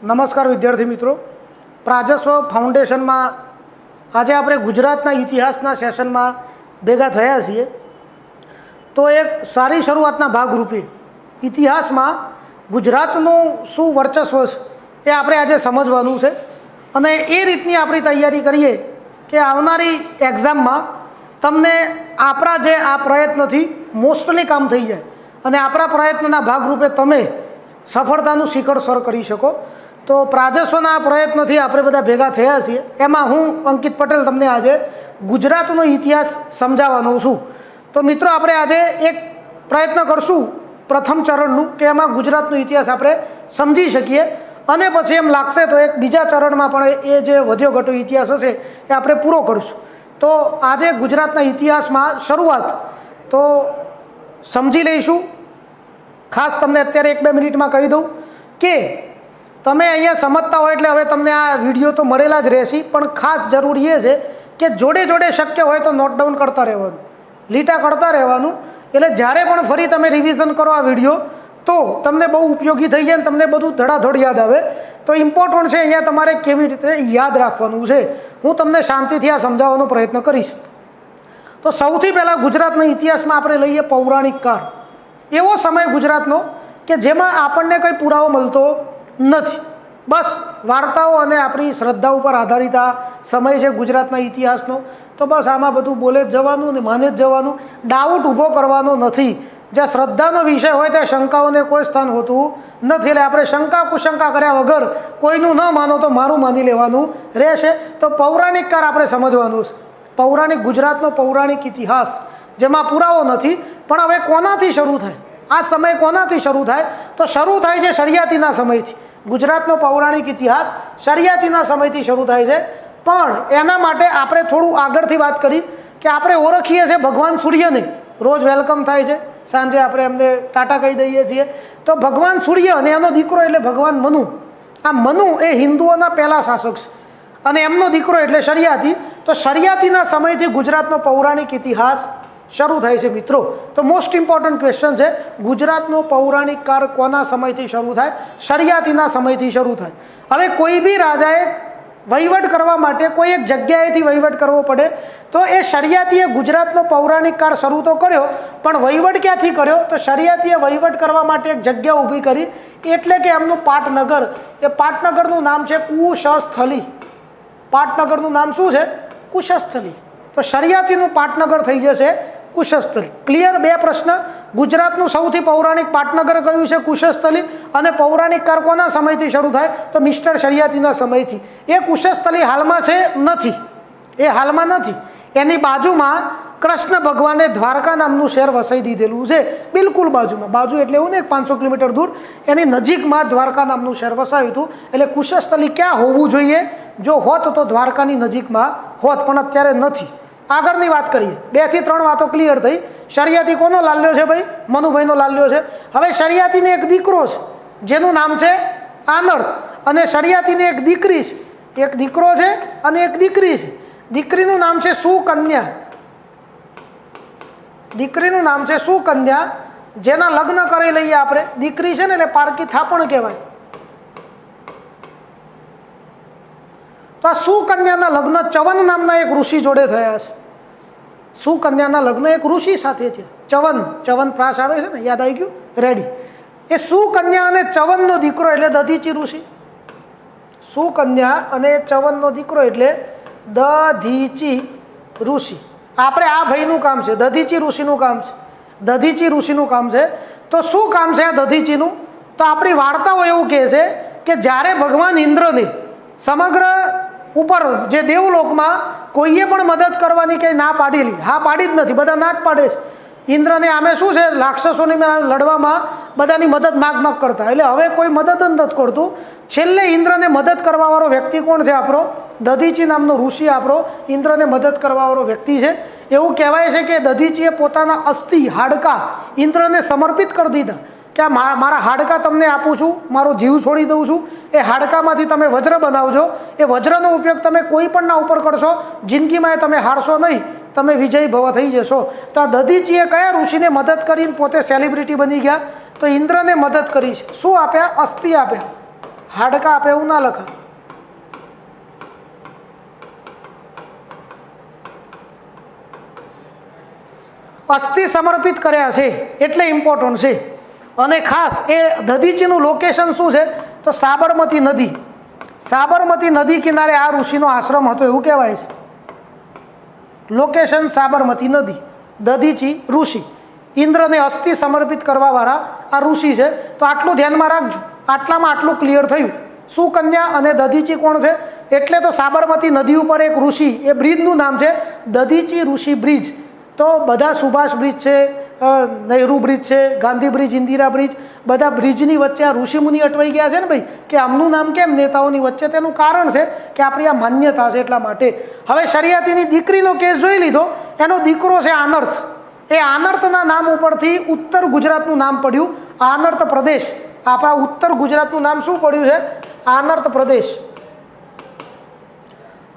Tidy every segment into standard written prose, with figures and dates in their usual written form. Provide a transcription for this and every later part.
નમસ્કાર વિદ્યાર્થી મિત્રો, પ્રાજસ્વ ફાઉન્ડેશનમાં આજે આપણે ગુજરાતના ઇતિહાસના સેશનમાં ભેગા થયા છીએ. તો એક સારી શરૂઆતના ભાગરૂપે ઇતિહાસમાં ગુજરાતનું શું વર્ચસ્વ છે એ આપણે આજે સમજવાનું છે અને એ રીતની આપણી તૈયારી કરીએ કે આવનારી એક્ઝામમાં તમને આપણા જે આ પ્રયત્નથી મોસ્ટલી કામ થઈ જાય અને આપણા પ્રયત્નના ભાગરૂપે તમે સફળતાનું શિખર સર કરી શકો. તો પ્રાજસ્વના પ્રયત્નથી આપણે બધા ભેગા થયા છીએ. એમાં હું અંકિત પટેલ તમને આજે ગુજરાતનો ઇતિહાસ સમજાવવાનો છું. તો મિત્રો, આપણે આજે એક પ્રયત્ન કરશું પ્રથમ ચરણનું કે એમાં ગુજરાતનો ઇતિહાસ આપણે સમજી શકીએ અને પછી એમ લાગશે તો એક બીજા ચરણમાં પણ એ જે વધ્યો ઘટો ઇતિહાસ હશે એ આપણે પૂરો કરીશું. તો આજે ગુજરાતના ઇતિહાસમાં શરૂઆત તો સમજી લઈશું. ખાસ તમને અત્યારે 1-2 મિનિટમાં કહી દઉં કે તમે અહીંયા સમજતા હોય એટલે હવે તમને આ વિડીયો તો મળેલા જ રહેશે, પણ ખાસ જરૂરી એ છે કે જોડે જોડે શક્ય હોય તો નોટ ડાઉન કરતા રહેવાનું, લીટા કરતા રહેવાનું. એટલે જ્યારે પણ ફરી તમે રિવિઝન કરો આ વિડીયો તો તમને બહુ ઉપયોગી થઈ જાય ને તમને બધું ધડાધડ યાદ આવે. તો ઇમ્પોર્ટન્ટ છે અહીંયા તમારે કેવી રીતે યાદ રાખવાનું છે. હું તમને શાંતિથી આ સમજાવવાનો પ્રયત્ન કરીશ. તો સૌથી પહેલાં ગુજરાતના ઇતિહાસમાં આપણે લઈએ પૌરાણિક કાળ. એવો સમય ગુજરાતનો કે જેમાં આપણને કંઈ પુરાવો મળતો નથી, બસ વાર્તાઓ અને આપણી શ્રદ્ધા ઉપર આધારિત આ સમય છે ગુજરાતના ઇતિહાસનો. તો બસ આમાં બધું બોલે જ જવાનું ને માને જ જવાનું, ડાઉટ ઊભો કરવાનો નથી. જ્યાં શ્રદ્ધાનો વિષય હોય ત્યાં શંકાઓને કોઈ સ્થાન હોતું નથી. એટલે આપણે શંકા કુશંકા કર્યા વગર કોઈનું ન માનો તો મારું માની લેવાનું રહેશે. તો પૌરાણિક કાળ આપણે સમજવાનું છે. પૌરાણિક ગુજરાતનો પૌરાણિક ઇતિહાસ જેમાં પુરાવો નથી. પણ હવે કોનાથી શરૂ થાય આ સમય? કોનાથી શરૂ થાય? તો શરૂ થાય છે શરિયાતીના સમયથી. ગુજરાતનો પૌરાણિક ઇતિહાસ શરિયાતીના સમયથી શરૂ થાય છે. પણ એના માટે આપણે થોડું આગળથી વાત કરી કે આપણે ઓળખીએ છીએ ભગવાન સૂર્યને. રોજ વેલકમ થાય છે, સાંજે આપણે એમને ટાટા કહી દઈએ છીએ. તો ભગવાન સૂર્ય અને એનો દીકરો એટલે ભગવાન મનુ. આ મનુ એ હિન્દુઓના પહેલા શાસક છે અને એમનો દીકરો એટલે શરિયાતી. તો શરિયાતીના સમયથી ગુજરાતનો પૌરાણિક ઇતિહાસ શરૂ થાય છે મિત્રો. તો મોસ્ટ ઇમ્પોર્ટન્ટ ક્વેશ્ચન છે, ગુજરાતનો પૌરાણિક કાળ કોના સમયથી શરૂ થાય? શરિયાતીના સમયથી શરૂ થાય. હવે કોઈ બી રાજાએ વહીવટ કરવા માટે કોઈ એક જગ્યાએથી વહીવટ કરવો પડે તો એ શરિયાતીએ ગુજરાતનો પૌરાણિક કાળ શરૂ તો કર્યો, પણ વહીવટ ક્યાંથી કર્યો? તો શરિયાતીએ વહીવટ કરવા માટે એક જગ્યા ઊભી કરી, એટલે કે એમનું પાટનગર. એ પાટનગરનું નામ છે કુશસ્થલી. પાટનગરનું નામ શું છે? કુશસ્થલી. તો શરિયાતીનું પાટનગર થઈ જશે કુશસ્થલી. ક્લિયર? 2 પ્રશ્ન. ગુજરાતનું સૌથી પૌરાણિક પાટનગર કયું છે? કુશસ્થલી. અને પૌરાણિક કાળ કોના સમયથી શરૂ થાય? તો મિસ્ટર શરિયાતીના સમયથી. એ કુશસ્થલી હાલમાં છે? નથી. એ હાલમાં નથી. એની બાજુમાં કૃષ્ણ ભગવાને દ્વારકા નામનું શહેર વસાઈ દીધેલું છે. બિલકુલ બાજુમાં. બાજુ એટલે એવું ને 500 કિલોમીટર દૂર એની નજીકમાં દ્વારકા નામનું શહેર વસાવ્યું હતું. એટલે કુશસ્થલી ક્યાં હોવું જોઈએ? જો હોત તો દ્વારકાની નજીકમાં હોત, પણ અત્યારે નથી. આગળની વાત કરીએ. 2 થી 3 વાતો ક્લિયર થઈ. શરિયાતી કોનો લાલ્યો છે ભાઈ? મનુભાઈનો લાલ્યો છે. હવે શરિયાતીને એક દીકરો છે જેનું નામ છે આનર્ત, અને શરિયાતીને એક દીકરી છે. એક દીકરો છે અને એક દીકરી છે. દીકરીનું નામ છે સુકન્યા. દીકરીનું નામ છે સુકન્યા, જેના લગ્ન કરી લઈએ આપણે. દીકરી છે ને એટલે પારકી થાપણ કહેવાય. તો આ સુકન્યાના લગ્ન ચવન નામના એક ઋષિ જોડે થયા છે. સુકન્યાના લગ્ન એક ઋષિ સાથે છે. ચવન પ્રાસ આવે છે ને, યાદ આવી ગયું? રેડી. એ સુકન્યા અને ચવનનો દીકરો એટલે દધીચી ઋષિ. સુકન્યા અને ચવનનો દીકરો એટલે દધીચી ઋષિ. આપણે આ ભાઈનું કામ છે, દધીચી ઋષિનું કામ છે. દધીચી ઋષિનું કામ છે. તો શું કામ છે આ દધીચીનું? તો આપણી વાર્તાઓ એવું કહે છે કે જ્યારે ભગવાન ઇન્દ્રને સમગ્ર ઉપર જે દેવલોકમાં કોઈએ પણ મદદ કરવાની કંઈ ના પાડેલી, હા પાડી જ નથી, બધા ના જ પાડે છે. ઇન્દ્રને આમે શું છે, રાક્ષસોની લડવામાં બધાની મદદ માગ કરતા. એટલે હવે કોઈ મદદ જ નથી કરતું. છેલ્લે ઇન્દ્રને મદદ કરવાવાળો વ્યક્તિ કોણ છે? આપણો દધીચી નામનો ઋષિ આપણો ઇન્દ્રને મદદ કરવાવાળો વ્યક્તિ છે. એવું કહેવાય છે કે દધીચીએ પોતાના અસ્થિ હાડકા ઇન્દ્રને સમર્પિત કરી દીધા કે આ મારા હાડકા તમને આપું છું, મારો જીવ છોડી દઉં છું. એ હાડકામાંથી તમે વજ્ર બનાવજો. એ વજ્રનો ઉપયોગ તમે કોઈ પણના ઉપર કરશો, જિંદગીમાં એ તમે હારશો નહીં, તમે વિજયી ભવ થઈ જશો. તો આ દધીચીએ કયા ઋષિને મદદ કરીને પોતે સેલિબ્રિટી બની ગયા? તો ઇન્દ્રને મદદ કરી છે. શું આપ્યા? અસ્થિ આપ્યા, હાડકા આપે એવું ના લખાય. અસ્થિ સમર્પિત કર્યા છે એટલે ઇમ્પોર્ટન્ટ છે. અને ખાસ એ દધીચીનું લોકેશન શું છે તો સાબરમતી નદી. સાબરમતી નદી કિનારે આ ઋષિનો આશ્રમ હતો એવું કહેવાય છે. લોકેશન સાબરમતી નદી. દધીચી ઋષિ ઇન્દ્રને અસ્થિ સમર્પિત કરવાવાળા આ ઋષિ છે. તો આટલું ધ્યાનમાં રાખજો. આટલામાં આટલું ક્લિયર થયું. સુકન્યા અને દધીચી કોણ છે? એટલે તો સાબરમતી નદી ઉપર એક ઋષિ, એ બ્રિજનું નામ છે દધીચી ઋષિ બ્રિજ. તો બધા સુભાષ બ્રિજ છે, નહેરુ બ્રિજ છે, ગાંધી બ્રિજ, ઇન્દિરા બ્રિજ, બધા બ્રિજની વચ્ચે આ ઋષિમુનિ અટવાઈ ગયા છે ને ભાઈ, કે આમનું નામ કેમ નેતાઓની વચ્ચે? તેનું કારણ છે કે આપણી આ માન્યતા છે એટલા માટે. હવે શરિયાતીની દીકરીનો કેસ જોઈ લીધો. એનો દીકરો છે આનર્થ. એ આનર્થના નામ ઉપરથી ઉત્તર ગુજરાતનું નામ પડ્યું આનર્થ પ્રદેશ. આપણા ઉત્તર ગુજરાતનું નામ શું પડ્યું છે? આનર્થ પ્રદેશ.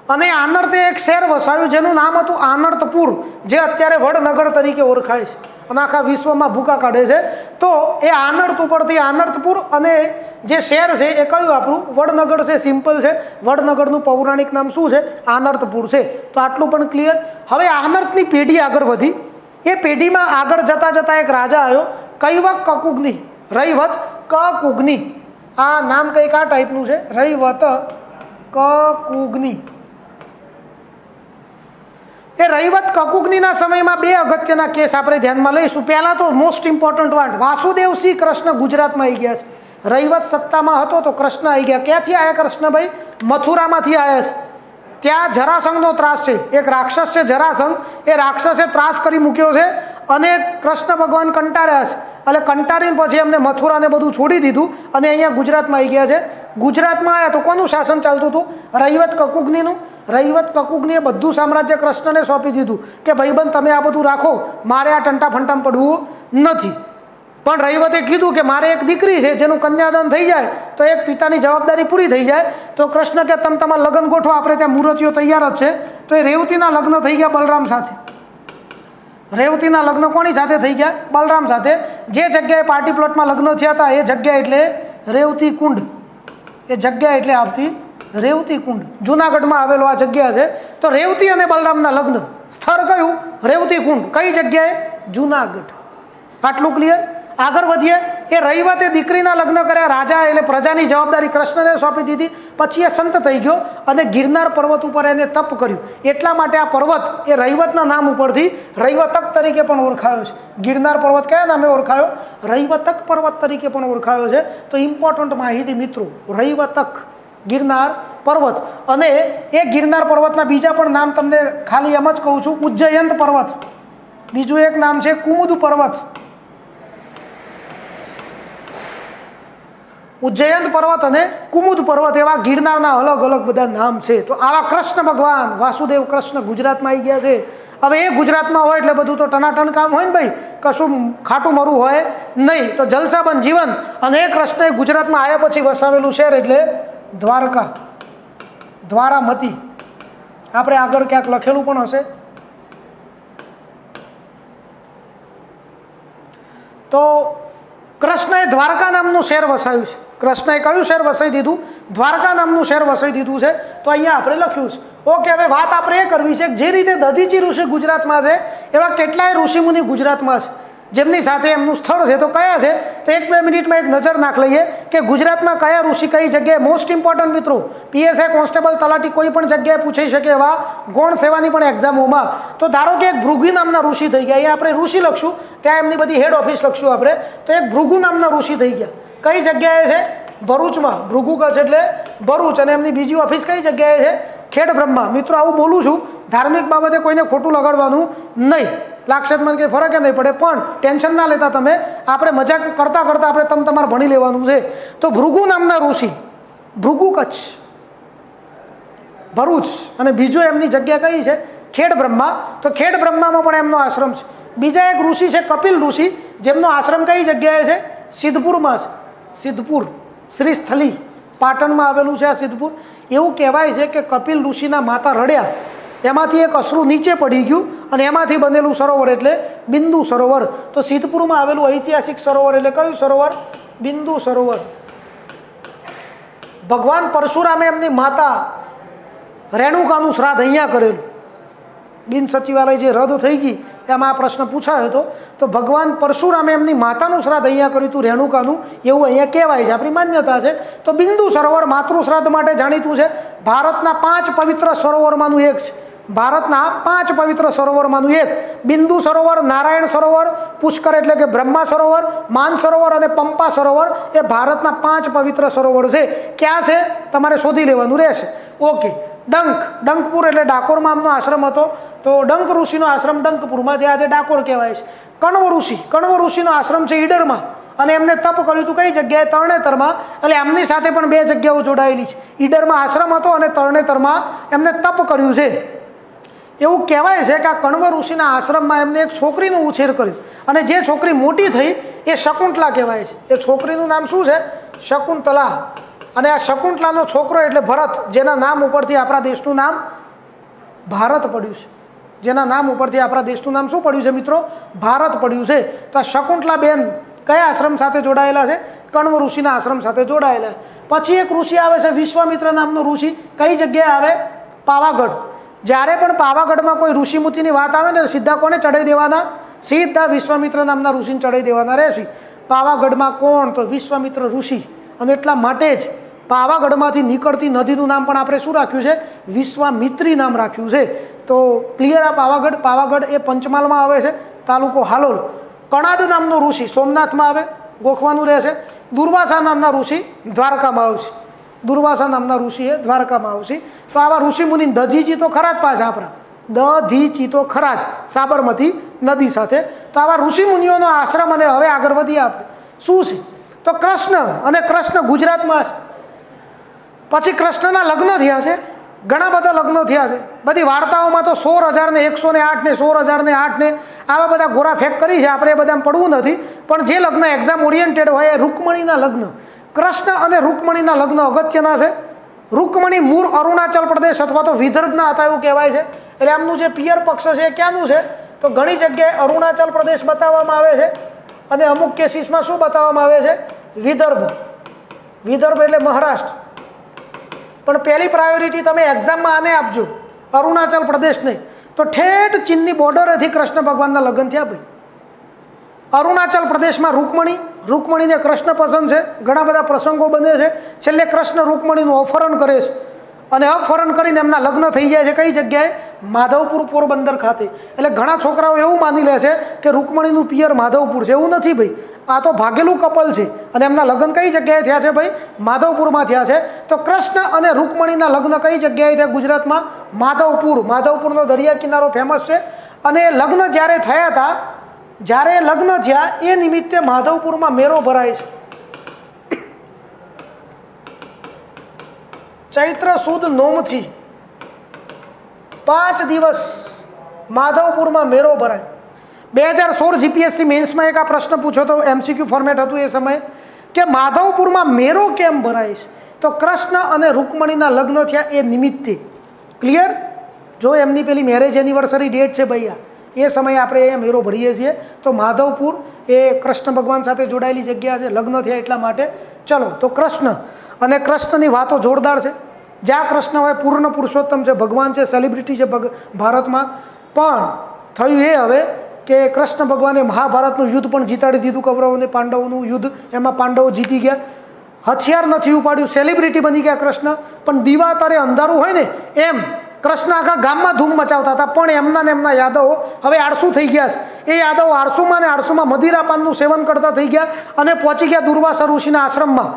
અને આનર્થે એક શહેર વસાવ્યું જેનું નામ હતું આનર્થપુર, જે અત્યારે વડનગર તરીકે ઓળખાય છે અને આખા વિશ્વમાં ભૂકા કાઢે છે. તો એ આનર્થ ઉપરથી આનર્થપુર, અને જે શહેર છે એ કયું આપણું વડનગર છે. સિમ્પલ છે. વડનગરનું પૌરાણિક નામ શું છે? આનર્થપુર છે. તો આટલું પણ ક્લિયર. હવે આનર્થની પેઢી આગળ વધી. એ પેઢીમાં આગળ જતાં જતાં એક રાજા આવ્યો, કૈવક કકુગ્નિ. રૈવત કકુગ્નિ. આ નામ કંઈક આ ટાઈપનું છે, રૈવત કકુગ્નિ. એ રૈવત કકુગ્નિના સમયમાં બે અગત્યના કેસ આપણે ધ્યાનમાં લઈશું. પહેલાં તો મોસ્ટ ઇમ્પોર્ટન્ટ વાત, વાસુદેવસિંહ કૃષ્ણ ગુજરાતમાં આવી ગયા છે. રૈવત સત્તામાં હતો તો કૃષ્ણ આવી ગયા. ક્યાંથી આવ્યા કૃષ્ણભાઈ? મથુરામાંથી આવ્યા છે. ત્યાં જરાસંઘનો ત્રાસ છે. એક રાક્ષસ છે જરાસંઘ. એ રાક્ષસે ત્રાસ કરી મૂક્યો છે અને કૃષ્ણ ભગવાન કંટાળ્યા છે. એટલે કંટાળીને પછી એમને મથુરાને બધું છોડી દીધું અને અહીંયા ગુજરાતમાં આવી ગયા છે. ગુજરાતમાં આવ્યા તો કોનું શાસન ચાલતું હતું? રૈવત કકુગ્નિનું. રૈવત કકુગ્નિએ બધું સામ્રાજ્ય કૃષ્ણને સોંપી દીધું કે ભાઈબંધ તમે આ બધું રાખો, મારે આ ટંટા ફંટામાં પડવું નથી. પણ રૈવતે કીધું કે મારે એક દીકરી છે જેનું કન્યાદાન થઈ જાય તો એક પિતાની જવાબદારી પૂરી થઈ જાય. તો કૃષ્ણ કે તમે તમારા લગ્ન ગોઠવો, આપણે ત્યાં મૂર્તિઓ તૈયાર જ છે. તો એ રેવતીના લગ્ન થઈ ગયા બલરામ સાથે. રેવતીના લગ્ન કોની સાથે થઈ ગયા? બલરામ સાથે. જે જગ્યાએ પાર્ટી પ્લોટમાં લગ્ન થયા હતા એ જગ્યા એટલે રેવતી કુંડ. એ જગ્યા એટલે આવતી રેવતી કુંડ. જુનાગઢમાં આવેલો આ જગ્યા છે. તો રેવતી અને બલરામના લગ્ન સ્થળ કયું? રેવતી કુંડ. કઈ જગ્યાએ? જુનાગઢ. આટલું ક્લિયર. આગળ વધીએ. એ રૈવતે દીકરીના લગ્ન કર્યા. રાજા એટલે પ્રજાની જવાબદારી કૃષ્ણને સોંપી દીધી. પછી એ સંત થઈ ગયો અને ગિરનાર પર્વત ઉપર એને તપ કર્યું. એટલા માટે આ પર્વત એ રૈવતના નામ ઉપરથી રૈવતક તરીકે પણ ઓળખાયો છે. ગિરનાર પર્વત કયા નામે ઓળખાયો? રૈવતક પર્વત તરીકે પણ ઓળખાયો છે. તો ઇમ્પોર્ટન્ટ માહિતી મિત્રો, રૈવતક ગિરનાર પર્વત. અને એ ગિરનાર પર્વતના બીજા પણ નામ તમને ખાલી એમ જ કહું છું. ઉજ્જયંત પર્વત, બીજું એક નામ છે કુમુદ પર્વત. ઉજ્જયંત પર્વત અને કુમુદ પર્વત, એવા ગિરનારના અલગ અલગ બધા નામ છે. તો આવા કૃષ્ણ ભગવાન વાસુદેવ કૃષ્ણ ગુજરાતમાં આવી ગયા છે. હવે એ ગુજરાતમાં હોય એટલે બધું તો ટનાટન કામ હોય ને ભાઈ, કશું ખાટું મરું હોય નહીં. તો જલસાબંધ જીવન. અને એ કૃષ્ણએ ગુજરાતમાં આવ્યા પછી વસાવેલું શહેર એટલે દ્વારકા, દ્વારામતી. આપણે આગળ ક્યાંક લખેલું પણ હશે. તો કૃષ્ણએ દ્વારકા નામનું શહેર વસાવ્યું છે. કૃષ્ણએ કયું શહેર વસાવી દીધું? દ્વારકા નામનું શહેર વસાવી દીધું છે. તો અહીંયા આપણે લખ્યું છે. ઓકે, હવે વાત આપણે એ કરવી છે કે જે રીતે દધીચી ઋષિ ગુજરાતમાં છે એવા કેટલાય ઋષિમુનિ ગુજરાતમાં છે જેમની સાથે એમનું સ્થળ છે. તો કયા છે? તો 1-2 મિનિટમાં એક નજર નાખ લઈએ કે ગુજરાતમાં કયા ઋષિ કઈ જગ્યાએ. મોસ્ટ ઇમ્પોર્ટન્ટ મિત્રો, પીએસઆઈ કોન્સ્ટેબલ તલાટી કોઈ પણ જગ્યાએ પૂછાઈ શકે એવા ગૌણ સેવાની પણ એક્ઝામોમાં. તો ધારો કે એક ભૃગુ નામના ઋષિ થઈ ગયા. અહીંયા આપણે ઋષિ લખશું, ત્યાં એમની બધી હેડ ઓફિસ લખશું આપણે. તો એક ભૃગુ નામના ઋષિ થઈ ગયા. કઈ જગ્યાએ છે? ભરૂચમાં. ભૃગુ કચ્છ એટલે ભરૂચ. અને એમની બીજી ઓફિસ કઈ જગ્યાએ છે? ખેડ બ્રહ્મા. મિત્રો આવું બોલું છું, ધાર્મિક બાબતે કોઈને ખોટું લગાડવાનું નહીં. લાગશે મને કંઈ ફરક નહીં પડે, પણ ટેન્શન ના લેતા તમે. આપણે મજાક કરતાં કરતાં આપણે તમારે ભણી લેવાનું છે. તો ભૃગુ નામના ઋષિ, ભૃગુ કચ્છ, ભરૂચ. અને બીજો એમની જગ્યા કઈ છે? ખેડ બ્રહ્મા. તો ખેડ બ્રહ્મામાં પણ એમનો આશ્રમ છે. બીજા એક ઋષિ છે કપિલ ઋષિ, જેમનો આશ્રમ કઈ જગ્યાએ છે? સિદ્ધપુરમાં છે. સિદ્ધપુર, શ્રીસ્થલી, પાટણમાં આવેલું છે આ સિદ્ધપુર. એવું કહેવાય છે કે કપિલ ઋષિના માતા રડ્યા, એમાંથી એક અશ્રુ નીચે પડી ગયું અને એમાંથી બનેલું સરોવર એટલે બિંદુ સરોવર. તો સિદ્ધપુરમાં આવેલું ઐતિહાસિક સરોવર એટલે કયું સરોવર? બિંદુ સરોવર. ભગવાન પરશુરામે એમની માતા રેણુકાનું શ્રાદ્ધ અહીંયા કરેલું. બિન સચિવાલય જે રદ થઈ ગઈ એમાં આ પ્રશ્ન પૂછાયો હતો. તો ભગવાન પરશુરામે એમની માતાનું શ્રાદ્ધ અહીંયા કર્યું હતું રેણુકાનું, એવું અહીંયા કહેવાય છે, આપણી માન્યતા છે. તો બિંદુ સરોવર માતૃ શ્રાદ્ધ માટે જાણીતું છે. ભારતના 5 પવિત્ર સરોવરમાંનું એક છે. ભારતના 5 પવિત્ર સરોવરમાંનું એક બિંદુ સરોવર, નારાયણ સરોવર, પુષ્કર એટલે કે બ્રહ્મા સરોવર, માન સરોવર અને પંપા સરોવર એ ભારતના 5 પવિત્ર સરોવર છે. ક્યાં છે તમારે શોધી લેવાનું રહેશે. ઓકે. ડંકપુર એટલે ડાકોરમાં આમનો આશ્રમ હતો. તો ડંક ઋષિનો આશ્રમ ડંકપુરમાં, જે આજે ડાકોર કહેવાય છે. કણવ ઋષિનો આશ્રમ છે ઈડરમાં, અને એમને તપ કર્યું હતું કઈ જગ્યાએ? તરણેતરમાં. એટલે એમની સાથે પણ 2 જગ્યાઓ જોડાયેલી છે. ઈડરમાં આશ્રમ હતો અને તરણેતરમાં એમને તપ કર્યું છે. એવું કહેવાય છે કે આ કણવ ઋષિના આશ્રમમાં એમને એક છોકરીનો ઉછેર કર્યો, અને જે છોકરી મોટી થઈ એ શકુંતલા કહેવાય છે. એ છોકરીનું નામ શું છે? શકુંતલા. અને આ શકુંતલાનો છોકરો એટલે ભરત, જેના નામ ઉપરથી આપણા દેશનું નામ ભારત પડ્યું છે. જેના નામ ઉપરથી આપણા દેશનું નામ શું પડ્યું છે મિત્રો? ભારત પડ્યું છે. તો આ શકુંતલાબેન કયા આશ્રમ સાથે જોડાયેલા છે? કણવ ઋષિના આશ્રમ સાથે જોડાયેલા. પછી એક ઋષિ આવે છે વિશ્વામિત્ર નામનો ઋષિ. કઈ જગ્યાએ આવે? પાવાગઢ. જ્યારે પણ પાવાગઢમાં કોઈ ઋષિમુતિની વાત આવે ને, સીધા કોને ચડાવી દેવાના? સીધા વિશ્વામિત્ર નામના ઋષિને ચડાવી દેવાના રહેશે. પાવાગઢમાં કોણ? તો વિશ્વામિત્ર ઋષિ. અને એટલા માટે જ પાવાગઢમાંથી નીકળતી નદીનું નામ પણ આપણે શું રાખ્યું છે? વિશ્વામિત્રી નામ રાખ્યું છે. તો ક્લિયર આ પાવાગઢ એ પંચમહાલમાં આવે છે, તાલુકો હાલોલ. કણાદ નામનો ઋષિ સોમનાથમાં આવે, ગોખવાનું રહેશે. દુર્વાસા નામના ઋષિ દ્વારકામાં આવશે. દુર્વાસા નામના ઋષિ એ દ્વારકામાં આવશે. તો આવા ઋષિ મુનિ દધીચી તો ખરા જ પાછા આપણા, દધીચી તો ખરા જ સાબરમતી નદી સાથે. તો આવા ઋષિ મુનિઓનો આશ્રમ. અને હવે આગળ વધીએ આપણે. શું છે? તો કૃષ્ણ. અને કૃષ્ણ ગુજરાતમાં છે. પછી કૃષ્ણના લગ્ન થયા છે, ઘણા બધા લગ્નો થયા છે. બધી વાર્તાઓમાં તો 16,000 ને 108 ને 16,008 ને આવા બધા ગોરા ફેંક કરી છે. આપણે એ બધામાં પડવું નથી. પણ જે લગ્ન એક્ઝામ ઓરિએન્ટેડ હોય એ રૂકમણીના લગ્ન. કૃષ્ણ અને રૂકમણીના લગ્ન અગત્યના છે. રૂકમણી મૂળ અરુણાચલ પ્રદેશ અથવા તો વિદર્ભના હતા એવું કહેવાય છે. એટલે એમનું જે પિયર પક્ષ છે એ ક્યાંનું છે? તો ઘણી જગ્યાએ અરુણાચલ પ્રદેશ બતાવવામાં આવે છે, અને અમુક કેસીસમાં શું બતાવવામાં આવે છે? વિદર્ભ. વિદર્ભ એટલે મહારાષ્ટ્ર. પણ પહેલી પ્રાયોરિટી તમે એક્ઝામમાં આને આપજો, અરુણાચલ પ્રદેશ નહીં. તો ઠેઠ ચીનની બોર્ડરેથી કૃષ્ણ ભગવાનના લગ્ન થયા ભાઈ. અરુણાચલ પ્રદેશમાં રૂકમણીને કૃષ્ણ પસંદ છે. ઘણા બધા પ્રસંગો બને છે. છેલ્લે કૃષ્ણ રૂકમણીનું અપહરણ કરે છે, અને અપહરણ કરીને એમના લગ્ન થઈ જાય છે. કઈ જગ્યાએ? માધવપુર, પોરબંદર ખાતે. એટલે ઘણા છોકરાઓ એવું માની લે છે કે રૂકમણીનું પિયર માધવપુર છે. એવું નથી ભાઈ, આ તો ભાગેલું કપલ છે. અને એમના લગ્ન કઈ જગ્યાએ થયા છે ભાઈ? માધવપુરમાં થયા છે. તો કૃષ્ણ અને રૂકમણીના લગ્ન કઈ જગ્યાએ થયા? ગુજરાતમાં માધવપુર. માધવપુરનો દરિયા કિનારો ફેમસ છે. અને લગ્ન જ્યારે થયા હતા, જ્યારે લગ્ન થયા એ નિમિત્તે માધવપુરમાં મેળો ભરાય છે. ચૈત્ર સુદ નોમથી 5 દિવસ માધવપુરમાં મેળો ભરાય. 2016 જીપીએસસી મેન્સમાં એક આ પ્રશ્ન પૂછ્યો તો, MCQ ફોર્મેટ હતું એ સમયે, કે માધવપુરમાં મેળો કેમ ભરાય છે? તો કૃષ્ણ અને રૂકમણીના લગ્ન થયા એ નિમિત્તે. ક્લિયર? જો એમની પેલી મેરેજ એનિવર્સરી ડેટ છે ભાઈ, એ સમયે આપણે એ મેળો ભરીએ છીએ. તો માધવપુર એ કૃષ્ણ ભગવાન સાથે જોડાયેલી જગ્યા છે, લગ્ન થયા એટલા માટે. ચલો, તો કૃષ્ણ અને કૃષ્ણની વાતો જોરદાર છે. જ્યાં કૃષ્ણ હોય પૂર્ણ પુરુષોત્તમ છે, ભગવાન છે, સેલિબ્રિટી છે ભારતમાં. પણ થયું એ હવે કે કૃષ્ણ ભગવાને મહાભારતનું યુદ્ધ પણ જીતાડી દીધું, કૌરવ અને પાંડવોનું યુદ્ધ. એમાં પાંડવો જીતી ગયા, હથિયાર નથી ઉપાડ્યું, સેલિબ્રિટી બની ગયા કૃષ્ણ. પણ દીવા તારે અંધારું હોય ને એમ કૃષ્ણ આખા ગામમાં ધૂમ મચાવતા હતા. પણ એમના ને એમના યાદવો હવે આળસુ થઈ ગયા છે. એ યાદવો આળસુમાં ને આળસુમાં મદિરા પાનનું સેવન કરતા થઈ ગયા, અને પહોંચી ગયા દુર્વાસા ઋષિના આશ્રમમાં.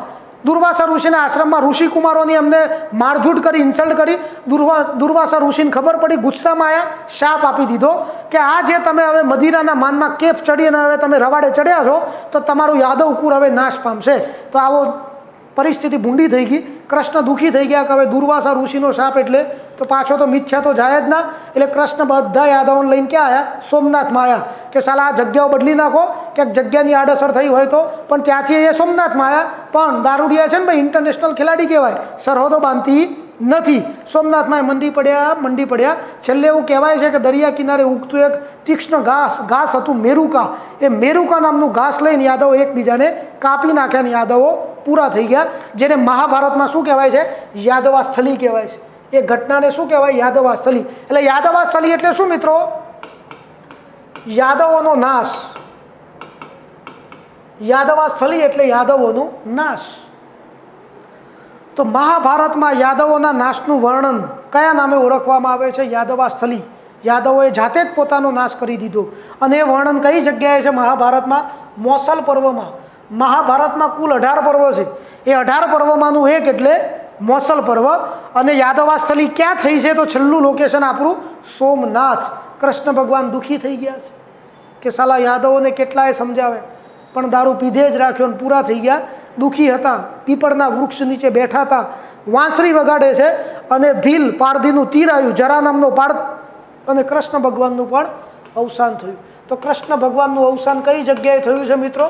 દુર્વાસા ઋષિના આશ્રમમાં ઋષિકુમારોની એમને મારઝૂડ કરી, ઇન્સલ્ટ કરી. દુર્વાસા ઋષિને ખબર પડી, ગુસ્સામાં આવ્યા, શાપ આપી દીધો કે આ જે તમે હવે મદિરાના માનમાં કેફ ચડી અને હવે તમે રવાડે ચડ્યા છો, તો તમારું યાદવ કુળ હવે નાશ પામશે. તો આવો પરિસ્થિતિ ભૂંડી થઈ ગઈ. કૃષ્ણ દુઃખી થઈ ગયા કે હવે દુર્વાસા ઋષિનો શાપ એટલે તો પાછો તો મિથ્યા તો જાય જ ના. એટલે કૃષ્ણ બધા યાદવોને લઈને ક્યાં આવ્યા? સોમનાથમાં આવ્યા કે સાલા આ જગ્યાઓ બદલી નાખો, કે જગ્યાની આડઅસર થઈ હોય તો. પણ ત્યાંથી એ સોમનાથમાં આવ્યા. પણ દારૂડિયા છે ને ભાઈ, ઇન્ટરનેશનલ ખેલાડી કહેવાય, સરહદો બાંધતી નથી. સોમનાથમાં મંડી પડ્યા. છેલ્લે એવું કહેવાય છે કે દરિયા કિનારે ઉગતું એક તીક્ષ્ણ ઘાસ હતું મેરુકા. એ મેરુકા નામનું ઘાસ લઈને યાદવો એકબીજાને કાપી નાખ્યા અને યાદવો પૂરા થઈ ગયા. જેને મહાભારતમાં શું કહેવાય છે? યાદવાસ્થલી કહેવાય છે. એ ઘટનાને શું કહેવાય? યાદવાસ્થલી. એટલે યાદવાસ્થલી એટલે શું મિત્રો? યાદવોનો નાશ. યાદવાસ્થલી એટલે યાદવોનો નાશ. તો મહાભારતમાં યાદવોના નાશનું વર્ણન કયા નામે ઓળખવામાં આવે છે? યાદવાસ્થલી. યાદવોએ જાતે જ પોતાનો નાશ કરી દીધો. અને એ વર્ણન કઈ જગ્યાએ છે મહાભારતમાં? મોસલ પર્વમાં. મહાભારતમાં કુલ 18 પર્વ છે. એ 18 પર્વમાંનું એક એટલે મોસલ પર્વ. અને યાદવાસ્થલી ક્યાં થઈ છે? તો છેલ્લું લોકેશન આપણું સોમનાથ. કૃષ્ણ ભગવાન દુઃખી થઈ ગયા છે કે સાલા યાદવોને કેટલાય સમજાવે પણ દારૂ પીધે જ રાખ્યો અને પૂરા થઈ ગયા. દુઃખી હતા. પીપળના વૃક્ષ નીચે બેઠા હતા. વાંસળી વગાડે છે અને ભીલ પારધીનું તીર આવ્યું, જરા નામનો પાર્થ, અને કૃષ્ણ ભગવાનનું પણ અવસાન થયું. તો કૃષ્ણ ભગવાનનું અવસાન કઈ જગ્યાએ થયું છે મિત્રો?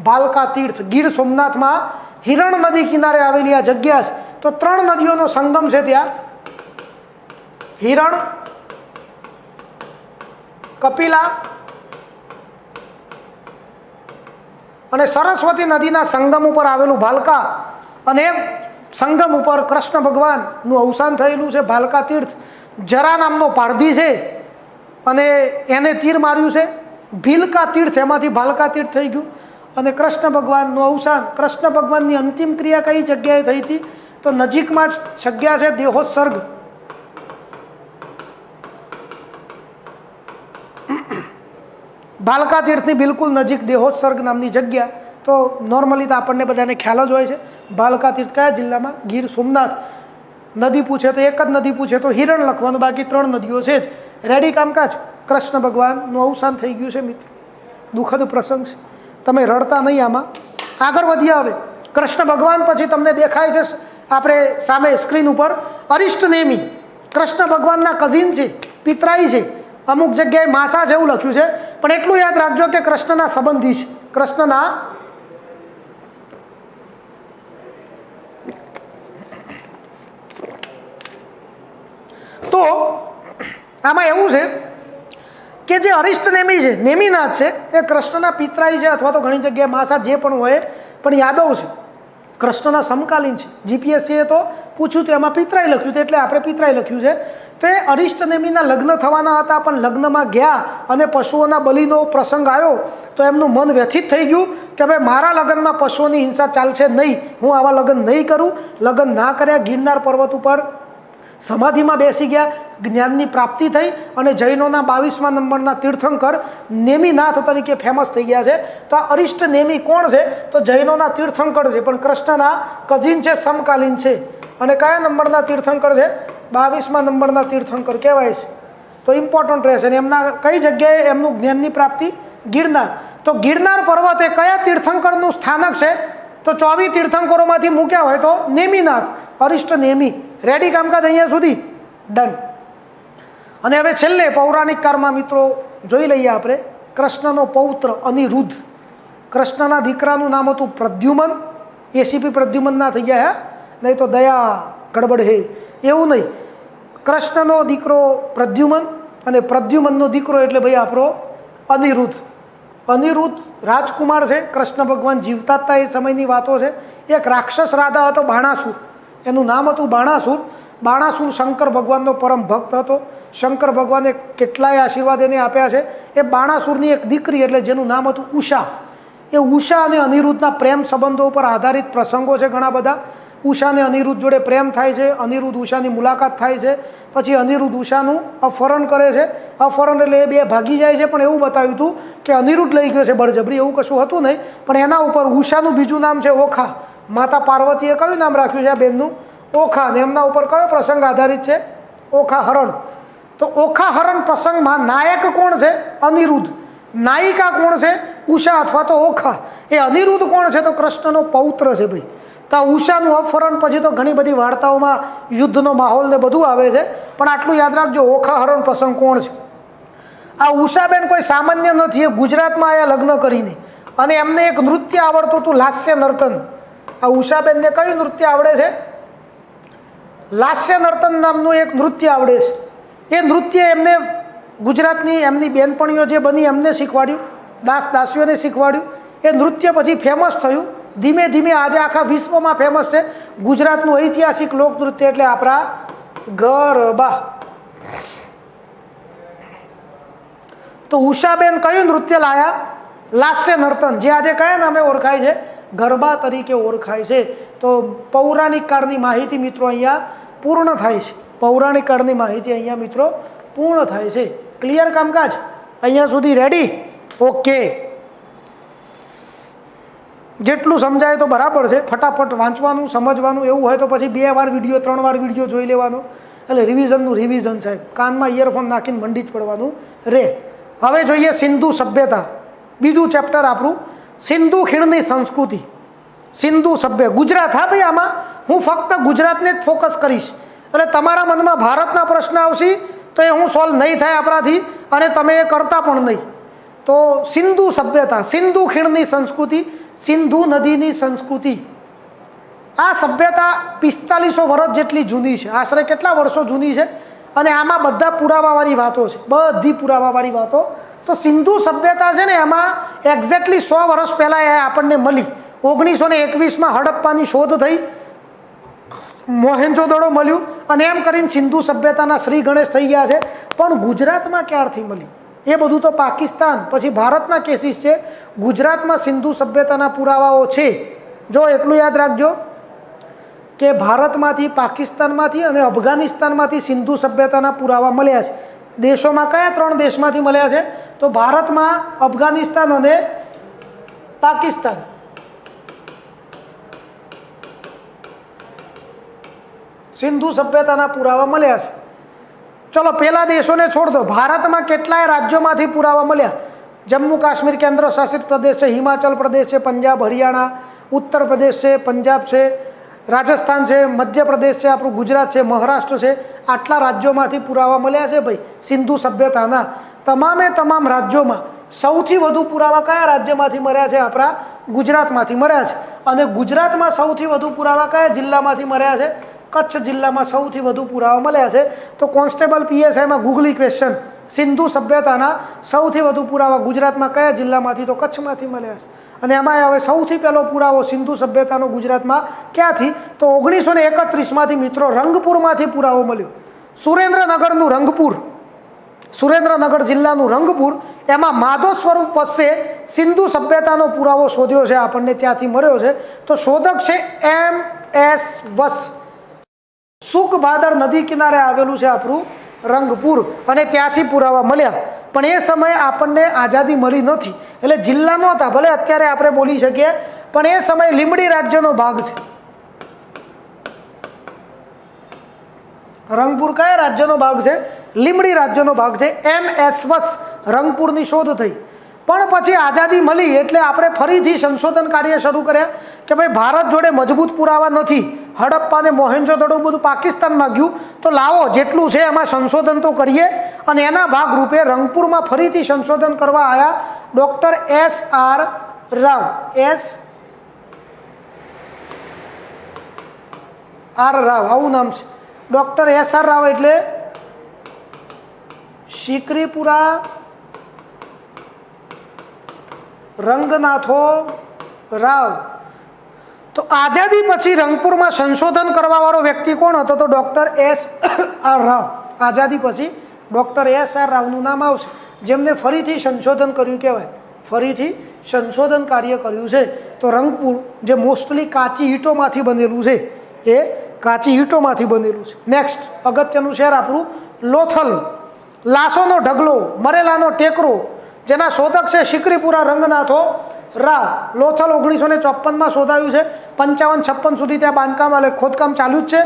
ભાલકા તીર્થ. ગીર સોમનાથમાં હિરણ નદી કિનારે આવેલી આ જગ્યા છે. તો 3 નદીઓનો સંગમ છે ત્યાં. હિરણ, કપિલા અને સરસ્વતી નદીના સંગમ ઉપર આવેલું ભાલકા. અને એ સંગમ ઉપર કૃષ્ણ ભગવાનનું અવસાન થયેલું છે. ભાલકા તીર્થ. જરા નામનો પારધી છે અને એને તીર માર્યું છે. ભીલકા તીર્થ, એમાંથી ભાલકા તીર્થ થઈ ગયું. અને કૃષ્ણ ભગવાનનું અવસાન. કૃષ્ણ ભગવાનની અંતિમ ક્રિયા કઈ જગ્યાએ થઈ હતી? તો નજીકમાં જ જગ્યા છે દેહોત્સર્ગ. ભાલકા તીર્થની બિલકુલ નજીક દેહોત્સર્ગ નામની જગ્યા. તો નોર્મલી તો આપણને બધાને ખ્યાલ જ હોય છે. ભાલકા તીર્થ કયા જિલ્લામાં? ગીર સોમનાથ. નદી પૂછે તો એક જ નદી પૂછે તો હિરણ લખવાનું, બાકી 3 નદીઓ છે જ. રેડી કામકાજ. કૃષ્ણ ભગવાનનું અવસાન થઈ ગયું છે મિત્રો. દુઃખદ પ્રસંગ છે. તમે રડતા નહીં આમાં. આગળ વધ્યા. હવે કૃષ્ણ ભગવાન પછી તમને દેખાય છે આપણે સામે સ્ક્રીન ઉપર અરિષ્ટ નેમી. કૃષ્ણ ભગવાનના કઝિન છે, પિતરાઈ છે. અમુક જગ્યાએ માસા જેવું લખ્યું છે, પણ એટલું યાદ રાખજો કે કૃષ્ણના સંબંધી છે. કૃષ્ણના તો આમાં એવું છે કે જે અરિષ્ટ નેમી છે, નેમિનાથ છે, એ કૃષ્ણના પિતરાઈ છે અથવા તો ઘણી જગ્યાએ માસા જે પણ હોય, પણ યાદવ છે. કૃષ્ણના સમકાલીન છે. જીપીએસસીએ તો પૂછ્યું તો એમાં પિતરાઈ લખ્યું હતું એટલે આપણે પિતરાઈ લખ્યું છે. તો એ અરિષ્ટ નેમીના લગ્ન થવાના હતા, પણ લગ્નમાં ગયા અને પશુઓના બલિનો પ્રસંગ આવ્યો તો એમનું મન વ્યથિત થઈ ગયું કે ભાઈ મારા લગ્નમાં પશુઓની હિંસા ચાલશે નહીં, હું આવા લગ્ન નહીં કરું. લગ્ન ના કર્યા. ગિરનાર પર્વત ઉપર સમાધિમાં બેસી ગયા. જ્ઞાનની પ્રાપ્તિ થઈ અને જૈનોના 22મા નંબરના તીર્થંકર નેમિનાથ તરીકે ફેમસ થઈ ગયા છે. તો આ અરિષ્ટ નેમી કોણ છે? તો જૈનોના તીર્થંકર છે, પણ કૃષ્ણના કઝિન છે, સમકાલીન છે. અને કયા નંબરના તીર્થંકર છે? 22મા નંબરના તીર્થંકર કહેવાય છે. તો ઇમ્પોર્ટન્ટ રહેશે. અને એમના કઈ જગ્યાએ એમનું જ્ઞાનની પ્રાપ્તિ? ગિરનાર. તો ગિરનાર પર્વત એ કયા તીર્થંકરનું સ્થાનક છે? તો 24 તીર્થંકરોમાંથી મૂક્યા હોય તો નેમિનાથ, અરિષ્ટ નેમી. રેડી કામકાજ અહીંયા સુધી? ડન. અને હવે છેલ્લે પૌરાણિક કાળમાં મિત્રો જોઈ લઈએ આપણે કૃષ્ણનો પૌત્ર અનિરુદ્ધ. કૃષ્ણના દીકરાનું નામ હતું પ્રદ્યુમન. એસીપી પ્રદ્યુમન ના થઈ ગયા, નહીં તો દયા ગડબડ હે એવું નહીં. કૃષ્ણનો દીકરો પ્રદ્યુમન અને પ્રદ્યુમનનો દીકરો એટલે ભાઈ આપણો અનિરુદ્ધ. અનિરુદ્ધ રાજકુમાર છે. કૃષ્ણ ભગવાન જીવતા હતા એ સમયની વાતો છે. એક રાક્ષસ રાજા હતો બાણાસુર. એનું નામ હતું બાણાસુર. બાણાસુર શંકર ભગવાનનો પરમ ભક્ત હતો. શંકર ભગવાને કેટલાય આશીર્વાદ એને આપ્યા છે. એ બાણાસુરની એક દીકરી એટલે જેનું નામ હતું ઉષા. એ ઉષા અને અનિરુદ્ધના પ્રેમ સંબંધો ઉપર આધારિત પ્રસંગો છે ઘણા બધા. ઉષાને અનિરુદ્ધ જોડે પ્રેમ થાય છે. અનિરુદ્ધ ઉષાની મુલાકાત થાય છે. પછી અનિરુદ્ધ ઉષાનું અપહરણ કરે છે. અપહરણ એટલે એ બે ભાગી જાય છે, પણ એવું બતાવ્યું હતું કે અનિરુદ્ધ લઈ ગયો છે બળજબરી, એવું કશું હતું નહીં. પણ એના ઉપર ઉષાનું બીજું નામ છે ઓખા. માતા પાર્વતીએ કયું નામ રાખ્યું છે આ બેનનું? ઓખા. અને એમના ઉપર કયો પ્રસંગ આધારિત છે? ઓખા હરણ. તો ઓખા હરણ પ્રસંગમાં નાયક કોણ છે? અનિરુદ્ધ. નાયિકા કોણ છે? ઉષા અથવા તો ઓખા. એ અનિરુદ્ધ કોણ છે? તો કૃષ્ણનો પૌત્ર છે ભાઈ. તો આ ઉષાનું અપહરણ પછી તો ઘણી બધી વાર્તાઓમાં યુદ્ધનો માહોલ ને બધું આવે છે, પણ આટલું યાદ રાખજો ઓખા હરણ પ્રસંગ કોણ છે. આ ઉષાબેન કોઈ સામાન્ય નથી. એ ગુજરાતમાં આયા લગ્ન કરીને, અને એમને એક નૃત્ય આવડતું હતું, લાસ્ય નર્તન. આ ઉષાબેનને કયું નૃત્ય આવડે છે? લાસ્ય નર્તન નામનું એક નૃત્ય આવડે છે। એ નૃત્ય એમને ગુજરાતની એમની બેનપણીઓ જે બની એમને શીખવાડ્યું, દાસીઓને શીખવાડ્યું। એ નૃત્ય પછી ફેમસ થયું, ધીમે ધીમે આજે આખા વિશ્વમાં ફેમસ છે। ગુજરાતનું ઐતિહાસિક લોકનૃત્ય એટલે આપણા ગરબા। તો ઉષાબેન કયું નૃત્ય લાયા? લાસ્ય નર્તન, જે આજે કયા નામે ઓળખાય છે? ગરબા તરીકે ઓળખાય છે। તો પૌરાણિક કાળની માહિતી મિત્રો અહીંયા પૂર્ણ થાય છે। પૌરાણિક કાળની માહિતી અહીંયા મિત્રો પૂર્ણ થાય છે। ક્લિયર કામકાજ અહીંયા સુધી? રેડી? ઓકે, જેટલું સમજાય તો બરાબર છે। ફટાફટ વાંચવાનું, સમજવાનું, એવું હોય તો પછી 2 વાર વિડીયો 3 વાર વિડીયો જોઈ લેવાનો, એટલે રિવિઝનનું રિવિઝન સાહેબ। કાનમાં ઇયરફોન નાખીને મંડી જ પડવાનું રે। હવે જોઈએ સિંધુ સભ્યતા, બીજું ચેપ્ટર આપણું, સિંધુ ખીણની સંસ્કૃતિ, સિંધુ સભ્ય ગુજરાત। હા ભાઈ, આમાં હું ફક્ત ગુજરાતને જ ફોકસ કરીશ, એટલે તમારા મનમાં ભારતના પ્રશ્ન આવશે તો એ હું સોલ્વ નહીં થાય આપણાથી, અને તમે એ કરતા પણ નહીં। તો સિંધુ સભ્યતા, સિંધુ ખીણની સંસ્કૃતિ, સિંધુ નદીની સંસ્કૃતિ, આ સભ્યતા 4500 વર્ષ જેટલી જૂની છે। આશરે કેટલા વર્ષો જૂની છે? અને આમાં બધા પુરાવાવાળી વાતો છે, બધી પુરાવાવાળી વાતો। તો સિંધુ સભ્યતા છે ને, એમાં એક્ઝેક્ટલી 100 વર્ષ પહેલાં એ આપણને મળી। 1921માં હડપ્પાની શોધ થઈ, મોહેન્જો-દડો મળ્યું, અને એમ કરીને સિંધુ સભ્યતાના શ્રી ગણેશ થઈ ગયા છે। પણ ગુજરાતમાં ક્યારથી મળી એ બધું તો પાકિસ્તાન પછી ભારતના કેસીસ છે। ગુજરાતમાં સિંધુ સભ્યતાના પુરાવાઓ છે। જો એટલું યાદ રાખજો કે ભારતમાંથી, પાકિસ્તાનમાંથી અને અફઘાનિસ્તાનમાંથી સિંધુ સભ્યતાના પુરાવા મળ્યા છે। દેશોમાં કયા 3 દેશમાંથી મળ્યા છે? તો ભારતમાં, અફઘાનિસ્તાન અને પાકિસ્તાન। સિંધુ સભ્યતાના પુરાવા મળ્યા છે। ચલો પેલા દેશોને છોડ દો, ભારતમાં કેટલાય રાજ્યોમાંથી પુરાવા મળ્યા? જમ્મુ કાશ્મીર કેન્દ્ર શાસિત પ્રદેશ છે, હિમાચલ પ્રદેશ છે, પંજાબ, હરિયાણા, ઉત્તર પ્રદેશ છે, પંજાબ છે, રાજસ્થાન છે, મધ્યપ્રદેશ છે, આપણું ગુજરાત છે, મહારાષ્ટ્ર છે। આટલા રાજ્યોમાંથી પુરાવા મળ્યા છે ભાઈ સિંધુ સભ્યતાના। તમામે તમામ રાજ્યોમાં સૌથી વધુ પુરાવા કયા રાજ્યમાંથી મળ્યા છે? આપણા ગુજરાતમાંથી મળ્યા છે। અને ગુજરાતમાં સૌથી વધુ પુરાવા કયા જિલ્લામાંથી મળ્યા છે? કચ્છ જિલ્લામાં સૌથી વધુ પુરાવા મળ્યા છે। તો કોન્સ્ટેબલ PSIમાં ગૂગલી ક્વેશ્ચન, સિંધુ સભ્યતાના સૌથી વધુ પુરાવા ગુજરાતમાં કયા જિલ્લામાંથી? તો કચ્છમાંથી મળ્યા છે। અને એમાં હવે સૌથી પહેલો પુરાવો સિંધુ સભ્યતાનો ગુજરાતમાં ક્યાંથી? તો 1931માંથી મિત્રો રંગપુરમાંથી પુરાવો મળ્યો। સુરેન્દ્રનગરનું રંગપુર, સુરેન્દ્રનગર જિલ્લાનું રંગપુર, એમાં માધવ સ્વરૂપ વચ્ચે સિંધુ સભ્યતાનો પુરાવો શોધ્યો છે, આપણને ત્યાંથી મળ્યો છે। તો શોધક છે MS વસ। સુખભાદર નદી કિનારે આવેલું છે આપણું રંગપુર, અને ત્યાંથી પુરાવા મળ્યા। પણ એ સમયે આપણને આઝાદી મળી નથી, એટલે જિલ્લા નહોતા, ભલે અત્યારે આપણે બોલી શકીએ, પણ એ સમયે લીંબડી રાજ્યનો ભાગ છે। રંગપુર કયા રાજ્યનો ભાગ છે? લીંબડી રાજ્યનો ભાગ છે। MS વસ રંગપુરની શોધ થઈ। પણ પછી આઝાદી મળી એટલે આપણે ફરીથી સંશોધન કાર્ય શરૂ કર્યા કે ભાઈ ભારત જોડે મજબૂત પુરાવા નથી, હડપ્પા ને મોહેન્જો-દડો બધું પાકિસ્તાનમાં ગયું, તો લાવો જેટલું છે એમાં સંશોધન તો કરીએ। અને એના ભાગરૂપે રંગપુરમાં ફરીથી સંશોધન કરવા આવ્યા doctor SR Rao. SR Rao આવું નામ છે, ડૉક્ટર SR રાવ એટલે શિકરીપુરા રંગનાથો રાવ। તો આઝાદી પછી રંગપુરમાં સંશોધન કરવાવાળો વ્યક્તિ કોણ હતો? તો ડૉક્ટર SR રાવ। આઝાદી પછી ડૉક્ટર SR રાવનું નામ આવશે, જેમને ફરીથી સંશોધન કર્યું કહેવાય, ફરીથી સંશોધન કાર્ય કર્યું છે। તો રંગપુર જે મોસ્ટલી કાચી ઈંટોમાંથી બનેલું છે, એ કાચી ઈંટોમાંથી બનેલું છે। નેક્સ્ટ અગત્યનું શહેર આપણું લોથલ, લાશોનો ઢગલો, મરેલાનો ટેકરો, જેના શોધક છે શિકરીપુરા રંગનાથો રાવ। લોથલ 1954માં શોધાયું છે, 55-56 સુધી ત્યાં બાંધકામ એટલે ખોદકામ ચાલુ જ છે।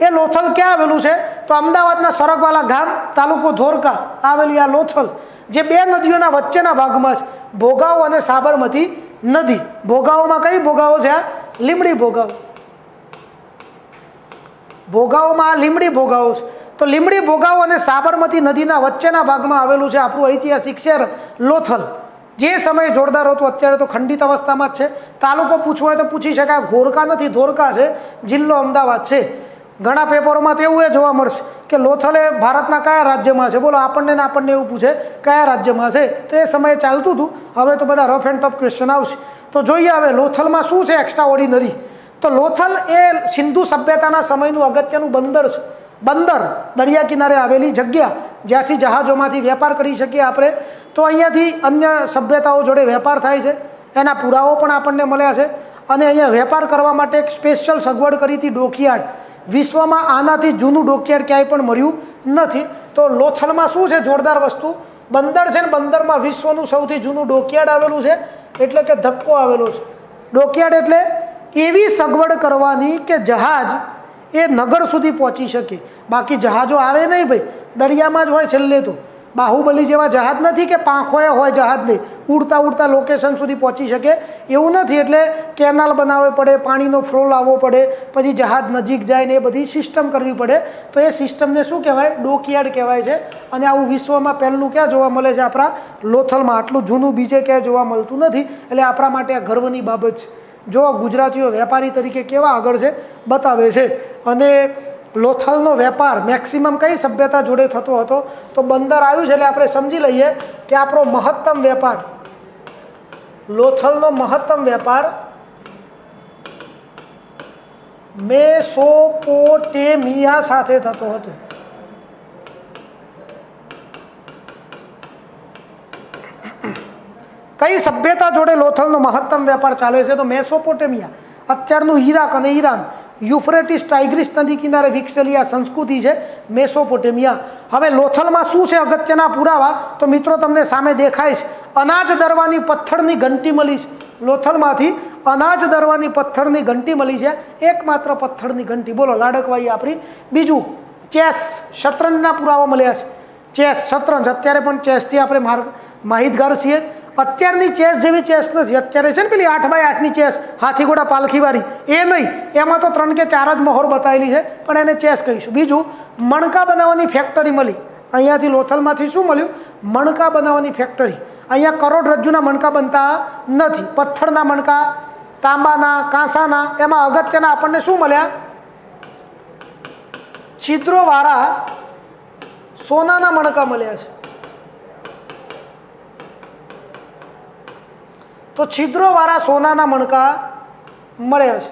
એ લોથલ ક્યાં આવેલું છે? તો અમદાવાદના સરગવાલા ગામ, તાલુકો ધોરકા આવેલી આ લોથલ, જે 2 નદીઓના વચ્ચેના ભાગમાં છે, ભોગાવો અને સાબરમતી નદી। ભોગાવોમાં કઈ ભોગાવો છે? આ લીંબડી ભોગાવો, ભોગાવોમાં આ લીંબડી ભોગાવો છે। તો લીંબડી ભોગાવો અને સાબરમતી નદીના વચ્ચેના ભાગમાં આવેલું છે આપણું ઐતિહાસિક શહેર લોથલ। જે સમયે જોરદાર હતું, અત્યારે તો ખંડિત અવસ્થામાં જ છે। તાલુકો પૂછવો હોય તો પૂછી શકાય, ઘોરકા નથી, ધોરકા છે, જિલ્લો અમદાવાદ છે। ઘણા પેપરોમાં તો એવું એ જોવા મળશે કે લોથલ એ ભારતના કયા રાજ્યમાં છે, બોલો આપણને ને આપણને એવું પૂછે કયા રાજ્યમાં છે, તો એ સમયે ચાલતું હતું. હવે તો બધા રફ એન્ડ ટફ ક્વેશ્ચન આવશે. તો જોઈએ હવે લોથલમાં શું છે એક્સ્ટ્રા ઓર્ડિનરી. તો લોથલ એ સિંધુ સભ્યતાના સમયનું અગત્યનું બંદર છે. બંદર દરિયા કિનારે આવેલી જગ્યા જ્યાંથી જહાજોમાંથી વેપાર કરી શકીએ આપણે. તો અહીંયાથી અન્ય સભ્યતાઓ જોડે વેપાર થાય છે, એના પુરાવો પણ આપણને મળ્યા છે. અને અહીંયા વેપાર કરવા માટે એક સ્પેશિયલ સગવડ કરી હતી, ડોકયાર્ડ. વિશ્વમાં આનાથી જૂનું ડોકયાર્ડ ક્યાંય પણ મળ્યું નથી. તો લોથલમાં શું છે જોરદાર વસ્તુ, બંદર છે ને બંદરમાં વિશ્વનું સૌથી જૂનું ડોકયાર્ડ આવેલું છે, એટલે કે ધક્કો આવેલો છે. ડોકયાર્ડ એટલે એવી સગવડ કરવાની કે જહાજ એ નગર સુધી પહોંચી શકે. બાકી જહાજો આવે નહીં ભાઈ, દરિયામાં જ હોય છેલ્લે. તો બાહુબલી જેવા જહાજ નથી કે પાંખોએ હોય જહાજ નહીં, ઉડતા ઉડતા લોકેશન સુધી પહોંચી શકે એવું નથી. એટલે કેનાલ બનાવવી પડે, પાણીનો ફ્લો લાવવો પડે, પછી જહાજ નજીક જાય ને એ બધી સિસ્ટમ કરવી પડે. તો એ સિસ્ટમને શું કહેવાય? ડોકયાર્ડ કહેવાય છે. અને આવું વિશ્વમાં પહેલું ક્યાં જોવા મળે છે? આપણા લોથલમાં. આટલું જૂનું બીજે ક્યાંય જોવા મળતું નથી. એટલે આપણા માટે આ ગર્વની બાબત છે. જો ગુજરાતીઓ વેપારી તરીકે કેવા આગળ છે બતાવે છે. અને લોથલનો વેપાર મેક્સિમમ કઈ સભ્યતા જોડે થતો હતો? તો બંદર આવ્યું છે એટલે આપણે સમજી લઈએ કે આપણો મહત્તમ વેપાર, લોથલનો મહત્તમ વેપાર મેસોપોટેમિયા સાથે થતો હતો. કઈ સભ્યતા જોડે લોથલનો મહત્તમ વેપાર ચાલે છે? તો મેસોપોટેમિયા, અત્યારનું ઈરાક અને ઈરાન, યુફ્રેટિસ ટાઇગ્રીસ નદી કિનારે વિકસેલી આ સંસ્કૃતિ છે મેસોપોટેમિયા. હવે લોથલમાં શું છે અગત્યના પુરાવા? તો મિત્રો તમને સામે દેખાય છે, અનાજ દરવાની પથ્થરની ઘંટી મળી છે. લોથલમાંથી અનાજ દરવાની પથ્થરની ઘંટી મળી છે, એકમાત્ર પથ્થરની ઘંટી. બોલો લાડકવાઈ આપણી. બીજું ચેસ, શતરંજના પુરાવા મળ્યા છે. ચેસ, શતરંજ, અત્યારે પણ ચેસથી આપણે માહિતગાર છીએ. અત્યારની ચેસ જેવી ચેસ નથી. અત્યારે છે ને પેલી 8x8ની ચેસ, હાથીઘોડા પાલખીવાળી, એ નહીં. એમાં તો 3 કે 4 જ મહોર બતાવેલી છે, પણ એને ચેસ કહીશું. બીજું મણકા બનાવવાની ફેક્ટરી મળી. અહીંયાથી લોથલમાંથી શું મળ્યું? મણકા બનાવવાની ફેક્ટરી. અહીંયા કરોડરજ્જુના મણકા બનતા નથી, પથ્થરના મણકા, તાંબાના, કાંસાના. એમાં અગત્યના આપણને શું મળ્યા? છિદ્રોવાળા સોનાના મણકા મળ્યા છે. તો છિદ્રોવાળા સોનાના મણકા મળ્યા છે.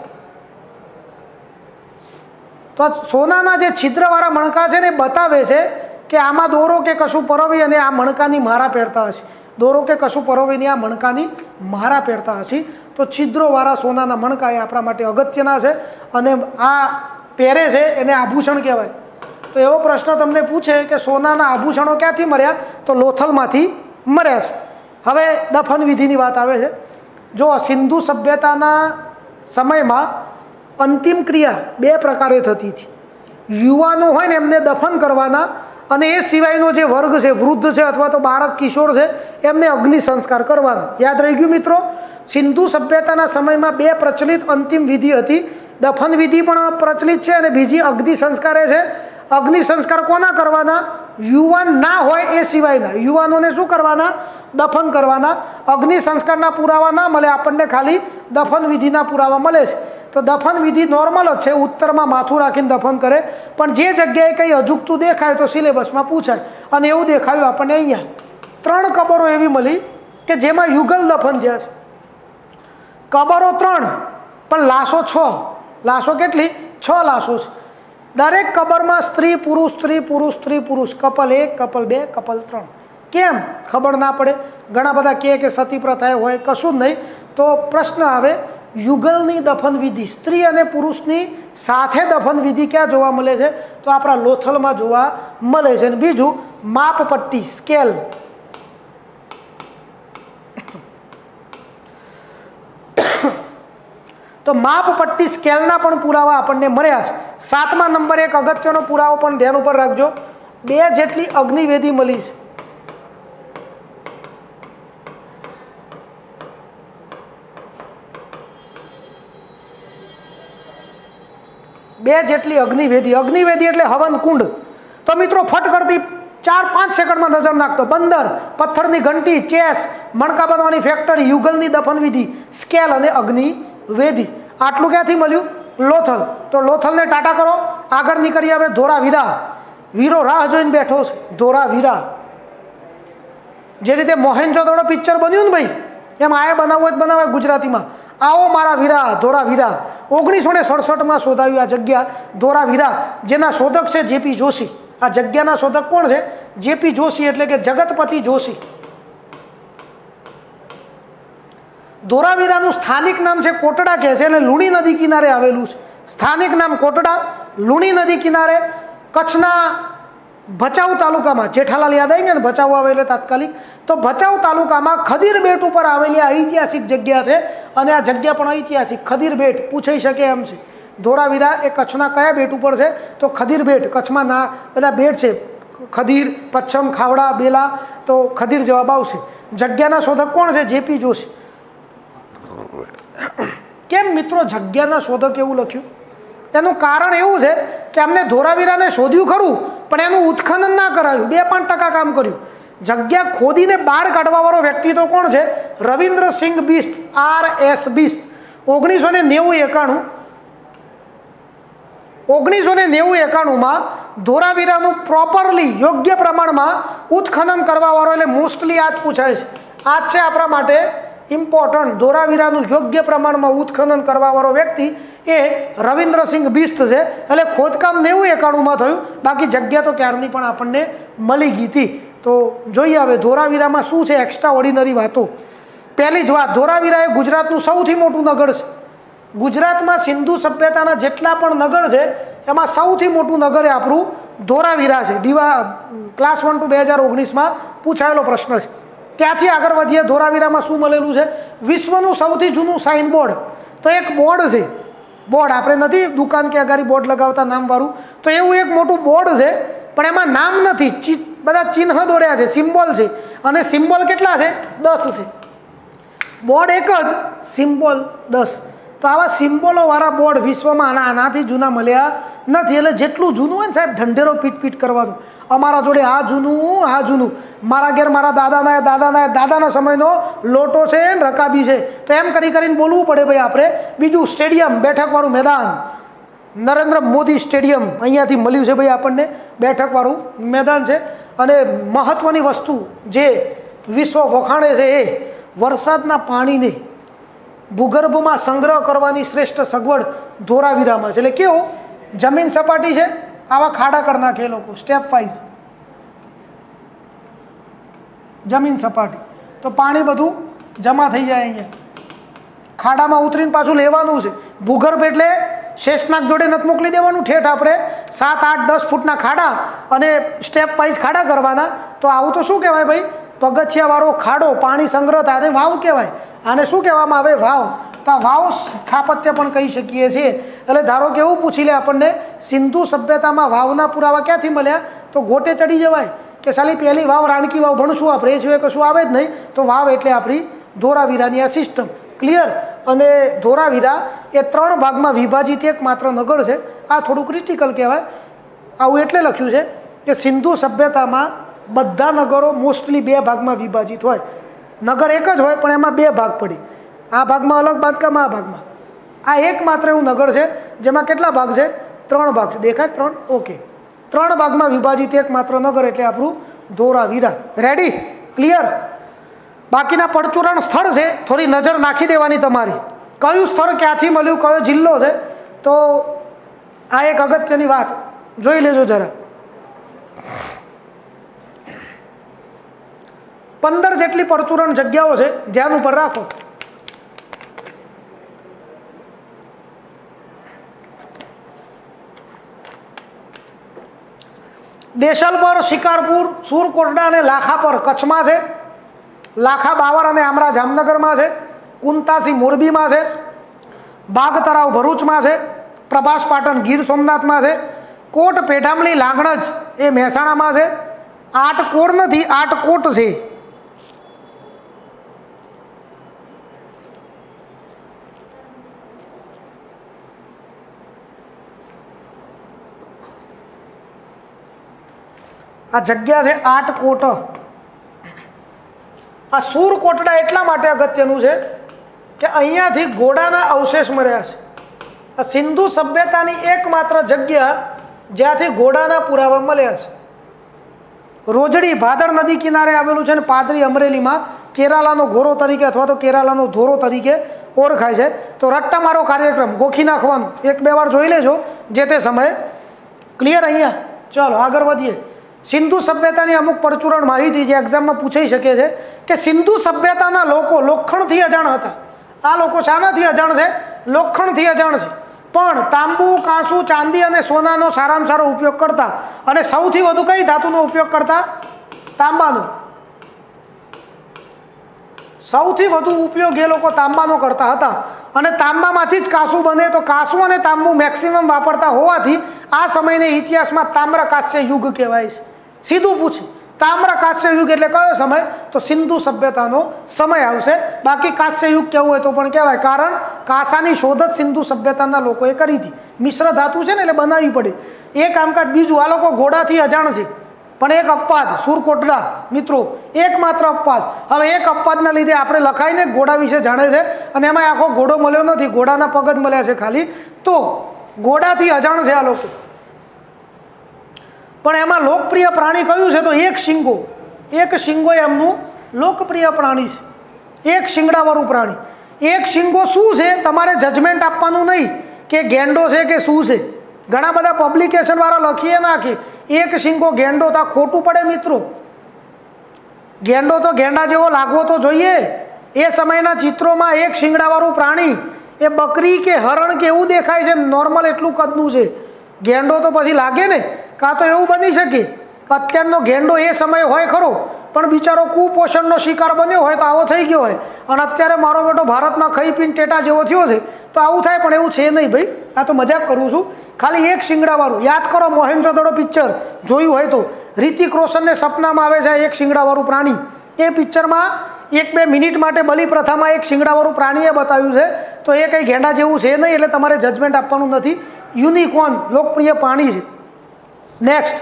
તો સોનાના જે છિદ્રવાળા મણકા છે ને એ બતાવે છે કે આમાં દોરો કે કશું પરોવી અને આ મણકાની મારા પહેરતા હશે. દોરો કે કશું પરોવીની આ મણકાની મારા પહેરતા હશે. તો છિદ્રોવાળા સોનાના મણકા એ આપણા માટે અગત્યના છે. અને આ પહેરે છે એને આભૂષણ કહેવાય. તો એવો પ્રશ્ન તમને પૂછે કે સોનાના આભૂષણો ક્યાંથી મળ્યા? તો લોથલમાંથી મળ્યા છે. હવે દફન વિધિની વાત આવે છે. જો સિંધુ સભ્યતાના સમયમાં અંતિમ ક્રિયા 2 પ્રકારે થતી હતી. યુવાનો હોય ને એમને દફન કરવાના, અને એ સિવાયનો જે વર્ગ છે, વૃદ્ધ છે અથવા તો બાળક કિશોર છે, એમને અગ્નિ સંસ્કાર કરવાના. યાદ રહી ગયું મિત્રો? સિંધુ સભ્યતાના સમયમાં 2 પ્રચલિત અંતિમ વિધિ હતી. દફન વિધિ પણ પ્રચલિત છે અને બીજી અગ્નિ સંસ્કાર છે. અગ્નિ સંસ્કાર કોના કરવાના? યુવાન ના હોય એ સિવાયના યુવાનોને શું કરવાના? દફન કરવાના. અગ્નિ સંસ્કારના પુરાવા ના મળે આપણને, ખાલી દફન વિધિના પુરાવા મળે છે. તો દફન વિધિ નોર્મલ જ છે, ઉત્તરમાં માથું રાખીને દફન કરે. પણ જે જગ્યાએ કંઈ અજુગતું દેખાય તો સિલેબસમાં પૂછાય, અને એવું દેખાયું આપણને અહીંયા. 3 કબરો એવી મળી કે જેમાં યુગલ દફન થયા છે. કબરો 3 પણ લાશો 6. લાશો કેટલી? 6 લાશો છે. દરેક કબરમાં સ્ત્રી પુરુષ, સ્ત્રી પુરુષ, સ્ત્રી પુરુષ, કપલ 1, કપલ 2, કપલ 3. કેમ? ખબર ના પડે. ઘણા બધા કહે કે સતી પ્રથા હોય, કશું જ નહીં. તો પ્રશ્ન આવે, યુગલની દફન વિધિ, સ્ત્રી અને પુરુષની સાથે દફન વિધિ ક્યાં જોવા મળે છે? તો આપણા લોથલમાં જોવા મળે છે. અને બીજું માપપટ્ટી, સ્કેલ. તો માપપટ્ટી, સ્કેલના પણ પુરાવા આપણને મળ્યા છે. 7મા નંબર એક અગત્યનો પુરાવો પણ ધ્યાન ઉપર રાખજો. 2 જેટલી અગ્નિવેદી મળી છે. 2 જેટલી અગ્નિવેદી. અગ્નિવેદી એટલે હવન કુંડ. તો મિત્રો ફટ કરતી 4-5 સેકન્ડમાં નજર નાખતો. બંદર, પથ્થરની ઘંટી, ચેસ, મણકા બનવાની ફેક્ટરી, યુગલની દફન વિધિ, સ્કેલ અને અગ્નિવેદી. આટલું ક્યાંથી મળ્યું? લોથલ. તો લોથલને ટાટા કરો. આગળ નીકળીએ હવે ધોળાવીરા. વીરો રાહ જોઈને બેઠો છે, ધોળાવીરા. જે રીતે મોહેન્જો-દડો પિક્ચર બન્યું ને ભાઈ, એમ આ બનાવવું જ બનાવે ગુજરાતીમાં. આવો મારા વીરા ધોળાવીરા. 1967માં શોધાયું આ જગ્યા ધોળાવીરા, જેના શોધક છે જેપી જોશી. આ જગ્યાના શોધક કોણ છે? જેપી જોશી, એટલે કે જગતપતિ જોશી. ધોળાવીરાનું સ્થાનિક નામ છે કોટડા કહે છે, અને લુણી નદી કિનારે આવેલું છે. સ્થાનિક નામ કોટડા, લુણી નદી કિનારે, કચ્છના ભચાઉ તાલુકામાં. જેઠાલાલ યાદ આવી ગયા ને, ભચાઉ આવે એટલે તાત્કાલિક. તો ભચાઉ તાલુકામાં ખદીર બેટ ઉપર આવેલી આ ઐતિહાસિક જગ્યા છે, અને આ જગ્યા પણ ઐતિહાસિક. ખદીર બેટ પૂછાઈ શકે એમ છે. ધોળાવીરા એ કચ્છના કયા બેટ ઉપર છે? તો ખદીર બેટ. કચ્છમાં ના બધા બેટ છે, ખદીર, પચ્છમ, ખાવડા, બેલા. તો ખદીર જવાબ આવશે. જગ્યાના શોધક કોણ છે? જેપી જોશી. કેમ મિત્રો જગ્યાના શોધક એવું લખ્યું? એનું કારણ એવું છે કે અમને ધોળાવીરાને શોધ્યું ખરું, પણ એનું ઉત્ખનન ના કરાયું. 2-5% કામ કર્યું. જગ્યા ખોદીને બહાર કાઢવાવાળો વ્યક્તિ તો કોણ છે? રવિન્દ્રસિંહ બિસ્ત, RS બિસ્ત. 1991માં ધોળાવીરાનું પ્રોપરલી યોગ્ય પ્રમાણમાં ઉત્ખનન કરવાવાળો, એટલે મોસ્ટલી આ જ પૂછાય છે. આ જ છે આપણા માટે ઇમ્પોર્ટન્ટ. ધોળાવીરાનું યોગ્ય પ્રમાણમાં ઉત્ખનન કરવાવાળો વ્યક્તિ એ રવિન્દ્રસિંહ બિસ્ત છે. એટલે ખોદકામ 91-91માં થયું, બાકી જગ્યા તો ક્યારની પણ આપણને મળી ગઈ હતી. તો જોઈએ હવે ધોળાવીરામાં શું છે એક્સ્ટ્રા ઓર્ડિનરી વાતો. પહેલી જ વાત, ધોળાવીરા એ ગુજરાતનું સૌથી મોટું નગર છે. ગુજરાતમાં સિંધુ સભ્યતાના જેટલા પણ નગર છે એમાં સૌથી મોટું નગર એ આપણું ધોળાવીરા છે. ક્લાસ 1 to 2019માં પૂછાયેલો પ્રશ્ન છે. ત્યાંથી આગળ વધીએ. ધોળાવીરામાં શું મળેલું છે? વિશ્વનું સૌથી જૂનું સાઇન બોર્ડ. તો એક બોર્ડ છે, બોર્ડ આપણે નથી દુકાન કે અગાડી બોર્ડ લગાવતા નામવાળું, તો એવું એક મોટું બોર્ડ છે, પણ એમાં નામ નથી, બધા ચિહ્ન દોર્યા છે, સિમ્બોલ છે. અને સિમ્બોલ કેટલા છે? 10 છે. બોર્ડ એક જ, સિમ્બોલ 10. તો આવા સિમ્બોલોવાળા બોર્ડ વિશ્વમાં આનાથી જૂના મળ્યા નથી. એટલે જેટલું જૂનું હોય ને સાહેબ, ઢંઢેરો પીટ કરવાનું. અમારા જોડે આ જૂનું, મારા ઘેર મારા દાદાના સમયનો લોટો છે ને રકાબી છે, તો એમ કરીને બોલવું પડે ભાઈ આપણે. બીજું સ્ટેડિયમ, બેઠકવાળું મેદાન, નરેન્દ્ર મોદી સ્ટેડિયમ અહીંયાથી મળ્યું છે ભાઈ આપણને, બેઠકવાળું મેદાન છે. અને મહત્ત્વની વસ્તુ જે વિશ્વ વખાણે છે એ વરસાદના પાણીને ભૂગર્ભમાં સંગ્રહ કરવાની શ્રેષ્ઠ સગવડ ધોળાવીરામાં છે. એટલે કેવું, જમીન સપાટી છે, આવા ખાડા કરી નાખે લોકો સ્ટેપ વાઇઝ. જમીન સપાટી તો પાણી બધું જમા થઈ જાય અહીંયા, ખાડામાં ઉતરીને પાછું લેવાનું છે. ભૂગર્ભ એટલે શેષનાગ જોડે નથી મોકલી દેવાનું ઠેઠ, આપણે 7, 8, 10 ફૂટના ખાડા અને સ્ટેપ વાઇઝ ખાડા કરવાના. તો આવું તો શું કહેવાય ભાઈ? પગથિયાવાળો ખાડો, પાણી સંગ્રહ થાય, વાવ કહેવાય. આને શું કહેવામાં આવે? વાવ. તો આ વાવ સ્થાપત્ય પણ કહી શકીએ છીએ. એટલે ધારો કે એવું પૂછી લે આપણને, સિંધુ સભ્યતામાં વાવના પુરાવા ક્યાંથી મળ્યા? તો ગોટે ચડી જવાય કે સાલી પહેલી વાવ રાણકી વાવ ભણશું આપણે, એ સિવાય કશું આવે જ નહીં. તો વાવ એટલે આપણી ધોળાવીરાની આ સિસ્ટમ. ક્લિયર? અને ધોળાવીરા એ 3 ભાગમાં વિભાજિત એકમાત્ર નગર છે. આ થોડું ક્રિટિકલ કહેવાય. આવું એટલે લખ્યું છે કે સિંધુ સભ્યતામાં બધા નગરો મોસ્ટલી 2 ભાગમાં વિભાજિત હોય. નગર એક જ હોય પણ એમાં 2 ભાગ પડી. આ ભાગમાં અલગ બાંધકામ, આ ભાગમાં. આ એકમાત્ર એવું નગર છે જેમાં કેટલા ભાગ છે? 3 ભાગ છે. દેખાય 3? ઓકે. 3 ભાગમાં વિભાજિત એકમાત્ર નગર એટલે આપણું ધોળાવીરા. રેડી? ક્લિયર? બાકીના પરચુરણ સ્થળ છે, થોડી નજર નાખી દેવાની તમારી. કયું સ્થળ ક્યાંથી મળ્યું, કયો જિલ્લો છે, તો આ એક અગત્યની વાત જોઈ લેજો જરા. 15 જેટલી પરચુરણ જગ્યાઓ છે, ધ્યાન ઉપર રાખો. દેશલપર, શિકારપુર, સુરકોટડા અને લાખાપર કચ્છમાં છે. લાખા બાવર અને આમરા જામનગરમાં છે. કુંતાસી મોરબીમાં છે. બાગતરાવ ભરૂચમાં છે. પ્રભાસ પાટણ ગીર સોમનાથમાં છે. કોટ પેઢામલી લાંગણજ એ મહેસાણામાં છે. આટકોટ નથી, આટકોટ છે. આ જગ્યા છે આટકોટ. આ સુરકોટડા એટલા માટે અગત્યનું છે કે અહીંયાથી ઘોડાના અવશેષ મળ્યા છે. આ સિંધુ સભ્યતાની એકમાત્ર જગ્યા જ્યાંથી ઘોડાના પુરાવા મળ્યા છે. રોજડી ભાદર નદી કિનારે આવેલું છે અને પાદરી અમરેલીમાં કેરાલાનો ઘોરો તરીકે અથવા તો કેરાલાનો ધોરો તરીકે ઓળખાય છે. તો રટ્ટામારો કાર્યક્રમ ગોખી નાખવાનું, 1-2 વાર જોઈ લેજો જે તે સમયે. ક્લિયર અહીંયા? ચાલો આગળ વધીએ. સિંધુ સભ્યતાની અમુક પરચુરણ માહિતી જે એક્ઝામમાં પૂછાઈ શકે છે કે સિંધુ સભ્યતાના લોકો લોખંડથી અજાણ હતા. આ લોકો શાનાથી અજાણ છે? લોખંડથી અજાણ છે. પણ તાંબુ, કાંસુ, ચાંદી અને સોનાનો સારામાં સારો ઉપયોગ કરતા અને સૌથી વધુ કઈ ધાતુનો ઉપયોગ કરતા? તાંબાનો. સૌથી વધુ ઉપયોગ એ લોકો તાંબાનો કરતા હતા અને તાંબામાંથી જ કાંસુ બને. તો કાંસુ અને તાંબુ મેક્સિમમ વાપરતા હોવાથી આ સમયને ઇતિહાસમાં તામ્ર કાંસ્ય યુગ કહેવાય છે. સીધું પૂછે તામ્ર કાંસ્ય યુગ એટલે કયો સમય? તો સિંધુ સભ્યતાનો સમય આવશે. બાકી કાંસ્ય યુગ કહેવું હોય તો પણ કહેવાય, કારણ કાંસાની શોધ જ સિંધુ સભ્યતાના લોકોએ કરી હતી. મિશ્ર ધાતુ છે ને એટલે બનાવવી પડે એ કામકાજ. બીજું, આ લોકો ઘોડાથી અજાણ છે પણ એક અપવાદ, સુરકોટડા મિત્રો, એકમાત્ર અપવાદ. હવે એક અપવાદના લીધે આપણે લખાઈને ઘોડા વિશે જાણે છે અને એમાં આખો ઘોડો મળ્યો નથી, ઘોડાના પગ જ મળ્યા છે ખાલી. તો ઘોડાથી અજાણ છે આ લોકો. પણ એમાં લોકપ્રિય પ્રાણી કયું છે? તો એક શીંગો. એક શીંગો એમનું લોકપ્રિય પ્રાણી છે, એક શીંગડાવાળું પ્રાણી. એક શીંગો શું છે તમારે જજમેન્ટ આપવાનું નહીં કે ગેંડો છે કે શું છે. ઘણા બધા પબ્લિકેશન વાળા લખીએ નાખે એક શીંગો ગેંડો, તો ખોટું પડે મિત્રો. ગેંડો તો ગેંડા જેવો લાગવો તો જોઈએ. એ સમયના ચિત્રોમાં એક શીંગડાવાળું પ્રાણી એ બકરી કે હરણ કે એવું દેખાય છે, નોર્મલ એટલું કદનું છે. ગેંડો તો પછી લાગે ને. કાં તો એવું બની શકે કે અત્યારનો ગેંડો એ સમય હોય ખરો પણ બિચારો કુપોષણનો શિકાર બન્યો હોય તો આવો થઈ ગયો હોય, અને અત્યારે મારો બેટો ભારતમાં ખાઈ પીને ટેટા જેવો થયો છે તો આવું થાય. પણ એવું છે નહીં ભાઈ, આ તો મજાક કરું છું. ખાલી એક શિંગડાવાળું. યાદ કરો મોહેન્જો-દડો પિક્ચર જોયું હોય તો રિતિક રોશનને સપનામાં આવે છે એક શિંગડાવાળું પ્રાણી. એ પિક્ચરમાં 1-2 મિનિટ માટે બલિ પ્રથામાં એક શિંગડાવાળું પ્રાણીએ બતાવ્યું છે. તો એ કંઈ ગેંડા જેવું છે નહીં, એટલે તમારે જજમેન્ટ આપવાનું નથી. યુનિકોર્ન લોકપ્રિય પ્રાણી છે. નેક્સ્ટ,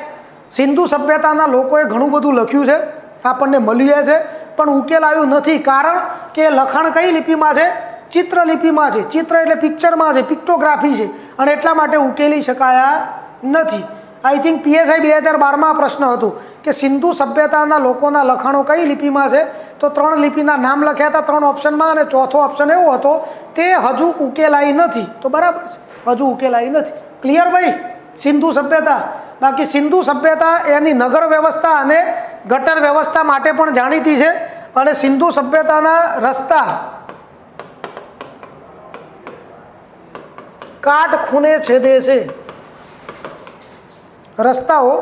સિંધુ સભ્યતાના લોકોએ ઘણું બધું લખ્યું છે, આપણને મળ્યું છે પણ ઉકેલ આવ્યું નથી. કારણ કે લખાણ કઈ લિપિમાં છે? ચિત્ર લિપિમાં છે. ચિત્ર એટલે પિક્ચરમાં છે, પિક્ટોગ્રાફી છે, અને એટલા માટે ઉકેલી શકાયા નથી. આઈ થિંક PSI 2012માં પ્રશ્ન હતો કે સિંધુ સભ્યતાના લોકોના લખાણો કઈ લિપિમાં છે? તો 3 લિપિના નામ લખ્યા હતા 3 ઓપ્શનમાં, અને ચોથો ઓપ્શન એવો હતો તે હજુ ઉકેલાઈ નથી. તો બરાબર છે, હજુ ઉકેલાઈ નથી. ક્લિયર ભાઈ? સિંધુ સભ્યતા. બાકી સિંધુ સભ્યતા એની નગર વ્યવસ્થા અને ગટર વ્યવસ્થા માટે પણ જાણીતી છે, અને સિંધુ સભ્યતાના રસ્તા કાટખૂણે છેદે છે. રસ્તાઓ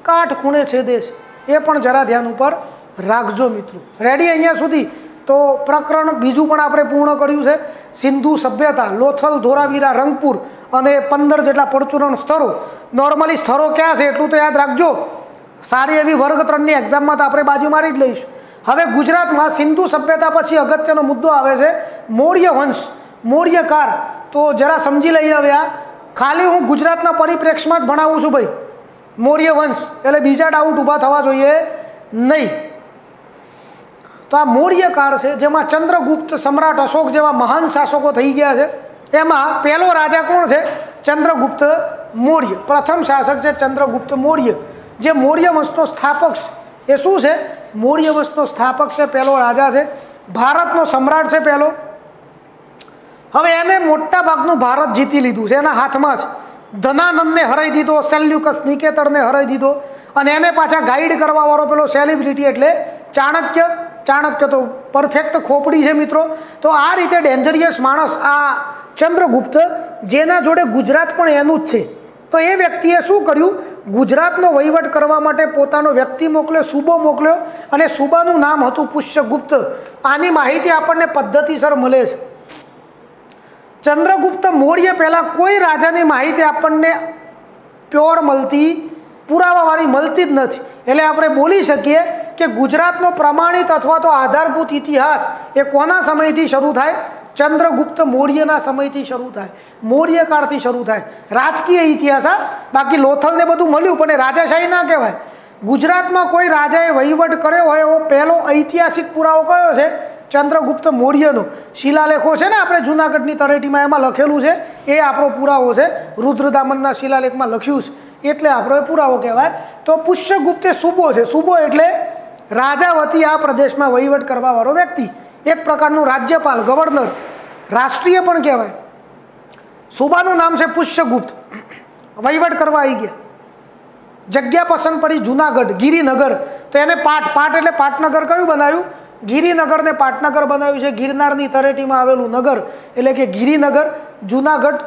કાટખૂણે છેદે છે, એ પણ જરા ધ્યાન ઉપર રાખજો મિત્રો. રેડી અહીંયા સુધી? તો પ્રકરણ બીજું પણ આપણે પૂર્ણ કર્યું છે. સિંધુ સભ્યતા, લોથલ, ધોરાવીરા, રંગપુર અને 15 જેટલા પરચુરણ સ્થળો. નોર્મલી સ્થળો ક્યાં છે એટલું તો યાદ રાખજો. સારી એવી વર્ગ 3ની એક્ઝામમાં તો આપણે બાજી મારી જ લઈશું. હવે ગુજરાતમાં સિંધુ સભ્યતા પછી અગત્યનો મુદ્દો આવે છે મૌર્ય વંશ, મૌર્યકાળ. તો જરા સમજી લઈએ. હવે આ ખાલી હું ગુજરાતના પરિપ્રેક્ષમાં જ ભણાવું છું ભાઈ. મૌર્ય વંશ એટલે બીજા ડાઉટ ઊભા થવા જોઈએ નહીં. તો આ મૌર્ય કાળ છે જેમાં ચંદ્રગુપ્ત, સમ્રાટ અશોક જેવા મહાન શાસકો થઈ ગયા છે. એમાં પહેલો રાજા કોણ છે? ચંદ્રગુપ્ત મૌર્ય. પ્રથમ શાસક છે ચંદ્રગુપ્ત મૌર્ય, જે મૌર્ય વંશનો સ્થાપક છે. એ શું છે? મૌર્ય વંશનો સ્થાપક છે, પહેલો રાજા છે, ભારતનો સમ્રાટ છે પહેલો. હવે એને મોટા ભાગનું ભારત જીતી લીધું છે, એના હાથમાં છે. ધનાનંદને હરાઈ દીધો, સેલ્યુકસ નિકેતરને હરાઈ દીધો, અને એને પાછા ગાઈડ કરવાવાળો પેલો સેલિબ્રિટી એટલે ચાણક્ય. ચાણક્ય તો પરફેક્ટ ખોપડી છે મિત્રો. તો આ રીતે ડેન્જરિયસ માણસ આ ચંદ્રગુપ્ત, જેના જોડે ગુજરાત પણ એનું જ છે. તો એ વ્યક્તિએ શું કર્યું? ગુજરાતનો વહીવટ કરવા માટે પોતાનો વ્યક્તિ મોકલ્યો, સૂબો મોકલ્યો, અને સૂબાનું નામ હતું પુષ્યગુપ્ત. આની માહિતી આપણને પદ્ધતિસર મળે છે. ચંદ્રગુપ્ત મૌર્ય પહેલાં કોઈ રાજાની માહિતી આપણને પ્યોર મળતી, પુરાવાવાળી મળતી જ નથી. એટલે આપણે બોલી શકીએ કે ગુજરાતનો પ્રમાણિત અથવા તો આધારભૂત ઇતિહાસ એ કોના સમયથી શરૂ થાય? ચંદ્રગુપ્ત મૌર્યના સમયથી શરૂ થાય, મૌર્યકાળથી શરૂ થાય. રાજકીય ઇતિહાસ. બાકી લોથલને બધું મળ્યું પણ એ રાજાશાહી ના કહેવાય. ગુજરાતમાં કોઈ રાજાએ વહીવટ કર્યો હોય એવો પહેલો ઐતિહાસિક પુરાવો કયો છે? ચંદ્રગુપ્ત મૌર્યનો. શિલાલેખો છે ને આપણે જૂનાગઢની તળેટીમાં, એમાં લખેલું છે. એ આપણો પુરાવો છે. રુદ્રદામનના શિલાલેખમાં લખ્યું છે એટલે આપણો એ પુરાવો કહેવાય. તો પુષ્યગુપ્ત એ સૂબો છે. સૂબો એટલે રાજા વતી આ પ્રદેશમાં વહીવટ કરવાવાળો વ્યક્તિ, એક પ્રકારનું રાજ્યપાલ, ગવર્નર, રાષ્ટ્રીય પણ કહેવાય. સૂબાનું નામ છે પુષ્યગુપ્ત. વહીવટ કરવા આવી ગયા. જગ્યા પસંદ પડી જુનાગઢ, ગિરિનગર. તો એને પાટ એટલે પાટનગર કયું બનાવ્યું? ગિરિનગરને પાટનગર બનાવ્યું છે. ગિરનારની તળેટીમાં આવેલું નગર એટલે કે ગિરિનગર. જુનાગઢ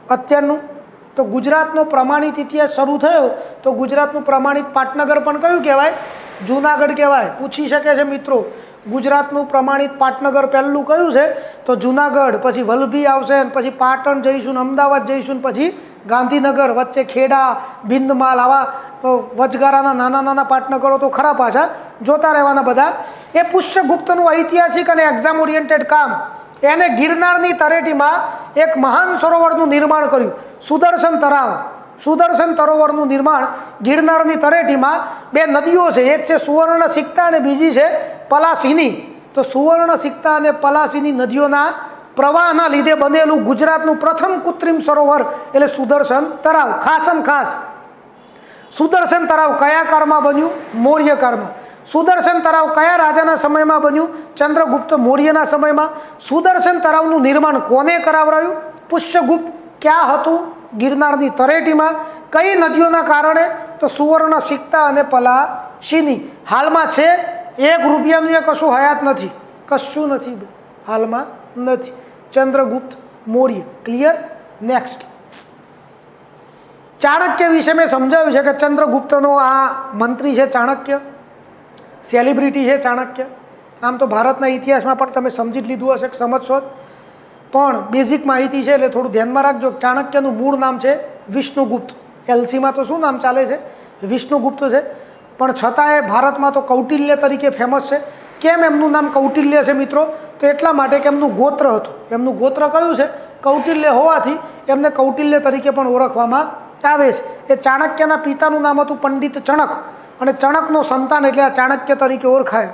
અત્યારનું. તો ગુજરાતનો પ્રમાણિત ઇતિહાસ શરૂ થયો તો ગુજરાતનું પ્રમાણિત પાટનગર પણ કયું કહેવાય? જુનાગઢ કહેવાય. પૂછી શકે છે મિત્રો, ગુજરાતનું પ્રમાણિત પાટનગર પહેલું કયું છે? તો જુનાગઢ. પછી વલભી આવશે, પછી પાટણ જઈશું, અમદાવાદ જઈશું, પછી ગાંધીનગર, વચ્ચે ખેડા, ભિંદમાલ, આવા વચગારાના નાના નાના પાટનગરો તો ખરા પાછા જોતા રહેવાના બધા. એ પુષ્યગુપ્તનું ઐતિહાસિક અને એક્ઝામ ઓરિએન્ટેડ કામ. એને ગિરનારની તળેટીમાં એક મહાન સરોવરનું નિર્માણ કર્યું, સુદર્શન તળાવ. સુદર્શન સરોવરનું નિર્માણ ગિરનારની તળેટીમાં. બે નદીઓ છે, એક છે સુવર્ણ સિક્તા અને બીજી છે પલાશીની. તો સુવર્ણ સિક્તા અને પલાશીની નદીઓના પ્રવાહના લીધે બનેલું ગુજરાતનું પ્રથમ કૃત્રિમ સરોવર એટલે સુદર્શન તળાવ. ખાસમ ખાસ સુદર્શન તળાવ કયા કાળમાં બન્યું? મૌર્ય કાળમાં. સુદર્શન તળાવ કયા રાજાના સમયમાં બન્યું? ચંદ્રગુપ્ત મૌર્યના સમયમાં. સુદર્શન તળાવનું નિર્માણ કોને કરાવરાયું? પુષ્યગુપ્ત. ક્યાં હતું? ગિરનારની તળેટીમાં. કઈ નદીઓના કારણે? તો સુવર્ણ સિક્તા અને પલાશીની. હાલમાં છે 1 રૂપિયાનું એ કશું હયાત નથી, કશું નથી હાલમાં નથી. ચંદ્રગુપ્ત મૌર્ય. ક્લિયર? નેક્સ્ટ. ચાણક્ય વિશે મેં સમજાવ્યું છે કે ચંદ્રગુપ્તનો આ મંત્રી છે ચાણક્ય, સેલિબ્રિટી છે ચાણક્ય. આમ તો ભારતના ઇતિહાસમાં પણ તમે સમજી જ લીધું હશે, સમજશો જ. પણ બેઝિક માહિતી છે એટલે થોડું ધ્યાનમાં રાખજો. ચાણક્યનું મૂળ નામ છે વિષ્ણુગુપ્ત. એલસીમાં તો શું નામ ચાલે છે? વિષ્ણુગુપ્ત છે. પણ છતાંય ભારતમાં તો કૌટિલ્ય તરીકે ફેમસ છે. કેમ એમનું નામ કૌટિલ્ય છે મિત્રો? તો એટલા માટે કે એમનું ગોત્ર હતું. એમનું ગોત્ર કયું છે? કૌટિલ્ય હોવાથી એમને કૌટિલ્ય તરીકે પણ ઓળખવામાં આવે છે. એ ચાણક્યના પિતાનું નામ હતું પંડિત ચણક અને ચણકનો સંતાન એટલે આ ચાણક્ય તરીકે ઓળખાય.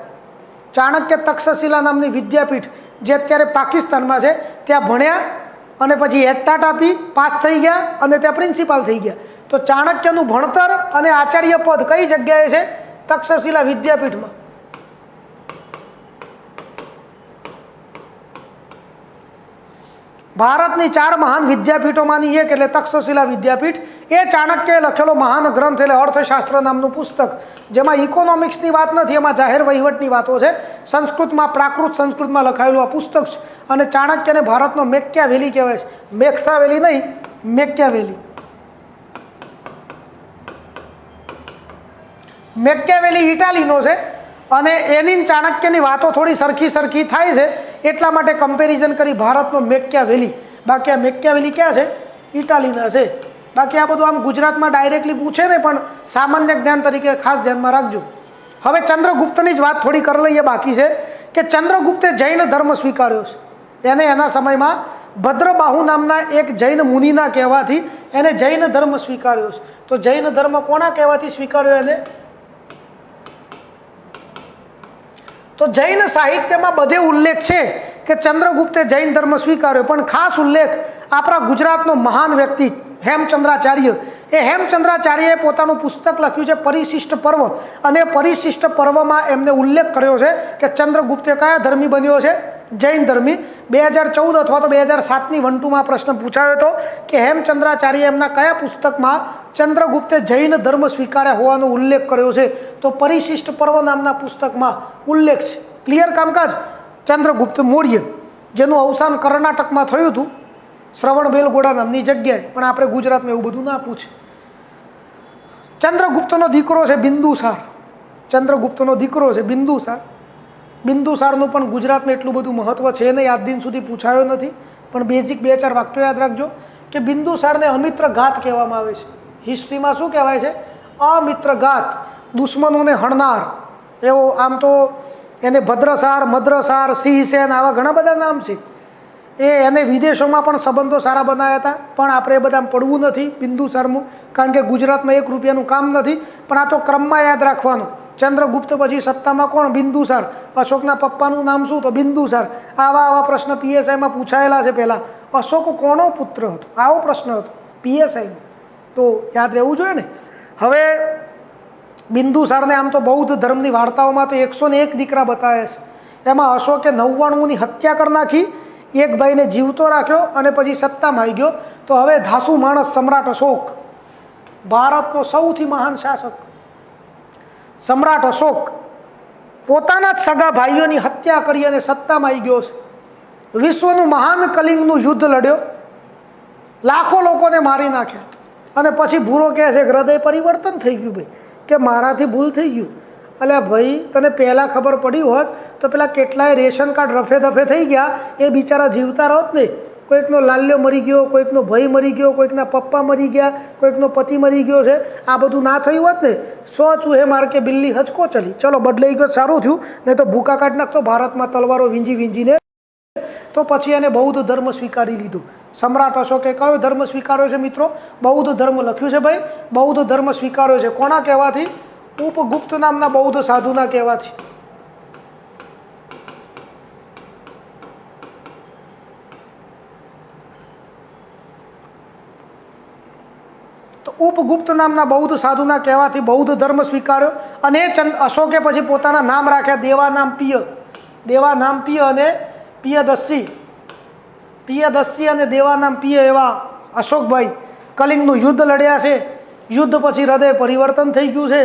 ચાણક્ય તક્ષશિલા નામની વિદ્યાપીઠ જે અત્યારે પાકિસ્તાનમાં છે ત્યાં ભણ્યા અને પછી એટાટ આપી પાસ થઈ ગયા અને ત્યાં પ્રિન્સિપાલ થઈ ગયા. તો ચાણક્યનું ભણતર અને આચાર્ય પદ કઈ જગ્યાએ છે? તક્ષશિલા વિદ્યાપીઠમાં. ભારતની 4 મહાન વિદ્યાપીઠોમાંની એક એટલે તક્ષશિલા વિદ્યાપીઠ. એ ચાણક્યએ લખેલો મહાન ગ્રંથ એટલે અર્થશાસ્ત્ર નામનું પુસ્તક, જેમાં ઇકોનોમિક્સની વાત નથી, એમાં જાહેર વહીવટની વાતો છે. સંસ્કૃતમાં, પ્રાકૃત સંસ્કૃતમાં લખાયેલું આ પુસ્તક છે. અને ચાણક્યને ભારતનો મેક્યાવેલી કહેવાય છે. મેક્સાવેલી નહીં, મેક્યાવેલી. મેક્યાવેલી ઇટાલીનો છે અને એની ચાણક્યની વાતો થોડી સરખી થાય છે એટલા માટે કમ્પેરિઝન કરી ભારતનો મેક્યાવેલી. બાકી આ મેક્યાવેલી ક્યાં છે? ઇટાલીના છે. બાકી આ બધું આમ ગુજરાતમાં ડાયરેક્ટલી પૂછે ને, પણ સામાન્ય જ્ઞાન તરીકે ખાસ ધ્યાનમાં રાખજો. હવે ચંદ્રગુપ્તની જ વાત થોડી કરી લઈએ બાકી છે કે ચંદ્રગુપ્તે જૈન ધર્મ સ્વીકાર્યો છે. એને એના સમયમાં ભદ્રબાહુ નામના એક જૈન મુનિના કહેવાથી એને જૈન ધર્મ સ્વીકાર્યો છે. તો જૈન ધર્મ કોના કહેવાથી સ્વીકાર્યો એને? તો જૈન સાહિત્યમાં બધે ઉલ્લેખ છે કે ચંદ્રગુપ્તે જૈન ધર્મ સ્વીકાર્યો, પણ ખાસ ઉલ્લેખ આપણા ગુજરાતનો મહાન વ્યક્તિ હેમચંદ્રાચાર્ય. એ હેમચંદ્રાચાર્યએ પોતાનું પુસ્તક લખ્યું છે પરિશિષ્ટ પર્વ, અને પરિશિષ્ટ પર્વમાં એમને ઉલ્લેખ કર્યો છે કે ચંદ્રગુપ્તે કયા ધર્મી બન્યો છે? જૈન ધર્મી. 2014 અથવા તો 2007ની 1-2માં પ્રશ્ન પૂછાયો હતો કે હેમચંદ્રાચાર્ય એમના કયા પુસ્તકમાં ચંદ્રગુપ્તે જૈન ધર્મ સ્વીકાર્યા હોવાનો ઉલ્લેખ કર્યો છે? તો પરિશિષ્ટ પર્વ નામના પુસ્તકમાં ઉલ્લેખ છે. ક્લિયર કામકાજ? ચંદ્રગુપ્ત મૌર્ય, જેનું અવસાન કર્ણાટકમાં થયું હતું, શ્રવણબેલગોડા નામની જગ્યાએ. પણ આપણે ગુજરાતમાં એવું બધું ના પૂછે. ચંદ્રગુપ્તનો દીકરો છે બિંદુસાર. ચંદ્રગુપ્તનો દીકરો છે બિંદુસાર. બિંદુસારનું પણ ગુજરાતમાં એટલું બધું મહત્વ છે નહીં, આજ દિન સુધી પૂછાયો નથી. પણ બેઝિક 2-4 વાક્યો યાદ રાખજો કે બિંદુસારને અમિત્ર ઘાત કહેવામાં આવે છે. હિસ્ટ્રીમાં શું કહેવાય છે? અમિત્ર ઘાત, દુશ્મનોને હણનાર. એવો આમ તો એને ભદ્રસાર, મદ્રસાર, સિંહસેન આવા ઘણા બધા નામ છે. એને વિદેશોમાં પણ સંબંધો સારા બનાવ્યા હતા, પણ આપણે એ બધા પડવું નથી બિંદુસારનું, કારણ કે ગુજરાતમાં 1 રૂપિયાનું કામ નથી. પણ આ તો ક્રમમાં યાદ રાખવાનું. ચંદ્રગુપ્ત પછી સત્તામાં કોણ? બિંદુસાર. અશોકના પપ્પાનું નામ શું? તો બિંદુસાર. આવા પ્રશ્ન પીએસઆઈમાં પૂછાયેલા છે. પહેલાં અશોક કોનો પુત્ર હતો? આવો પ્રશ્ન હતો પીએસઆઈમાં. તો યાદ રહેવું જોઈએ ને. હવે બિંદુસારને આમ તો બૌદ્ધ ધર્મની વાર્તાઓમાં તો 101 દીકરા બતાવે છે. એમાં અશોકે 99ની હત્યા કરી નાખી, એક ભાઈને જીવતો રાખ્યો અને પછી સત્તામાં આવી ગયો. તો હવે ધાસુ માણસ સમ્રાટ અશોક, ભારતનો સૌથી મહાન શાસક સમ્રાટ અશોક, પોતાના જ સગા ભાઈઓની હત્યા કરી અને સત્તામાં આવી ગયો છે. વિશ્વનું મહાન કલિંગનું યુદ્ધ લડ્યો, લાખો લોકોને મારી નાખ્યા અને પછી ભૂરો કહે છે હૃદય પરિવર્તન થઈ ગયું ભાઈ, કે મારાથી ભૂલ થઈ ગયું. અલ્યા ભાઈ, તને પહેલાં ખબર પડી હોત તો પેલા કેટલાય રેશન કાર્ડ રફે દફે થઈ ગયા, એ બિચારા જીવતા રહો જ નહીં. કોઈકનો લાલ્યો મરી ગયો, કોઈકનો ભાઈ મરી ગયો, કોઈકના પપ્પા મરી ગયા, કોઈકનો પતિ મરી ગયો છે. આ બધું ના થયું હોત ને, 100 ચૂહે માર કે બિલ્લી હચકો ચલી. ચલો બદલાઈ ગયો, સારું થયું, નહીં તો ભૂકા કાઢ નાખતો ભારતમાં તલવારો વીંજી વીંજીને. તો પછી એને બૌદ્ધ ધર્મ સ્વીકારી લીધો. સમ્રાટ અશોકે કયો ધર્મ સ્વીકાર્યો છે મિત્રો? બૌદ્ધ ધર્મ લખ્યું છે ભાઈ, બૌદ્ધ ધર્મ સ્વીકાર્યો છે. કોના કહેવાથી? ઉપગુપ્ત નામના બૌદ્ધ સાધુના કહેવાથી. તો ઉપગુપ્ત નામના બૌદ્ધ સાધુના કહેવાથી બૌદ્ધ ધર્મ સ્વીકાર્યો. અને અશોકે પછી પોતાના નામ રાખ્યા દેવાનામ પિય, દેવાનામ પિય અને પિયદસ્સી. પિયદસ્સી અને દેવાનામ પિય એવા અશોકભાઈ કલિંગનું યુદ્ધ લડ્યા છે. યુદ્ધ પછી હૃદય પરિવર્તન થઈ ગયું છે.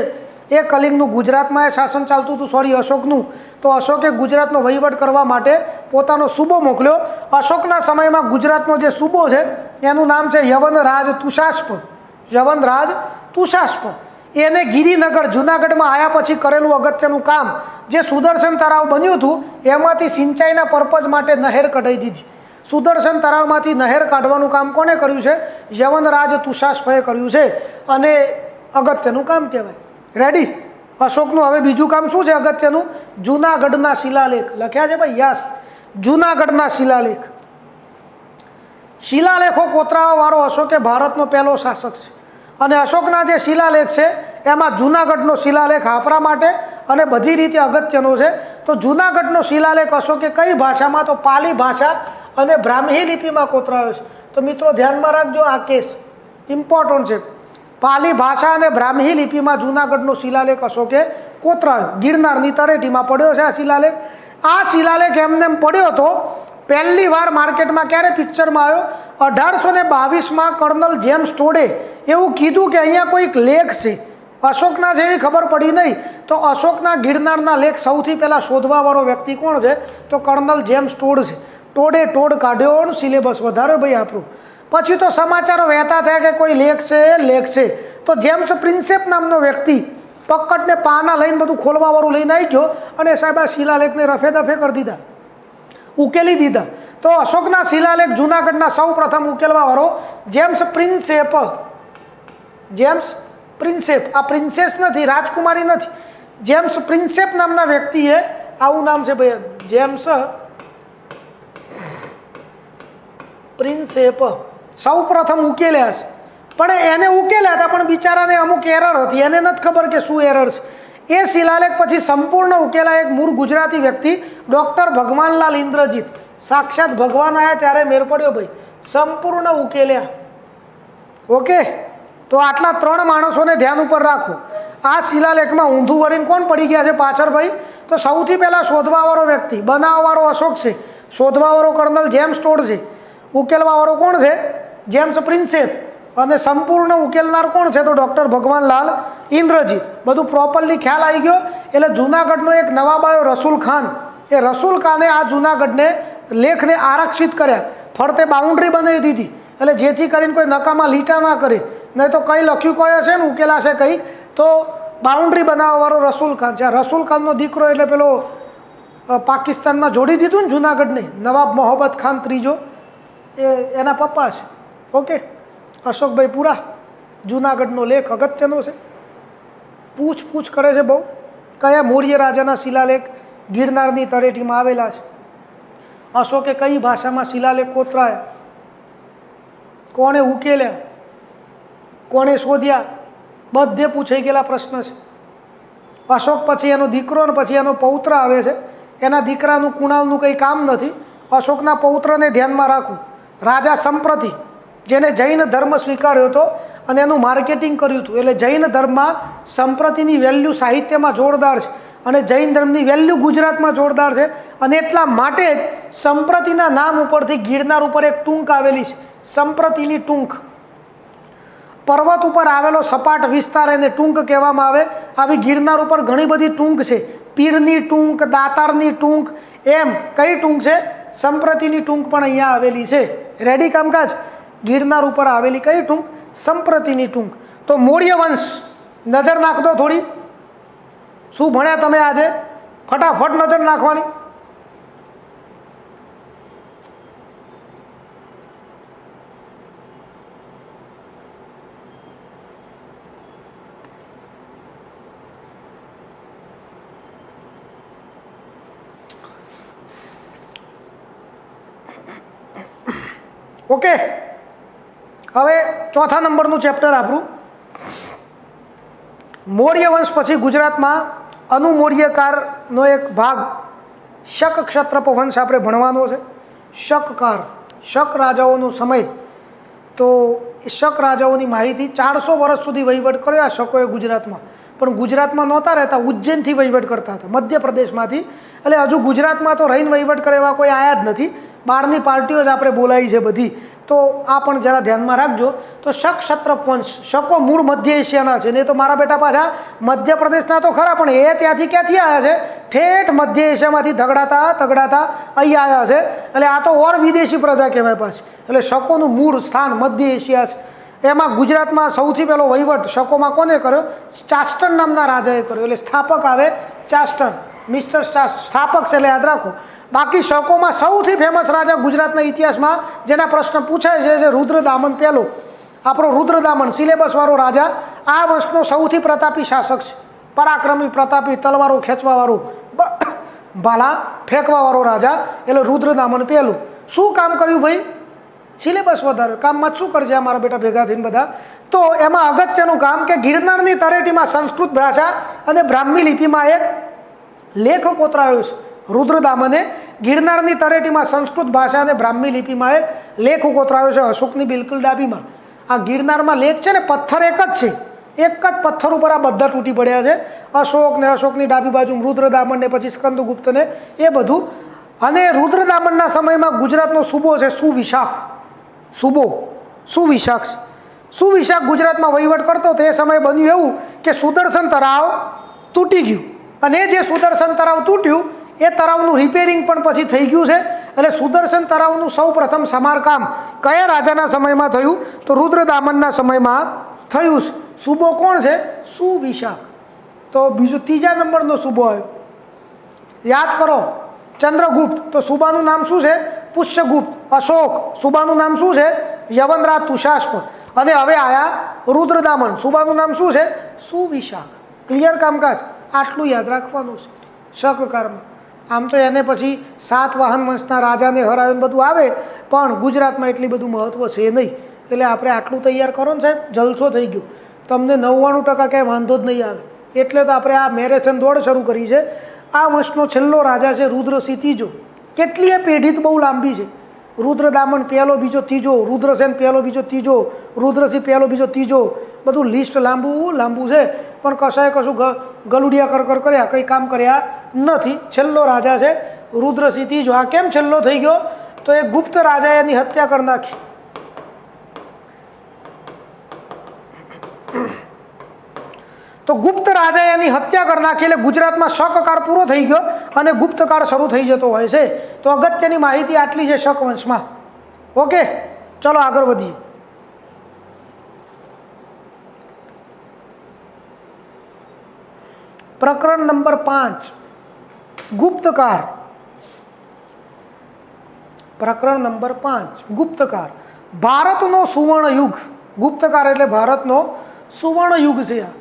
એ કલિંગનું ગુજરાતમાં એ શાસન ચાલતું હતું, સોરી અશોકનું. તો અશોકે ગુજરાતનો વહીવટ કરવા માટે પોતાનો સૂબો મોકલ્યો. અશોકના સમયમાં ગુજરાતનો જે સૂબો છે એનું નામ છે યવનરાજ તુષાસ્પ. યવનરાજ તુષાસ્પ. એને ગિરિનગર જુનાગઢમાં આવ્યા પછી કરેલું અગત્યનું કામ, જે સુદર્શન તળાવ બન્યું હતું એમાંથી સિંચાઈના પર્પઝ માટે નહેર કઢાઈ દીધી. સુદર્શન તળાવમાંથી નહેર કાઢવાનું કામ કોને કર્યું છે? યવનરાજ તુષાસ્પએ કર્યું છે. અને અગત્યનું કામ કહેવાય. રેડી? અશોકનું હવે બીજું કામ શું છે અગત્યનું? જુનાગઢના શિલાલેખ લખ્યા છે ભાઈ. યસ, જુનાગઢના શિલાલેખ. શિલાલેખો કોતરાવાવાળો અશોકે ભારતનો પહેલો શાસક છે. અને અશોકના જે શિલાલેખ છે એમાં જુનાગઢનો શિલાલેખ આપણા માટે અને બધી રીતે અગત્યનો છે. તો જુનાગઢનો શિલાલેખ અશોકે કઈ ભાષામાં? તો પાલી ભાષા અને બ્રાહ્મી લિપિમાં કોતરાયો છે. તો મિત્રો ધ્યાનમાં રાખજો, આ કેસ ઇમ્પોર્ટન્ટ છે. પાલી ભાષા અને બ્રાહ્મી લિપિમાં જુનાગઢનો શિલાલેખ અશોકે કોતરાયો. ગિરનારની તળેટીમાં પડ્યો છે આ શિલાલેખ. આ શિલાલેખ એમને એમ પડ્યો હતો. પહેલી વાર માર્કેટમાં ક્યારે પિક્ચરમાં આવ્યો? 1822માં કર્નલ જેમ્સ ટોડે એવું કીધું કે અહીંયા કોઈક લેખ છે. અશોકના જેવી ખબર પડી નહીં. તો અશોકના ગિરનારના લેખ સૌથી પહેલાં શોધવાવાળો વ્યક્તિ કોણ છે? તો કર્નલ જેમ્સ ટોડ છે. ટોડે ટોડ કાઢ્યો, સિલેબસ વધાર્યો ભાઈ આપણું. પછી તો સમાચારો વહેતા થયા કે કોઈ લેખ છે, લેખ છે. તો જેમ્સ પ્રિન્સેપ નામનો વ્યક્તિ પકડને પાના લઈને બધું ખોલવાવાળું લઈને આવી ગયો અને સાહેબ આ શિલાલેખને રફે દફે કરી દીધા, ઉકેલી દીધા. તો અશોકના શિલાલેખ જુનાગઢના સૌ પ્રથમ ઉકેલવાવાળો જેમ્સ પ્રિન્સેપ. જેમ્સ પ્રિન્સેપ. આ પ્રિન્સેસ નથી, રાજકુમારી નથી. જેમ્સ પ્રિન્સેપ નામના વ્યક્તિએ, આવું નામ છે ભાઈ, જેમ્સ પ્રિન્સેપ સૌ પ્રથમ ઉકેલ્યા છે. પણ એને ઉકેલ્યા હતા પણ બિચારાને અમુક એરર હતી, એને નથી ખબર કે શું એરર છે. એ શિલાલેખ પછી સંપૂર્ણ ઉકેલા એક મૂળ ગુજરાતી વ્યક્તિ ડૉક્ટર ભગવાનલાલ ઇન્દ્રજીત. સાક્ષાત ભગવાન આવ્યા ત્યારે મેર પડ્યો ભાઈ, સંપૂર્ણ ઉકેલ્યા. ઓકે, તો આટલા 3 માણસોને ધ્યાન ઉપર રાખો. આ શિલાલેખમાં ઊંધું વળીને કોણ પડી ગયા છે પાછળ ભાઈ? તો સૌથી પહેલાં શોધવાવાળો વ્યક્તિ, બનાવવાવાળો અશોક છે, શોધવાવાળો કર્નલ જેમ્સ ટોડ છે, ઉકેલવાવાળો કોણ છે? જેમ્સ પ્રિન્સેપ. અને સંપૂર્ણ ઉકેલનાર કોણ છે? તો ડૉક્ટર ભગવાનલાલ ઇન્દ્રજીત. બધું પ્રોપરલી ખ્યાલ આવી ગયો. એટલે જુનાગઢનો એક નવાબ આવ્યો રસુલ ખાન. એ રસુલ ખાને આ જુનાગઢને લેખને આરક્ષિત કર્યા, ફરતે બાઉન્ડ્રી બનાવી દીધી. એટલે જેથી કરીને કોઈ નકામા લીટા ના કરે, નહીં તો કંઈ લખ્યું કોઈ હશે ને ઉકેલાશે કંઈક, તો બાઉન્ડ્રી બનાવવાવાળો રસુલ ખાન છે. આ રસુલ ખાનનો દીકરો એટલે પેલો પાકિસ્તાનમાં જોડી દીધું ને જુનાગઢને, નવાબ મોહબ્બત ખાન ત્રીજો, એના પપ્પા છે. ઓકે, અશોકભાઈ પૂરા. જુનાગઢનો લેખ અગત્યનો છે, પૂછ કરે છે બહુ. કયા મૌર્ય રાજાના શિલાલેખ ગિરનારની તળેટીમાં આવેલા છે? અશોકે કઈ ભાષામાં શિલાલેખ કોતરાયા? કોણે ઉકેલ્યા? કોણે શોધ્યા? બધે પૂછાઈ ગયેલા પ્રશ્ન છે. અશોક પછી એનો દીકરો ને પછી એનો પૌત્ર આવે છે. એના દીકરાનું કુણાલનું કંઈ કામ નથી. અશોકના પૌત્રને ધ્યાનમાં રાખો, રાજા સંપ્રતિ, જેને જૈન ધર્મ સ્વીકાર્યો હતો. અને એનું માર્કેટિંગ કર્યું હતું. એટલે જૈન ધર્મમાં સંપ્રતિની વેલ્યુ સાહિત્યમાં જોરદાર છે અને જૈન ધર્મની વેલ્યુ ગુજરાતમાં જોરદાર છે. અને એટલા માટે જ સંપ્રતિના નામ ઉપરથી ગિરનાર ઉપર એક ટૂંક આવેલી છે, સંપ્રતિની ટૂંક. પર્વત ઉપર આવેલો સપાટ વિસ્તાર એને ટૂંક કહેવામાં આવે. આવી ગિરનાર ઉપર ઘણી બધી ટૂંક છે, પીરની ટૂંક, દાતારની ટૂંક, એમ કઈ ટૂંક છે? સંપ્રતિની ટૂંક પણ અહીંયા આવેલી છે. રેડી કામકાજ? ગિરનાર ઉપર આવેલી કઈ ટૂંક? સંપ્રતિની ટૂંક. તો મૌર્ય વંશ નજર નાખ દો થોડી. શું ભણ્યા તમે આજે? ફટાફટ નજર નાખવાની. ઓકે, હવે ચોથા નંબરનું ચેપ્ટર આપણું મૌર્ય વંશ. પછી ગુજરાતમાં અનુમૌર્યકાળનો એક ભાગ શક ક્ષત્રપ વંશ આપણે ભણવાનો છે. શકકાળ, શક રાજાઓનો સમય. તો એ શક રાજાઓની માહિતી 400 વર્ષ સુધી વહીવટ કર્યો આ શકોએ ગુજરાતમાં. પણ ગુજરાતમાં નહોતા રહેતા, ઉજ્જૈનથી વહીવટ કરતા હતા, મધ્યપ્રદેશમાંથી. એટલે હજુ ગુજરાતમાં તો રહીને વહીવટ કરે એવા કોઈ આયા જ નથી. બહારની પાર્ટીઓ જ આપણે બોલાવી છે બધી. તો આ પણ જરા ધ્યાનમાં રાખજો. તો શક ક્ષત્રપ વંશ, શકો મૂળ મધ્ય એશિયાના છે ને. તો મારા બેટા પાછા મધ્યપ્રદેશના તો ખરા, પણ એ ત્યાંથી ક્યાંથી આવ્યા છે? ઠેઠ મધ્ય એશિયામાંથી તગડાતા અહીં આવ્યા છે. એટલે આ તો ઓર વિદેશી પ્રજા કહેવાય પાછી. એટલે શકોનું મૂળ સ્થાન મધ્ય એશિયા છે. એમાં ગુજરાતમાં સૌથી પહેલો વહીવટ શકોમાં કોને કર્યો? ચાસ્ટન નામના રાજાએ કર્યો. એટલે સ્થાપક આવે ચાસ્ટન, મિસ્ટર સ્થાપક છે, એટલે યાદ રાખો. બાકી શકોમાં સૌથી ફેમસ રાજા ગુજરાતના ઇતિહાસમાં જેના પ્રશ્ન પૂછાય છે રુદ્રદામન પહેલો. આપણો રુદ્રદામન સિલેબસવાળો રાજા આ વંશનો સૌથી પ્રતાપી શાસક છે. પરાક્રમી, પ્રતાપી, તલવારો ખેંચવાવાળો, ભાલા ફેંકવાવાળો રાજા. એટલે રુદ્રદામન પહેલો. શું કામ કર્યું ભાઈ? સિલેબસ વધારે. કામમાં શું કરશે આ મારા બેટા ભેગા થઈને બધા? તો એમાં અગત્યનું કામ કે ગિરનારની તળેટીમાં સંસ્કૃત ભાષા અને બ્રાહ્મી લિપિમાં એક લેખ કોતરાયો છે. રુદ્રદામને ગિરનારની તળેટીમાં સંસ્કૃત ભાષા અને બ્રાહ્મી લિપિમાં એક લેખ કોતરાયો છે, અશોકની બિલકુલ ડાબીમાં. આ ગિરનારમાં લેખ છે ને, પથ્થર એક જ છે, એક જ પથ્થર ઉપર આ બધા તૂટી પડ્યા છે. અશોક ને અશોકની ડાબી બાજુ રુદ્રદામન ને પછી સ્કંદગુપ્ત ને એ બધું. અને રુદ્રદામનના સમયમાં ગુજરાતનો સૂબો છે સુવિશાખ. સુવિશાખ ગુજરાતમાં વહીવટ કરતો. તે સમયે બન્યું એવું કે સુદર્શન તળાવ તૂટી ગયું. અને જે સુદર્શન તળાવ તૂટ્યું એ તળાવનું રિપેરિંગ પણ પછી થઈ ગયું છે. એટલે સુદર્શન તળાવનું સૌ પ્રથમ સમારકામ કયા રાજાના સમયમાં થયું? તો રુદ્રદામનના સમયમાં થયું છે. સૂબો કોણ છે? સુવિશાખ. તો બીજું ત્રીજા નંબરનો સૂબો આવ્યો, યાદ કરો, ચંદ્રગુપ્ત. તો સુબાનું નામ શું છે? પુષ્યગુપ્ત. અશોક, સુબાનું નામ શું છે? યવનરાજ તુષાશ્વ. અને હવે આયા રુદ્રદામન, સુબાનું નામ શું છે? સુવિશાખ. ક્લિયર કામકાજ? આટલું યાદ રાખવાનું છે શકકાળમાં. આમ તો એને પછી સાતવાહન વંશના રાજાને હરાવીને બધું આવે, પણ ગુજરાતમાં એટલી બધું મહત્ત્વ છે નહીં. એટલે આપણે આટલું તૈયાર કરો ને સાહેબ, જલસો થઈ ગયો. તમને 99% ક્યાંય વાંધો જ નહીં આવે. એટલે તો આપણે આ મેરેથોન દોડ શરૂ કરી છે. આ વંશનો છેલ્લો રાજા છે રુદ્રસિંહ ત્રીજો. કેટલીય પેઢી તો બહુ લાંબી છે. રુદ્રદામન પહેલો, બીજો, ત્રીજો, રુદ્રસેન પહેલો, બીજો, ત્રીજો, રુદ્રસિંહ પહેલો, બીજો, ત્રીજો, બધું લિસ્ટ લાંબુ છે. પણ કશાએ કશું ગલુડિયા કર કર્યા, કંઈ કામ કર્યા નથી. છેલ્લો રાજા છે રુદ્રસિંહ ત્રીજો. આ કેમ છેલ્લો થઈ ગયો? તો એ ગુપ્ત રાજાએ એની હત્યા કરી નાખી. તો ગુપ્ત રાજાએ એની હત્યા કરી નાખી. એટલે ગુજરાતમાં શકકાળ પૂરો થઈ ગયો અને ગુપ્તકાળ શરૂ થઈ જતો હોય છે. તો અગત્યની માહિતી આટલી છે શક વંશમાં. ઓકે, ચલો આગળ વધીએ. પ્રકરણ નંબર 5, ગુપ્તકાળ. પ્રકરણ નંબર 5, ગુપ્તકાળ. ભારતનો સુવર્ણ યુગ. ગુપ્તકાળ એટલે ભારતનો સુવર્ણ યુગ છે. આ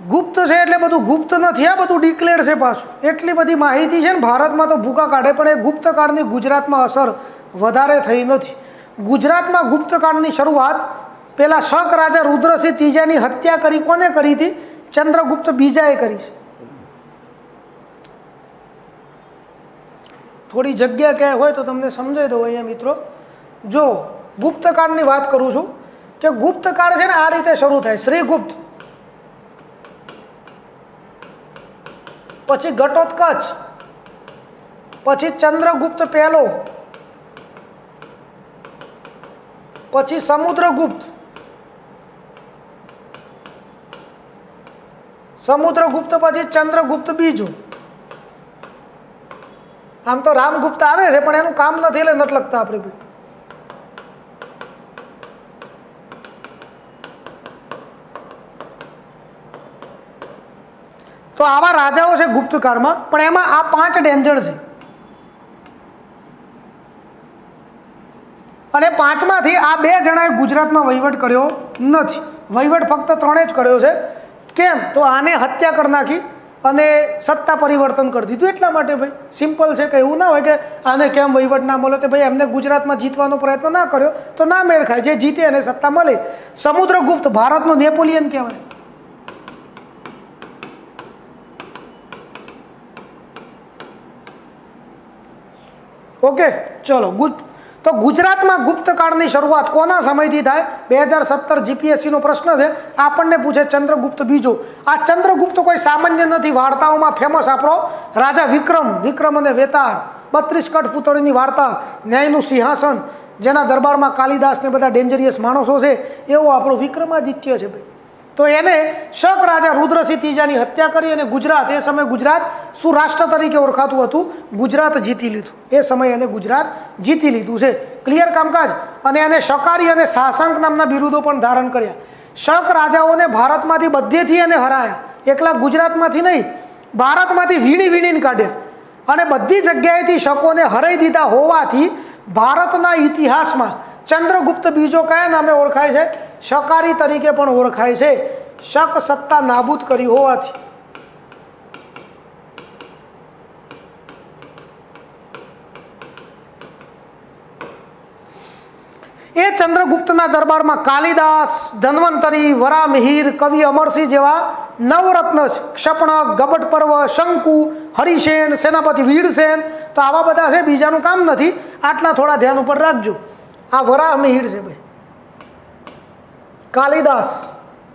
ગુપ્ત છે એટલે બધું ગુપ્ત નથી, આ બધું ડિક્લેર છે પાછું. એટલી બધી માહિતી છે ને ભારતમાં તો ભૂકા કાઢે. પણ એ ગુપ્તકાળની ગુજરાતમાં અસર વધારે થઈ નથી. ગુજરાતમાં ગુપ્તકાળની શરૂઆત પેલા શક રાજા રુદ્રસિંહ ત્રીજાની હત્યા કરી. કોને કરી હતી? ચંદ્રગુપ્ત બીજાએ કરી છે. થોડી જગ્યા ક્યાંય હોય તો તમને સમજાવી દઉં અહીંયા મિત્રો. જો ગુપ્તકાળની વાત કરું છું કે ગુપ્ત કાળ છે ને આ રીતે શરૂ થાય, શ્રીગુપ્ત, પછી ઘટોત્કચ, પછી ચંદ્રગુપ્ત પહેલો, પછી સમુદ્રગુપ્ત, પછી ચંદ્રગુપ્ત બીજું. આમ તો રામગુપ્ત આવે છે પણ એનું કામ નથી એટલે નથી લખતા આપણે ભાઈ. તો આવા રાજાઓ છે ગુપ્ત કાળમાં, પણ એમાં આ 5 ડેન્જર છે. અને 5માંથી આ 2 જણાએ ગુજરાતમાં વહીવટ કર્યો નથી. વહીવટ ફક્ત 3 જ કર્યો છે. કેમ? તો આને હત્યા કરી નાખી અને સત્તા પરિવર્તન કરી દીધું એટલા માટે ભાઈ. સિમ્પલ છે કે એવું ના હોય કે આને કેમ વહીવટ ના મળે, તો ભાઈ એમને ગુજરાતમાં જીતવાનો પ્રયત્ન ના કર્યો તો ના મેળ ખાય. જે જીતે એને સત્તા મળે. સમુદ્રગુપ્ત ભારતનો નેપોલિયન કહેવાય. ઓકે, ચલો. તો ગુજરાતમાં ગુપ્ત કાળની શરૂઆત કોના સમયથી થાય? 2017 જીપીએસસીનો પ્રશ્ન છે. આપણને પૂછે ચંદ્રગુપ્ત બીજો. આ ચંદ્રગુપ્ત કોઈ સામાન્ય નથી. વાર્તાઓમાં ફેમસ આપણો રાજા વિક્રમ અને વેતાળ, 32 કઠપૂતળીની વાર્તા, ન્યાયનું સિંહાસન, જેના દરબારમાં કાલિદાસ ને બધા ડેન્જરિયસ માણસો છે, એવો આપણો વિક્રમાદિત્ય છે ભાઈ. તો એને શક રાજા રુદ્રસિંહ ત્રીજાની હત્યા કરી અને ગુજરાત, એ સમયે ગુજરાત શું રાષ્ટ્ર તરીકે ઓળખાતું હતું, ગુજરાત જીતી લીધું. એ સમયે એને ગુજરાત જીતી લીધું છે. ક્લિયર કામકાજ. અને એને શકારી અને શાસક નામના બિરુદો પણ ધારણ કર્યા. શક રાજાઓને ભારતમાંથી બધેથી એને હરાયા. એકલા ગુજરાતમાંથી નહીં, ભારતમાંથી વીણીને કાઢ્યા. અને બધી જગ્યાએથી શકોને હરાઈ દીધા હોવાથી ભારતના ઇતિહાસમાં ચંદ્રગુપ્ત બીજો કયા નામે ઓળખાય છે? શકારી તરીકે પણ ઓળખાય છે. શક સત્તા નાબૂદ કરી હોવાથી. એ ચંદ્રગુપ્તના દરબારમાં કાલિદાસ, ધન્વંતરી, વરામિહિર, કવિ અમરસિંહ જેવા નવરત્ન, ક્ષપણક, ગબટ પર્વ, શંકુ, હરિસેન, સેનાપતિ વીરસેન, તો આવા બધા છે. બીજાનું કામ નથી. આટલા થોડા ધ્યાન ઉપર રાખજો. આ વરામિહિર છે ભાઈ. કાલિદાસ,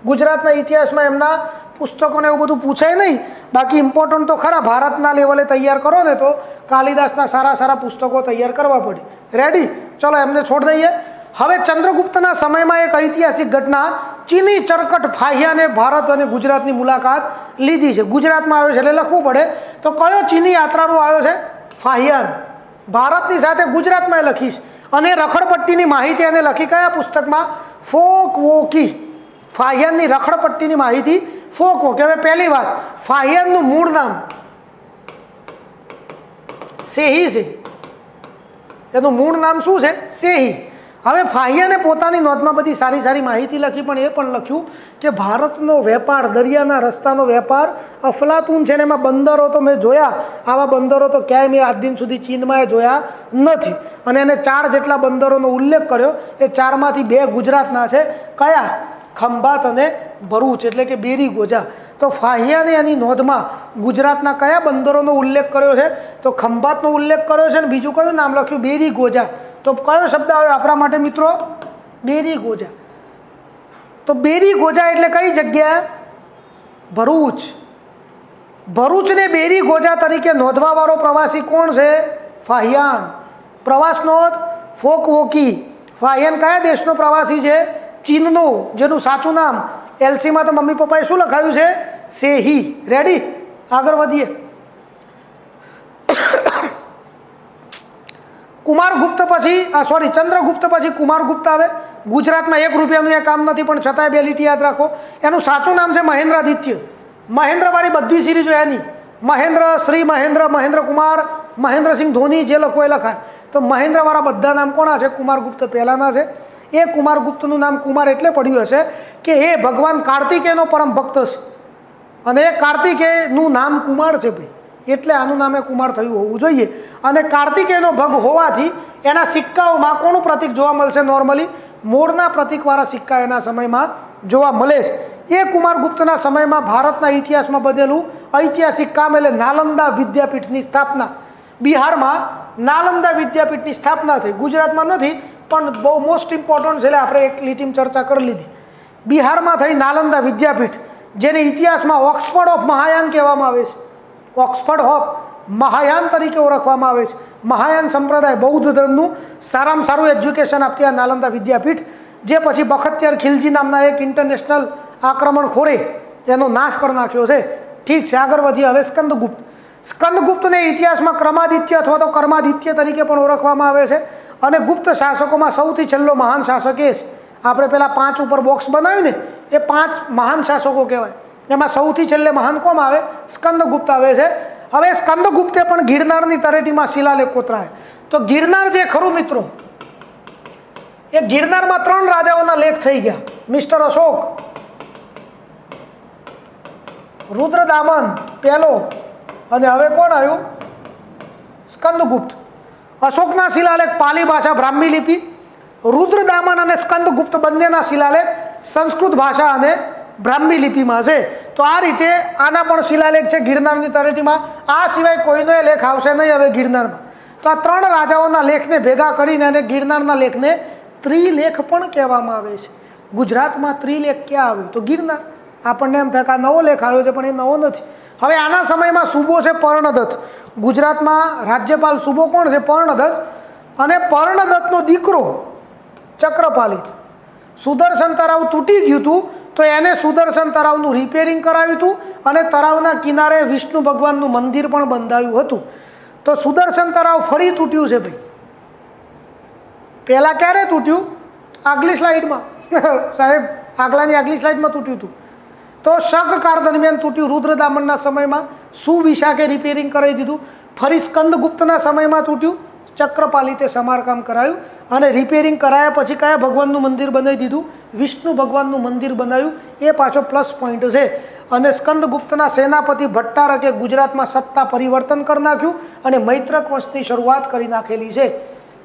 ગુજરાતના ઇતિહાસમાં એમના પુસ્તકોને એવું બધું પૂછાય નહીં, બાકી ઇમ્પોર્ટન્ટ તો ખરા. ભારતના લેવલે તૈયાર કરો ને તો કાલિદાસના સારા પુસ્તકો તૈયાર કરવા પડે. રેડી? ચલો, એમને છોડ દઈએ. હવે ચંદ્રગુપ્તના સમયમાં એક ઐતિહાસિક ઘટના, ચીની ચરકટ ફાહિયાને ભારત અને ગુજરાતની મુલાકાત લીધી છે. ગુજરાતમાં આવ્યો છે એટલે લખવું પડે. તો કયો ચીની યાત્રાળુ આવ્યો છે? ફાહિયાન. ભારતની સાથે ગુજરાતમાં લખીશ. અને રખડપટ્ટીની માહિતી એને લખી કયા પુસ્તકમાં? Folk walkie. ફાહિયાનની રખડપટ્ટીની માહિતી ફોક વોકી. હવે પહેલી વાત, ફાહિયાનનું મૂળ નામ સેહી છે. એનું મૂળ નામ શું છે? સેહી. હવે ફાહિયાને પોતાની નોંધમાં બધી સારી માહિતી લખી, પણ એ પણ લખ્યું કે ભારતનો વેપાર, દરિયાના રસ્તાનો વેપાર અફલાતુન છે ને એમાં બંદરો તો મેં જોયા, આવા બંદરો તો ક્યાંય મેં આજ દિન સુધી ચીનમાં જોયા નથી. અને એને 4 જેટલા બંદરોનો ઉલ્લેખ કર્યો. એ 4માંથી 2 ગુજરાતના છે. કયા? ખંભાત અને ભરૂચ, એટલે કે બેરી ગોજા. તો ફાહિયાને એની નોંધમાં ગુજરાતના કયા બંદરોનો ઉલ્લેખ કર્યો છે? તો ખંભાતનો ઉલ્લેખ કર્યો છે. ને બીજું કયું નામ લખ્યું? બેરી ગોજા. તો કયો શબ્દ આવ્યો આપણા માટે મિત્રો? બેરી ગોજા. તો બેરી ગોજા એટલે કઈ જગ્યા? ભરૂચ. ભરૂચને બેરી ગોજા તરીકે નોંધવાવાળો પ્રવાસી કોણ છે? ફાહિયાન. પ્રવાસ નોંધ ફોક વોકી. ફાહિયાન કયા દેશનો પ્રવાસી છે? ચીનનો. જેનું સાચું નામ એલસીમાં તો મમ્મી પપ્પાએ શું લખાયું છે? સેહી. રેડી? આગળ વધીએ. કુમારગુપ્ત પછી ચંદ્રગુપ્ત પછી કુમારગુપ્ત આવે. ગુજરાતમાં 1 રૂપિયાનું એ કામ નથી, પણ છતાંય 2 લીટી યાદ રાખો. એનું સાચું નામ છે મહેન્દ્રાદિત્ય. મહેન્દ્રવાળી બધી સિરીઝો એની. મહેન્દ્ર, શ્રી મહેન્દ્ર, મહેન્દ્ર કુમાર, મહેન્દ્રસિંહ ધોની, જે લખો એ લખાય. તો મહેન્દ્રવાળા બધા નામ કોના છે? કુમારગુપ્ત પહેલાના છે. એ કુમારગુપ્તનું નામ કુમાર એટલે પડ્યું હશે કે એ ભગવાન કાર્તિકેયનો પરમ ભક્ત છે. અને એ કાર્તિકેયનું નામ કુમાર છે ભાઈ, એટલે આનું નામે કુમાર થયું હોવું જોઈએ. અને કાર્તિકેયનો ભગ હોવાથી એના સિક્કાઓમાં કોનું પ્રતીક જોવા મળશે? નોર્મલી મોરના પ્રતીકવાળા સિક્કા એના સમયમાં જોવા મળે છે. એ કુમારગુપ્તના સમયમાં ભારતના ઇતિહાસમાં બનેલું ઐતિહાસિક કામ એટલે નાલંદા વિદ્યાપીઠની સ્થાપના. બિહારમાં નાલંદા વિદ્યાપીઠની સ્થાપના થઈ. ગુજરાતમાં નથી, પણ બહુ મોસ્ટ ઇમ્પોર્ટન્ટ છે એટલે આપણે એક લીટીમાં ચર્ચા કરી લીધી. બિહારમાં થઈ નાલંદા વિદ્યાપીઠ, જેને ઇતિહાસમાં ઓક્સફર્ડ ઓફ મહાયાન કહેવામાં આવે છે. ઓક્સફર્ડ ઓફ મહાયાન તરીકે ઓળખવામાં આવે છે. મહાયાન સંપ્રદાય બૌદ્ધ ધર્મનું સારામાં સારું એજ્યુકેશન આપતી આ નાલંદા વિદ્યાપીઠ, જે પછી બખત્યાર ખિલજી નામના એક ઇન્ટરનેશનલ આક્રમણખોરે તેનો નાશ કરી નાખ્યો છે. ઠીક છે, આગળ વધીએ હવે. સ્કંદગુપ્ત. સ્કંદગુપ્તને ઇતિહાસમાં ક્રમાદિત્ય અથવા તો કર્માદિત્ય તરીકે પણ ઓળખવામાં આવે છે. અને ગુપ્ત શાસકોમાં સૌથી છેલ્લો મહાન શાસક એ છે. આપણે પેલા 5 ઉપર બોક્સ બનાવ્યું ને, એ 5 મહાન શાસકો કહેવાય. એમાં સૌથી છેલ્લે મહાન કોણ આવે? સ્કંદગુપ્ત આવે છે. હવે સ્કંદગુપ્તે પણ ગિરનારની તળેટીમાં શિલાલેખ કોતરાય. તો ગિરનાર જે ખરું મિત્રો, એ ગિરનારમાં 3 રાજાઓના લેખ થઈ ગયા. મિસ્ટર અશોક, રુદ્રદામન પહેલો, અને હવે કોણ આવ્યું? સ્કંદગુપ્ત. અશોકના શિલાલેખ પાલી ભાષા બ્રાહ્મી લિપિ, રુદ્રદામન અને સ્કંદગુપ્ત બંનેના શિલાલેખ સંસ્કૃત ભાષા અને બ્રાહ્મી લિપિમાં છે. તો આ રીતે આના પણ શિલાલેખ છે ગિરનારની તળેટીમાં. આ સિવાય કોઈનો લેખ આવશે નહીં હવે ગિરનારમાં. તો આ 3 રાજાઓના લેખને ભેગા કરીને અને ગિરનારના લેખને ત્રિલેખ પણ કહેવામાં આવે છે. ગુજરાતમાં ત્રિલેખ ક્યાં આવ્યું? તો ગિરનાર. આપણને એમ થાય કે આ નવો લેખ આવ્યો છે, પણ એ નવો નથી. હવે આના સમયમાં સૂબો છે પર્ણદત્ત. ગુજરાતમાં રાજ્યપાલ સૂબો કોણ છે? પર્ણદત્ત. અને પર્ણદત્તનો દીકરો ચક્રપાલી. સુદર્શન તળાવ તૂટી ગયું હતું, તો એને સુદર્શન તળાવનું રિપેરિંગ કરાવ્યું હતું અને તળાવના કિનારે વિષ્ણુ ભગવાનનું મંદિર પણ બંધાયું હતું. તો સુદર્શન તળાવ ફરી તૂટ્યું છે ભાઈ. પહેલાં ક્યારે તૂટ્યું? આગલી સ્લાઇડમાં સાહેબ, આગલી સ્લાઇડમાં તૂટ્યું હતું. તો શકકાળ દરમિયાન તૂટ્યું. રુદ્રદામનના સમયમાં સુવિશાખે રિપેરિંગ કરાવી દીધું. ફરી સ્કંદગુપ્તના સમયમાં તૂટ્યું. ચક્રપાલિતે સમારકામ કરાયું અને રિપેરિંગ કરાયા પછી કયા ભગવાનનું મંદિર બનાવી દીધું? વિષ્ણુ ભગવાનનું મંદિર બનાવ્યું. એ પાછો પ્લસ પોઈન્ટ છે. અને સ્કંદગુપ્તના સેનાપતિ ભટ્ટારકે ગુજરાતમાં સત્તા પરિવર્તન કરી નાખ્યું અને મૈત્રક વંશની શરૂઆત કરી નાખેલી છે.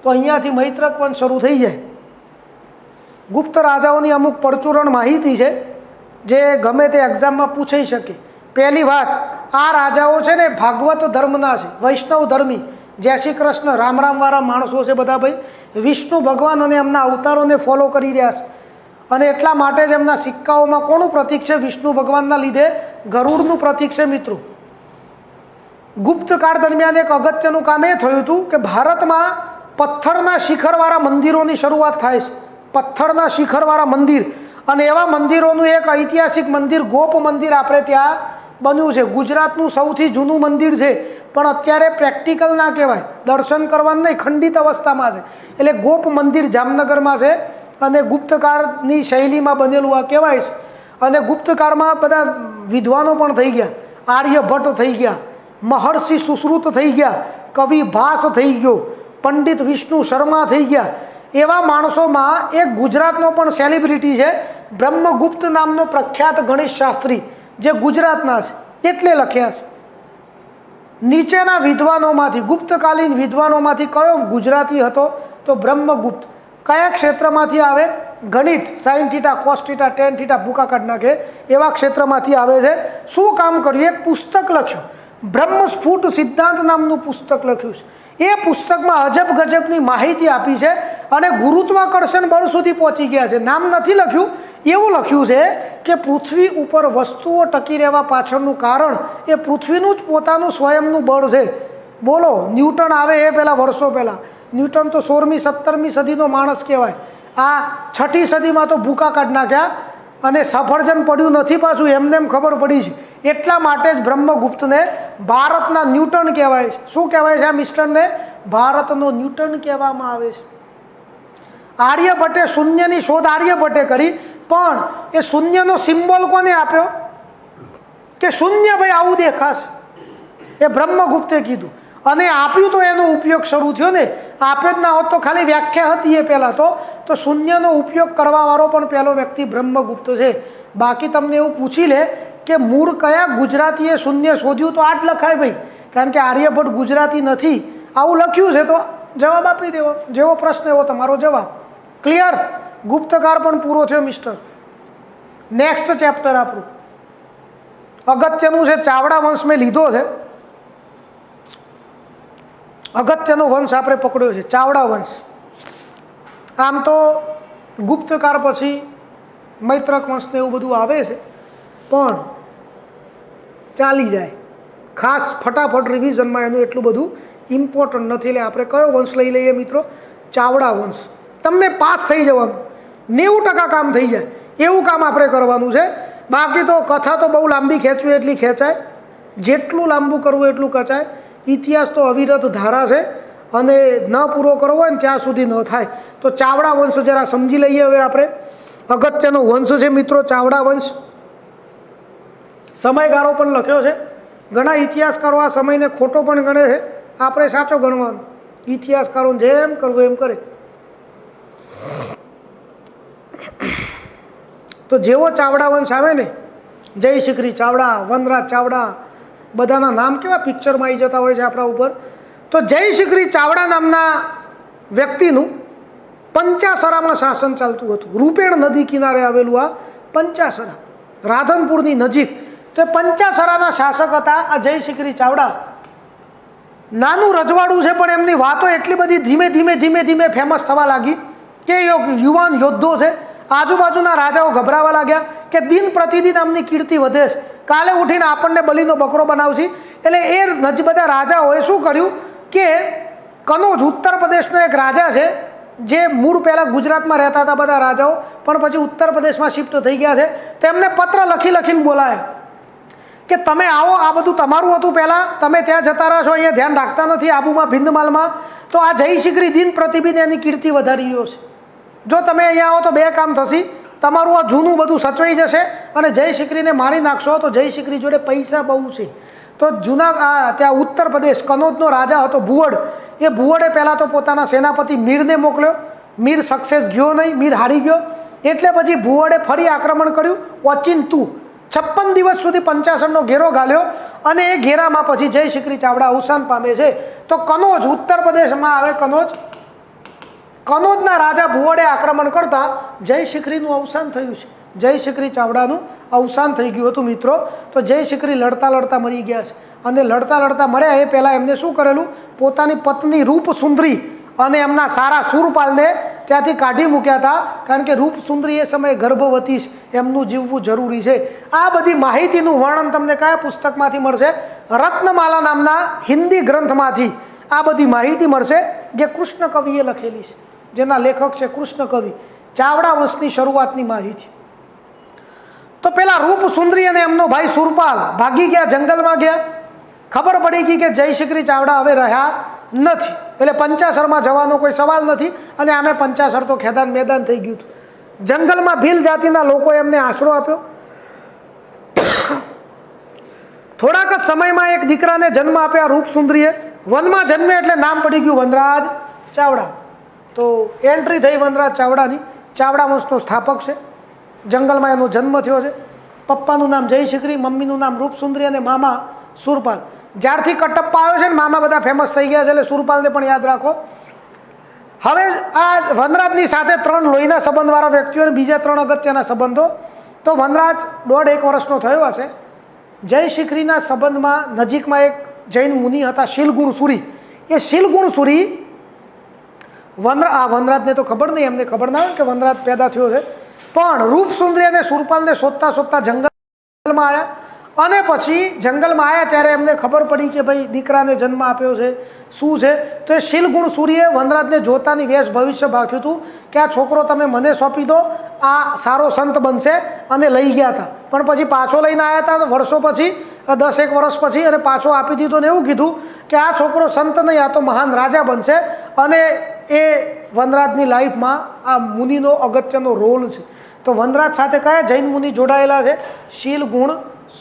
તો અહીંયાથી મૈત્રક વંશ શરૂ થઈ જાય. ગુપ્ત રાજાઓની અમુક પરચુરણ માહિતી છે જે ગમે તે એક્ઝામમાં પૂછાઈ શકે. પહેલી વાત, આ રાજાઓ છે ને ભાગવત ધર્મના છે, વૈષ્ણવ ધર્મી, જય શ્રી કૃષ્ણ રામ રામવાળા માણસો છે બધા ભાઈ. વિષ્ણુ ભગવાન અને એમના અવતારોને ફોલો કરી રહ્યા છે. અને એટલા માટે જ એમના સિક્કાઓમાં કોનું પ્રતીક છે? વિષ્ણુ ભગવાનના લીધે ગરુડનું પ્રતીક છે મિત્રો. ગુપ્તકાળ દરમિયાન એક અગત્યનું કામ એ થયું હતું કે ભારતમાં પથ્થરના શિખરવાળા મંદિરોની શરૂઆત થાય છે. પથ્થરના શિખરવાળા મંદિર, અને એવા મંદિરોનું એક ઐતિહાસિક મંદિર ગોપ મંદિર આપણે ત્યાં બન્યું છે. ગુજરાતનું સૌથી જૂનું મંદિર છે, પણ અત્યારે પ્રેક્ટિકલ ના કહેવાય, દર્શન કરવાનું નહીં, ખંડિત અવસ્થામાં છે. એટલે ગોપ મંદિર જામનગરમાં છે અને ગુપ્તકાળની શૈલીમાં બનેલું આ કહેવાય છે. અને ગુપ્તકાળમાં બધા વિદ્વાનો પણ થઈ ગયા. આર્યભટ્ટ થઈ ગયા, મહર્ષિ સુશ્રુત થઈ ગયા, કવિ ભાસ થઈ ગયો, પંડિત વિષ્ણુ શર્મા થઈ ગયા. એવા માણસોમાં એક ગુજરાતનો પણ સેલિબ્રિટી છે, બ્રહ્મગુપ્ત નામનો પ્રખ્યાત ગણેશ શાસ્ત્રી, જે ગુજરાતના છે એટલે લખ્યા છે. નીચેના વિદ્વાનોમાંથી, ગુપ્તકાલીન વિદ્વાનોમાંથી કયો ગુજરાતી હતો? તો બ્રહ્મગુપ્ત. કયા ક્ષેત્રમાંથી આવે? ગણિત, sine theta, cos theta, tan theta, ભૂકા કાઢ નાખે એવા ક્ષેત્રમાંથી આવે છે. શું કામ કર્યું? એક પુસ્તક લખ્યું, બ્રહ્મસ્ફુટ સિદ્ધાંત નામનું પુસ્તક લખ્યું છે. એ પુસ્તકમાં અજબ ગજબની માહિતી આપી છે અને ગુરુત્વાકર્ષણ બળ સુધી પહોંચી ગયા છે. નામ નથી લખ્યું, એવું લખ્યું છે કે પૃથ્વી ઉપર વસ્તુઓ ટકી રહેવા પાછળનું કારણ એ પૃથ્વીનું જ પોતાનું સ્વયંનું બળ છે. બોલો, ન્યૂટન આવે એ પહેલાં, વર્ષો પહેલાં. ન્યૂટન તો 16મી 17મી સદીનો માણસ કહેવાય. આ 6ઠી સદીમાં તો ભૂકા કાઢ નાખ્યા અને સફરજન પડ્યું નથી પાછું, એમને એમ ખબર પડી છે. એટલા માટે જ બ્રહ્મગુપ્તને ભારતના ન્યૂટન કહેવાય છે. શું કહેવાય છે આ મિસ્ટરને? ભારતનો ન્યૂટન કહેવામાં આવે છે. આર્યભટ્ટે શૂન્યની શોધ આર્યભટ્ટે કરી, પણ એ શૂન્યનો સિમ્બોલ કોને આપ્યો? કે શૂન્ય ભાઈ આવું દેખાશે, એ બ્રહ્મગુપ્તે કીધું. અને આપ્યું તો એનો ઉપયોગ શરૂ થયો ને. આપ્યો જ ના હોત તો ખાલી વ્યાખ્યા હતી એ પહેલાં તો શૂન્યનો ઉપયોગ કરવાવાળો પણ પહેલો વ્યક્તિ બ્રહ્મગુપ્ત છે. બાકી તમને એવું પૂછી લે કે મૂળ કયા ગુજરાતીએ શૂન્ય શોધ્યું, તો આ જ લખાય ભાઈ, કારણ કે આર્યભટ્ટ ગુજરાતી નથી. આવું લખ્યું છે તો જવાબ આપી દેવો. જેવો પ્રશ્ન એવો તમારો જવાબ. ક્લિયર? ગુપ્તકાળ પણ પૂરો થયો મિસ્ટર. નેક્સ્ટ ચેપ્ટર આપણું અગત્યનું છે, ચાવડા વંશ મેં લીધો છે. અગત્યનો વંશ આપણે પકડ્યો છે, ચાવડા વંશ. આમ તો ગુપ્તકાળ પછી મૈત્રક વંશને એવું બધું આવે છે, પણ ચાલી જાય. ખાસ ફટાફટ રિવિઝનમાં એનું એટલું બધું ઇમ્પોર્ટન્ટ નથી. એટલે આપણે કયો વંશ લઈ લઈએ મિત્રો? ચાવડા વંશ. તમને પાસ થઈ જવાનું, 90% કામ થઈ જાય એવું કામ આપણે કરવાનું છે. બાકી તો કથા તો બહુ લાંબી ખેંચવી એટલી ખેંચાય, જેટલું લાંબુ કરવું એટલું કચાય. ઇતિહાસ તો અવિરત ધારા છે અને ન પૂરો કરવો હોય ને ત્યાં સુધી ન થાય. તો ચાવડા વંશ જરા સમજી લઈએ. હવે આપણે અગત્યનો વંશ છે મિત્રો ચાવડા વંશ. સમયગાળો પણ લખ્યો છે. ઘણા ઇતિહાસકારો આ સમયને ખોટો પણ ગણે છે, આપણે સાચો ગણવાનો. ઇતિહાસકારો જેમ કરવું એમ કરે. તો જેવો ચાવડા વંશ આવે ને, જય શિખરી ચાવડા, વનરાજ ચાવડા, બધાના નામ કેવા પિક્ચરમાં આવી જતા હોય છે આપણા ઉપર. તો જય શિખરી ચાવડા નામના વ્યક્તિનું પંચાસરામાં શાસન ચાલતું હતું. રૂપેણ નદી કિનારે આવેલું આ પંચાસરા, રાધનપુરની નજીક. તો પંચાસરાના શાસક હતા આ જય શિખરી ચાવડા. નાનું રજવાડું છે, પણ એમની વાતો એટલી બધી ધીમે ધીમે ધીમે ધીમે ફેમસ થવા લાગી કે યુવાન યોદ્ધો છે, આજુબાજુના રાજાઓ ગભરાવા લાગ્યા કે દિન પ્રતિદિન આમની કીર્તિ વધે છે, કાલે ઉઠીને આપણને બલીનો બકરો બનાવશે. એટલે એ બધા રાજાઓએ શું કર્યું કે કનોજ ઉત્તર પ્રદેશનો એક રાજા છે, જે મૂળ પહેલાં ગુજરાતમાં રહેતા હતા બધા રાજાઓ, પણ પછી ઉત્તર પ્રદેશમાં શિફ્ટ થઈ ગયા છે. તો એમને પત્ર લખીને બોલાયા કે તમે આવો, આ બધું તમારું હતું પહેલાં, તમે ત્યાં જતા રહો છો, અહીંયા ધ્યાન રાખતા નથી આબુમાં ભિંદમાલમાં. તો આ જય શિખરી દિન પ્રતિદિન એની કીર્તિ વધારી રહ્યો છે. જો તમે અહીંયા આવો તો બે કામ થશે, તમારું આ જૂનું બધું સચવાઈ જશે અને જય શિખરીને મારી નાખશો તો જય શિખરી જોડે પૈસા બહુ છે. તો ત્યાં ઉત્તર પ્રદેશ કનોજનો રાજા હતો ભુવડ. એ ભુવડે પહેલાં તો પોતાના સેનાપતિ મીરને મોકલ્યો. મીર સક્સેસ ગયો નહીં, મીર હારી ગયો. એટલે પછી ભુવડે ફરી આક્રમણ કર્યું. ઓચિંતું 56 દિવસ સુધી પંચાસરનો ઘેરો ગાલ્યો અને એ ઘેરામાં પછી જય શિખરી ચાવડા અવસાન પામે છે. તો કનોજ ઉત્તર પ્રદેશમાં આવે કનોજ. કનોજના રાજા ભુવડે આક્રમણ કરતા જય શિખરીનું અવસાન થયું છે. જય શિખરી ચાવડાનું અવસાન થઈ ગયું હતું મિત્રો. તો જય શિખરી લડતા લડતા મરી ગયા છે. અને લડતા લડતા મળ્યા એ પહેલાં એમને શું કરેલું, પોતાની પત્ની રૂપસુંદરી અને એમના સારા સુરપાલને ત્યાંથી કાઢી મૂક્યા હતા. કારણ કે રૂપસુંદરી એ સમયે ગર્ભવતી છે, એમનું જીવવું જરૂરી છે. આ બધી માહિતીનું વર્ણન તમને કયા પુસ્તકમાંથી મળશે? રત્નમાલા નામના હિન્દી ગ્રંથમાંથી આ બધી માહિતી મળશે, જે કૃષ્ણ કવિએ લખેલી છે, જેના લેખક છે કૃષ્ણ કવિ. ચાવડા વંશની શરૂઆતની માહિતી. તો પેલા રૂપસુંદરી અને એમનો ભાઈ સુરપાલ ભાગી ગયા, જંગલમાં ગયા. ખબર પડી ગઈ કે જય શિખરી ચાવડા હવે રહ્યા નથી, એટલે પંચાસરમાં જવાનો કોઈ સવાલ નથી. અને આમે પંચાસર તો ખેદાન મેદાન થઈ ગયું હતું. જંગલમાં ભીલ જાતિના લોકોએ એમને આશરો આપ્યો. થોડાક જ સમયમાં એક દીકરાને જન્મ આપ્યા રૂપસુંદરીએ. વનમાં જન્મે એટલે નામ પડી ગયું વનરાજ ચાવડા. તો એન્ટ્રી થઈ વનરાજ ચાવડાની. ચાવડા વંશનો સ્થાપક છે. જંગલમાં એનો જન્મ થયો છે. પપ્પાનું નામ જય શિખરી, મમ્મીનું નામ રૂપસુંદરી અને મામા સુરપાલ. જ્યારથી કટપ્પા આવ્યો છે ને મામા બધા ફેમસ થઈ ગયા છે, એટલે સુરપાલને પણ યાદ રાખો. હવે આ વનરાજની સાથે 3 લોહીના સંબંધવાળા વ્યક્તિઓ અને બીજા 3 અગત્યના સંબંધો. તો વનરાજ 1.5 વર્ષનો થયો હશે. જય શિખરીના સંબંધમાં નજીકમાં એક જૈન મુનિ હતા શીલગુણ સુરી. એ શીલગુણ સુરી વનરાજને તો ખબર નહીં, એમને ખબર ના હોય કે વનરાજ પેદા થયો છે. પણ રૂપસુંદરી અને સુરપાલને શોધતા શોધતા જંગલમાં આવ્યા. અને પછી જંગલમાં આવ્યા ત્યારે એમને ખબર પડી કે ભાઈ દીકરાને જન્મ આપ્યો છે, શું છે. તો એ શીલગુણ સૂર્યે વનરાજને જોતાની વેશ ભવિષ્ય ભાખ્યું હતું કે આ છોકરો તમે મને સોંપી દો, આ સારો સંત બનશે. અને લઈ ગયા હતા. પણ પછી પાછો લઈને આવ્યા હતા વર્ષો પછી, 10-1 વર્ષ પછી, અને પાછો આપી દીધો ને એવું કીધું કે આ છોકરો સંત નહીં, આ તો મહાન રાજા બનશે. અને એ વનરાજની લાઈફમાં આ મુનિનો અગત્યનો રોલ છે. તો વનરાજ સાથે કયા જૈન મુનિ જોડાયેલા છે? શીલગુણ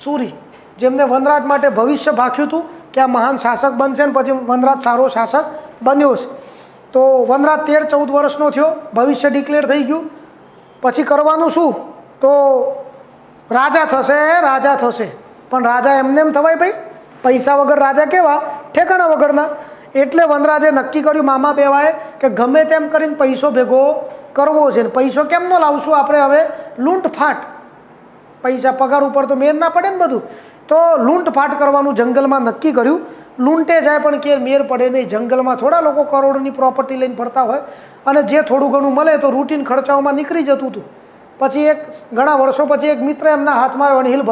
સુરી, જેમને વનરાજ માટે ભવિષ્ય ભાખ્યું હતું કે આ મહાન શાસક બનશે. ને પછી વનરાજ સારો શાસક બન્યો છે. તો વનરાજ 13-14 વર્ષનો થયો, ભવિષ્ય ડિક્લેર થઈ ગયું. પછી કરવાનું શું? તો રાજા થશે, રાજા થશે. પણ રાજા એમને એમ થવાય ભાઈ? પૈસા વગર રાજા કેવા? ઠેકાણા વગરના. એટલે વનરાજે નક્કી કર્યું મામા બેવાએ કે ગમે તેમ કરીને પૈસો ભેગો કરવો છે. પૈસો કેમનો લાવશું આપણે? હવે લૂંટફાટ. પૈસા પગાર ઉપર તો મેર ના પડે ને બધું. તો લૂંટફાટ કરવાનું જંગલમાં નક્કી કર્યું. લૂંટે જાય પણ કે મેર પડે નહીં. જંગલમાં થોડા લોકો કરોડોની પ્રોપર્ટી લઈને ફરતા હોય, અને જે થોડું ઘણું મળે તો રૂટીન ખર્ચાઓમાં નીકળી જતું હતું. પછી ઘણા વર્ષો પછી એક મિત્ર એમના હાથમાં આવ્યો, અણહિલ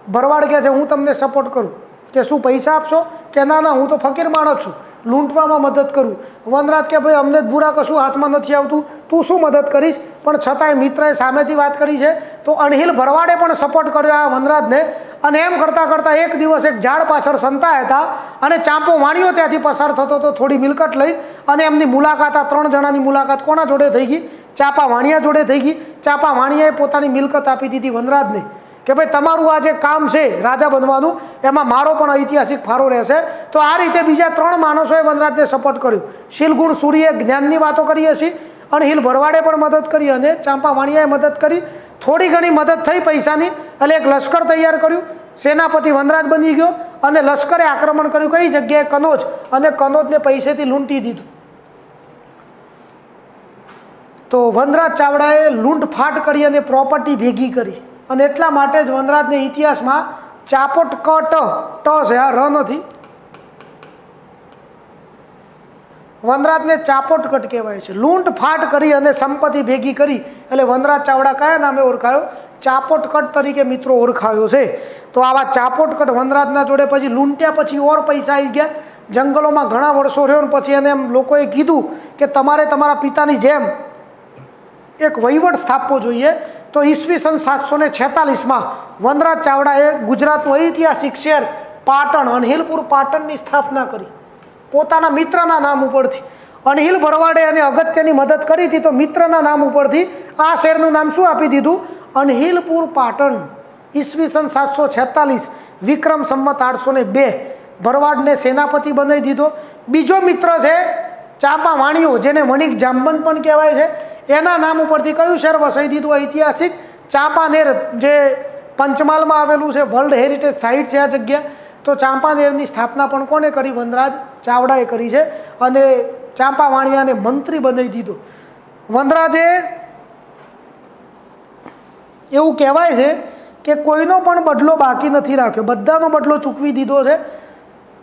ભરવાડ કહે છે હું તમને સપોર્ટ કરું. કે શું પૈસા આપશો? કે ના ના, હું તો ફકીર માણસ છું, લૂંટવામાં મદદ કરું. વનરાજ કે ભાઈ અમને જ બુરા કશું હાથમાં નથી આવતું, તું શું મદદ કરીશ? પણ છતાંય મિત્રએ સામેથી વાત કરી છે તો અણહિલ ભરવાડે પણ સપોર્ટ કર્યો આ વનરાજને. અને એમ કરતાં કરતાં એક દિવસ એક ઝાડ પાછળ સંતાયા હતા, અને ચાંપો વાણિયો ત્યાંથી પસાર થતો તો થોડી મિલકત લઈ અને એમની મુલાકાત, આ 3 જણાની મુલાકાત કોના જોડે થઈ ગઈ? ચાંપા વાણિયા જોડે થઈ ગઈ. ચાંપા વાણિયાએ પોતાની મિલકત આપી દીધી વનરાજને કે ભાઈ તમારું આ જે કામ છે રાજા બનવાનું, એમાં મારો પણ ઐતિહાસિક ફાળો રહેશે. તો આ રીતે બીજા 3 માણસોએ વનરાજને સપોર્ટ કર્યો. શીલગુણ સૂરીએ જ્ઞાનની વાતો કરી હશે, અણહિલ ભરવાડે પણ મદદ કરી અને ચાંપા વાણિયાએ મદદ કરી. થોડી ઘણી મદદ થઈ પૈસાની, એટલે એક લશ્કર તૈયાર કર્યું. સેનાપતિ વનરાજ બની ગયો અને લશ્કરે આક્રમણ કર્યું કઈ જગ્યાએ? કનોજ. અને કનોજને પૈસેથી લૂંટી દીધું. તો વનરાજ ચાવડાએ લૂંટફાટ કરી અને પ્રોપર્ટી ભેગી કરી, અને એટલા માટે જ વનરાજને ઇતિહાસમાં ચાપોટ ક ટ છે, આ ર નથી. વનરાજને ચાપોટકટ કહેવાય છે. લૂંટફાટ કરી અને સંપત્તિ ભેગી કરી એટલે વનરાજ ચાવડા કયા નામે ઓળખાયો? ચાપોટકટ તરીકે મિત્રો ઓળખાયો છે. તો આવા ચાપોટકટ વનરાજના જોડે પછી લૂંટ્યા પછી ઓર પૈસા આવી ગયા. જંગલોમાં ઘણા વર્ષો રહ્યો ને પછી એને એમ લોકોએ કીધું કે તમારે તમારા પિતાની જેમ એક વહીવટ સ્થાપવો જોઈએ. તો ઈસવીસન 746માં વનરાજ ચાવડાએ ગુજરાતનું ઐતિહાસિક શહેર પાટણ, અણહિલપુર પાટણની સ્થાપના કરી પોતાના મિત્રના નામ ઉપરથી. અણહિલ ભરવાડે અને અગત્યની મદદ કરી હતી, તો મિત્રના નામ ઉપરથી આ શહેરનું નામ શું આપી દીધું? અણહિલપુર પાટણ. ઈસવીસન 746 વિક્રમ સંવત 802 ભરવાડને સેનાપતિ બનાવી દીધો. બીજો મિત્ર છે ચાંપા વાણિયો, જેને વણિક જાંબન પણ કહેવાય છે, એના નામ ઉપરથી કયું શહેર વસાવી દીધું? ઐતિહાસિક ચાંપાનેર, જે પંચમહાલમાં આવેલું છે, વર્લ્ડ હેરિટેજ સાઇટ છે આ જગ્યા. તો ચાંપાનેરની સ્થાપના પણ કોને કરી? વનરાજ ચાવડાએ કરી છે. અને ચાંપા વાણિયાને મંત્રી બનાવી દીધો. વનરાજે એવું કહેવાય છે કે કોઈનો પણ બદલો બાકી નથી રાખ્યો, બધાનો બદલો ચૂકવી દીધો છે.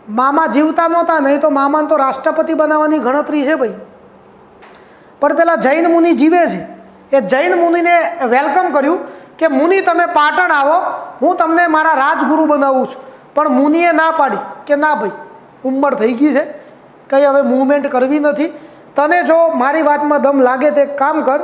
મામા જીવતા નહોતા, નહીં તો મામાને તો રાષ્ટ્રપતિ બનાવવાની ગણતરી છે ભાઈ. પણ પેલા જૈન મુનિ જીવે છે, એ જૈન મુનિને વેલકમ કર્યું કે મુનિ તમે પાટણ આવો, હું તમને મારા રાજગુરુ બનાવું છું. પણ મુનિએ ના પાડી કે ના ભાઈ, ઉંમર થઈ ગઈ છે, કંઈ હવે મૂવમેન્ટ કરવી નથી. તને જો મારી વાતમાં દમ લાગે તે કામ કર.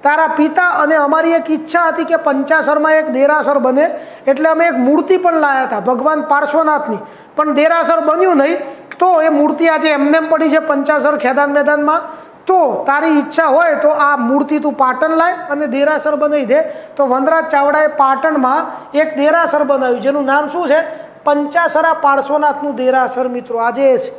તારા પિતા અને અમારી એક ઈચ્છા હતી કે પંચાસરમાં એક દેરાસર બને, એટલે અમે એક મૂર્તિ પણ લાવ્યા હતા ભગવાન પાર્શ્વનાથની, પણ દેરાસર બન્યું નહીં. તો એ મૂર્તિ આજે એમનેમ પડી છે પંચાસર ખેદાન મેદાનમાં. તો તારી ઈચ્છા હોય તો આ મૂર્તિ તું પાટણ લાય અને દેરાસર બનાવી દે. તો વનરાજ ચાવડાએ પાટણમાં એક દેરાસર બનાવ્યું, જેનું નામ શું છે? પંચાસરા પાર્શ્વનાથનું દેરાસર. મિત્રો આજે છે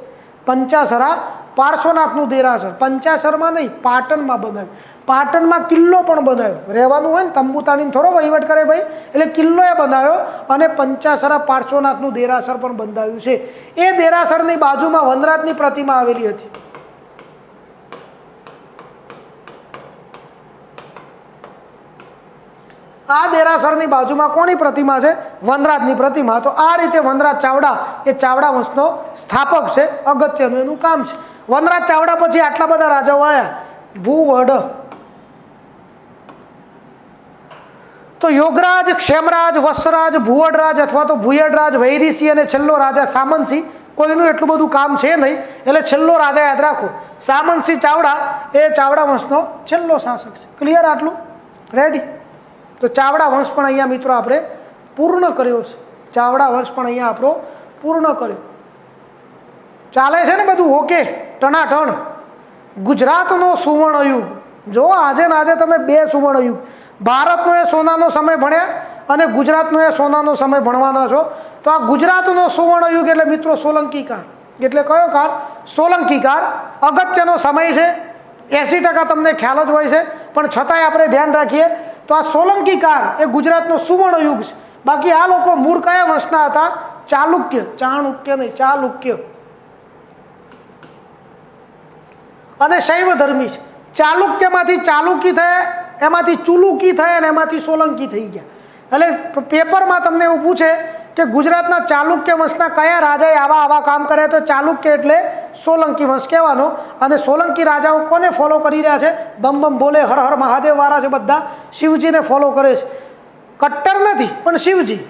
પંચાસરા પાર્શ્વનાથનું દેરાસર. પંચાસરમાં નહીં, પાટણમાં બનાવ્યું. પાટણમાં કિલ્લો પણ બનાવ્યો. રહેવાનું હોય ને તંબુ તાણીને થોડો વહીવટ કરે ભાઈ, એટલે કિલ્લો એ બનાવ્યો. અને પંચાસરા પાર્શ્વનાથનું દેરાસર પણ બંધાવ્યું છે. એ દેરાસરની બાજુમાં વનરાજની પ્રતિમા આવેલી હતી. આ દેરાસરની બાજુમાં કોની પ્રતિમા છે? વનરાજની પ્રતિમા. તો આ રીતે વનરાજ ચાવડા એ ચાવડા વંશનો સ્થાપક છે. અગત્યનું એનું કામ છે. વનરાજ ચાવડા પછી આટલા બધા રાજાઓ આવ્યા. ભૂવડ, તો યોગરાજ, ક્ષેમરાજ, વત્સરાજ, ભુવડરાજ અથવા તો ભુયડરાજ, વૈરીસિંહ અને છેલ્લો રાજા સામંતસિંહ. કોઈનું એટલું બધું કામ છે નહીં, એટલે છેલ્લો રાજા યાદ રાખો. સામંતસિંહ ચાવડા એ ચાવડા વંશનો છેલ્લો શાસક છે. ક્લિયર? આટલું રેડી? તો ચાવડા વંશ પણ અહીંયા મિત્રો આપણે પૂર્ણ કર્યો છે. ચાવડા વંશ પણ અહીંયા આપણો પૂર્ણ કર્યો. ચાલે છે ને બધું ઓકે ટનાટણ? ગુજરાતનો સુવર્ણ યુગ. જો આજે ને આજે તમે 2 સુવર્ણ યુગ, ભારતનો એ સોનાનો સમય ભણ્યા અને ગુજરાતનો એ સોનાનો સમય ભણવાના છો. તો આ ગુજરાતનો સુવર્ણ યુગ એટલે મિત્રો સોલંકી કાળ. એટલે કયો કાળ? સોલંકી કાળ. અગત્યનો સમય છે. 80% તમને ખ્યાલ જ હોય છે, પણ છતાંય આપણે ધ્યાન રાખીએ તો આ સોલંકી કાળ એ ગુજરાતનો સુવર્ણ યુગ છે. બાકી આ લોકો મૂળ કયા વંશના હતા? ચાલુક્ય. ચાણુક્ય નહીં, ચાલુક્ય. અને શૈવ ધર્મી છે. ચાલુક્યમાંથી ચાલુકી થયા, એમાંથી ચુલુકી થયા અને એમાંથી સોલંકી થઈ ગયા. એટલે પેપરમાં તમને એવું પૂછે કે ગુજરાતના ચાલુક્ય વંશના કયા રાજાએ આવા આવા કામ કર્યા? તો ચાલુક્ય એટલે સોલંકી વંશ કહેવાનો. અને સોલંકી રાજાઓ કોને ફોલો કરી રહ્યા છે? બમ બમ બોલે હર હર મહાદેવ વાળા છે બધા, શિવજીને ફોલો કરે છે. કટ્ટર નથી પણ શિવજી